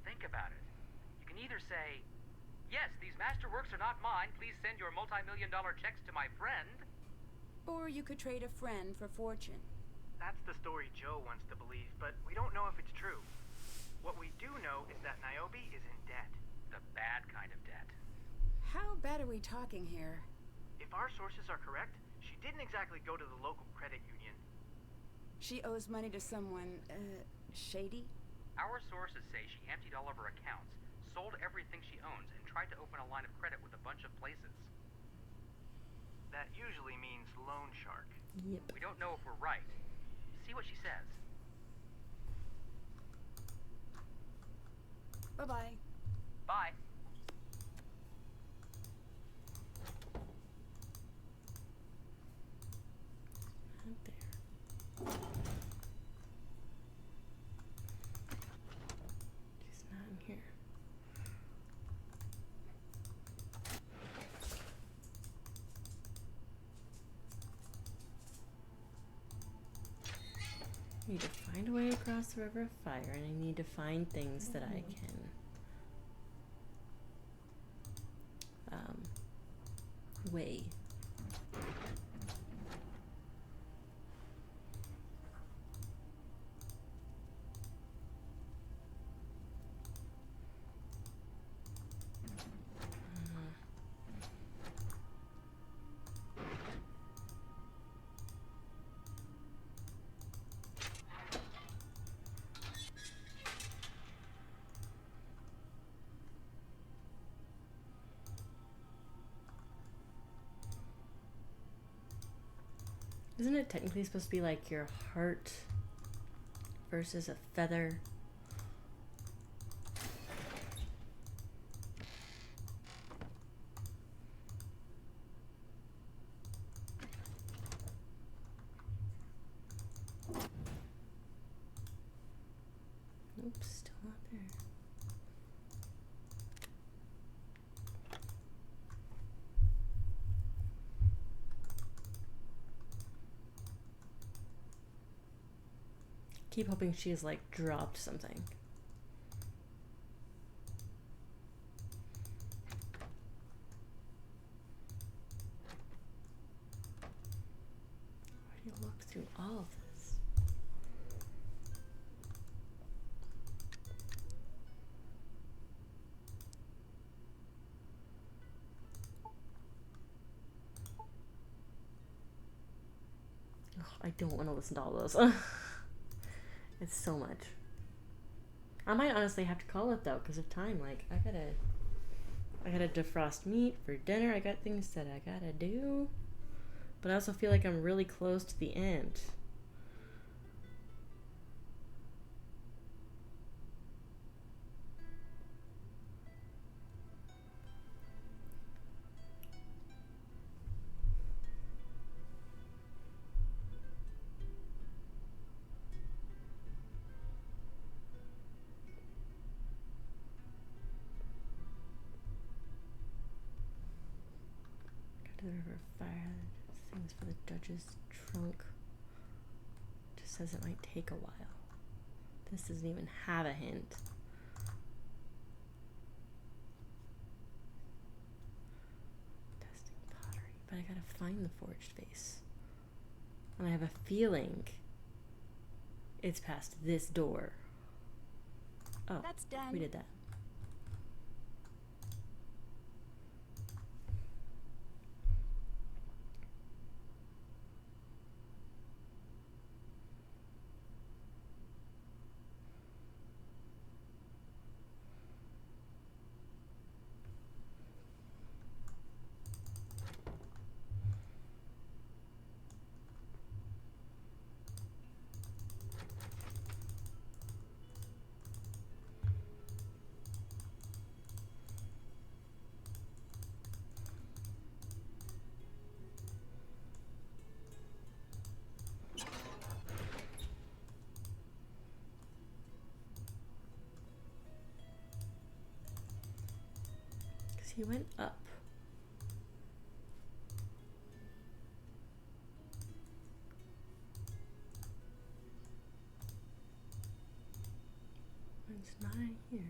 I: Think about it. You can either say, yes, these masterworks are not mine. Please send your multi-million-dollar checks to my friend.
B: Or you could trade a friend for fortune.
H: That's the story Joe wants to believe, but we don't know if it's true. What we do know is that Niobe is in debt.
I: The bad kind of debt.
B: How bad are we talking here?
H: If our sources are correct, she didn't exactly go to the local credit union.
B: She owes money to someone, shady?
I: Our sources say she emptied all of her accounts, sold everything she owns, and tried to open a line of credit with a bunch of places.
H: That usually means loan shark.
A: Yep.
I: We don't know if we're right. See what she says.
B: Bye-bye.
I: Bye.
A: Right there. She's not in here. I need to find a way across the river of fire, and I need to find things that I can weigh. Isn't it technically supposed to be like your heart versus a feather? Oops, still not there. Keep hoping she has like dropped something. Why do you look through all of this? Ugh, I don't want to listen to all those. It's so much. I might honestly have to call it though, because of time. Like, I gotta defrost meat for dinner. I got things that I gotta do. But I also feel like I'm really close to the end. Judge's trunk. Just says it might take a while. This doesn't even have a hint. Testing pottery. But I gotta find the forged face. And I have a feeling it's past this door. Oh,
B: That's done.
A: we did that. He went up. It's not in here.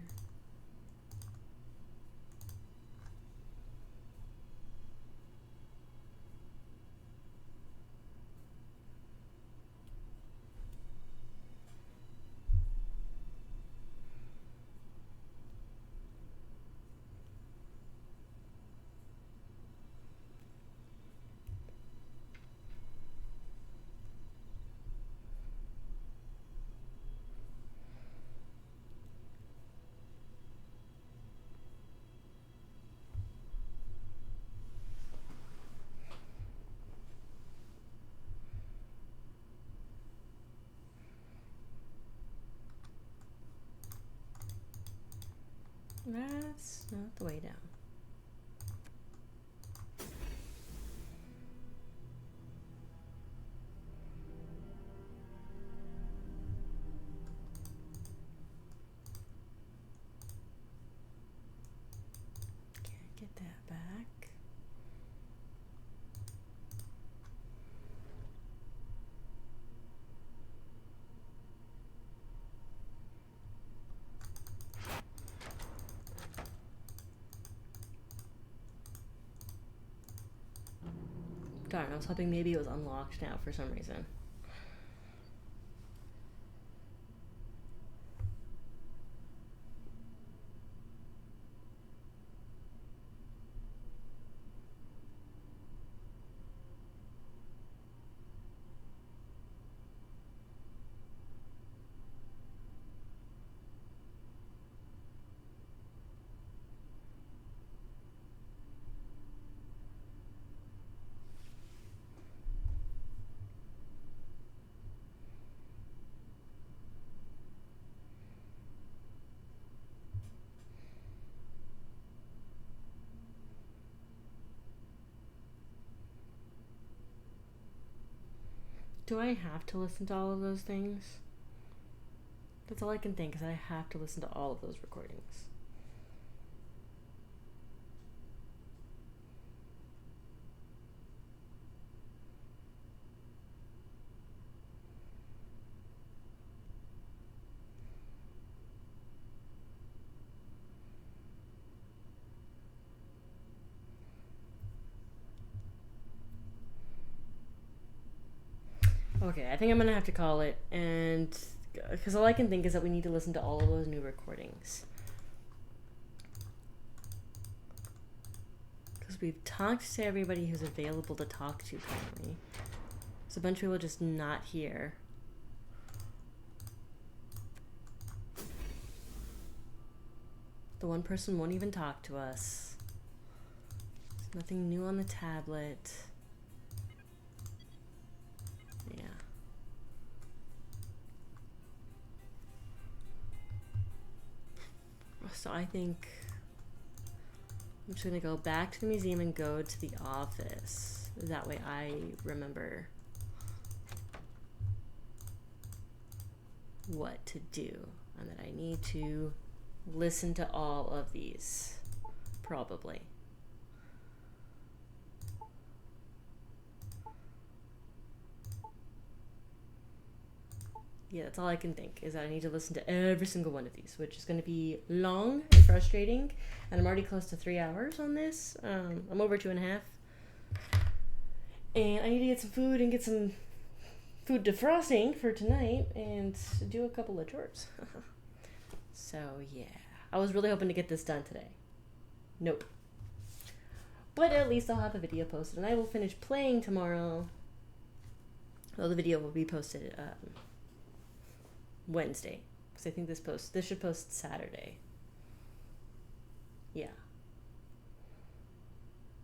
A: That's not the way down. Can't get that back. Darn, I was hoping maybe it was unlocked now for some reason. Do I have to listen to all of those things? That's all I can think, is I have to listen to all of those recordings. Okay, I think I'm gonna have to call it, and because all I can think is that we need to listen to all of those new recordings. Because we've talked to everybody who's available to talk to currently. There's a bunch of people just not here. The one person won't even talk to us. There's nothing new on the tablet. Yeah. So I think I'm just gonna go back to the museum and go to the office. That way I remember what to do, and that I need to listen to all of these, probably. Yeah, that's all I can think, is that I need to listen to every single one of these, which is going to be long and frustrating. And I'm already close to 3 hours on this. I'm over 2.5. And I need to get some food and get some food defrosting for tonight and do a couple of chores. So, yeah. I was really hoping to get this done today. Nope. But at least I'll have a video posted, and I will finish playing tomorrow. Well, the video will be posted Wednesday, because I think this should post Saturday. Yeah.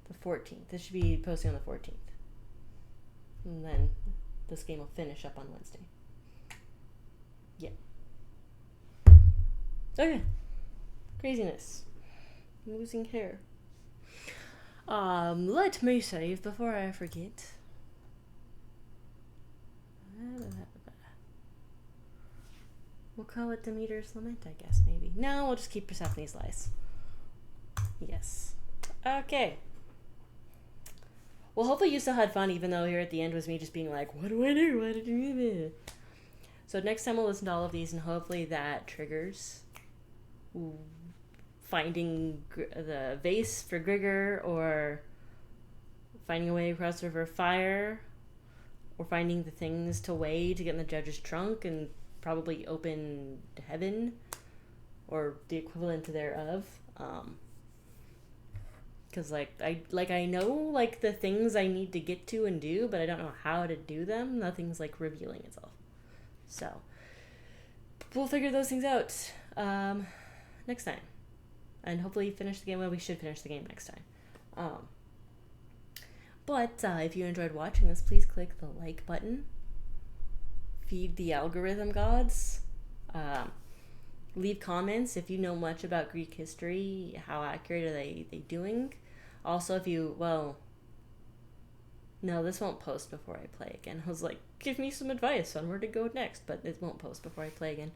A: The 14th. This should be posting on the 14th. And then this game will finish up on Wednesday. Yeah. Okay. Craziness. I'm losing hair. Let me save before I forget. We'll call it Demeter's Lament, I guess, maybe. No, we'll just keep Persephone's Lies. Yes. Okay. Well, hopefully you still had fun, even though here at the end was me just being like, what do I do? What do I do? So next time we'll listen to all of these, and hopefully that triggers finding the vase for Grigor, or finding a way across the river of fire, or finding the things to weigh to get in the judge's trunk and probably open to heaven, or the equivalent thereof. Because I know like the things I need to get to and do, but I don't know how to do them. Nothing's like revealing itself. So we'll figure those things out next time, and hopefully finish the game. Well, we should finish the game next time. But if you enjoyed watching this, please click the like button. Feed the algorithm gods. Leave comments if you know much about Greek history. How accurate are they doing? Also, if you, well, no, this won't post before I play again. I was like, give me some advice on where to go next, but it won't post before I play again.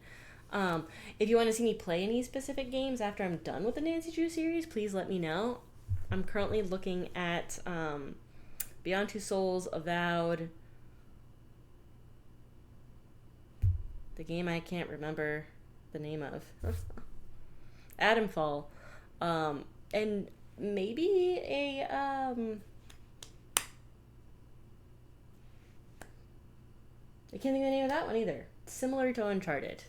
A: If you want to see me play any specific games after I'm done with the Nancy Drew series, please let me know. I'm currently looking at Beyond Two Souls, Avowed, the game I can't remember the name of, Adamfall, and maybe a I can't think of the name of that one either. Similar to Uncharted,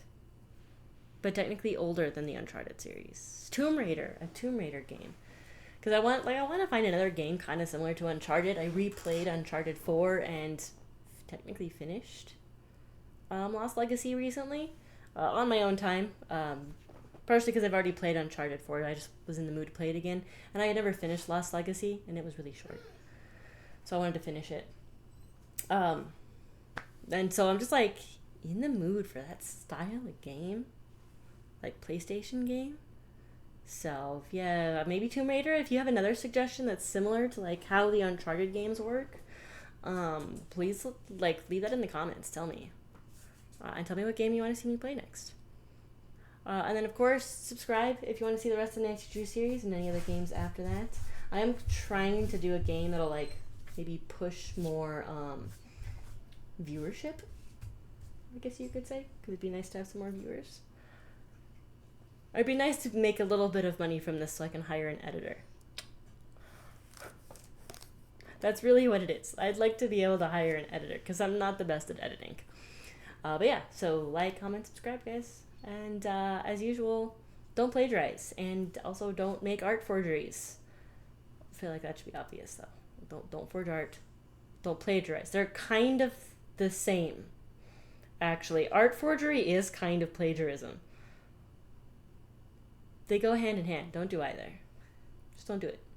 A: but technically older than the Uncharted series. Tomb Raider, a Tomb Raider game. Because I want to find another game kind of similar to Uncharted. I replayed Uncharted 4 and technically finished Lost Legacy recently. On my own time, partially because I've already played Uncharted 4. I just was in the mood to play it again, and I had never finished Lost Legacy, and it was really short, so I wanted to finish it. And so I'm just like in the mood for that style of game, like PlayStation game. So yeah, maybe Tomb Raider. If you have another suggestion that's similar to like how the Uncharted games work, please like leave that in the comments. Tell me. And tell me what game you want to see me play next. And then, of course, subscribe if you want to see the rest of the Nancy Drew series and any other games after that. I am trying to do a game that'll, like, maybe push more viewership, I guess you could say. Because it'd be nice to have some more viewers. It'd be nice to make a little bit of money from this so I can hire an editor. That's really what it is. I'd like to be able to hire an editor because I'm not the best at editing. But yeah, so like, comment, subscribe, guys. And as usual, don't plagiarize. And also don't make art forgeries. I feel like that should be obvious, though. Don't forge art. Don't plagiarize. They're kind of the same, actually. Art forgery is kind of plagiarism. They go hand in hand. Don't do either. Just don't do it.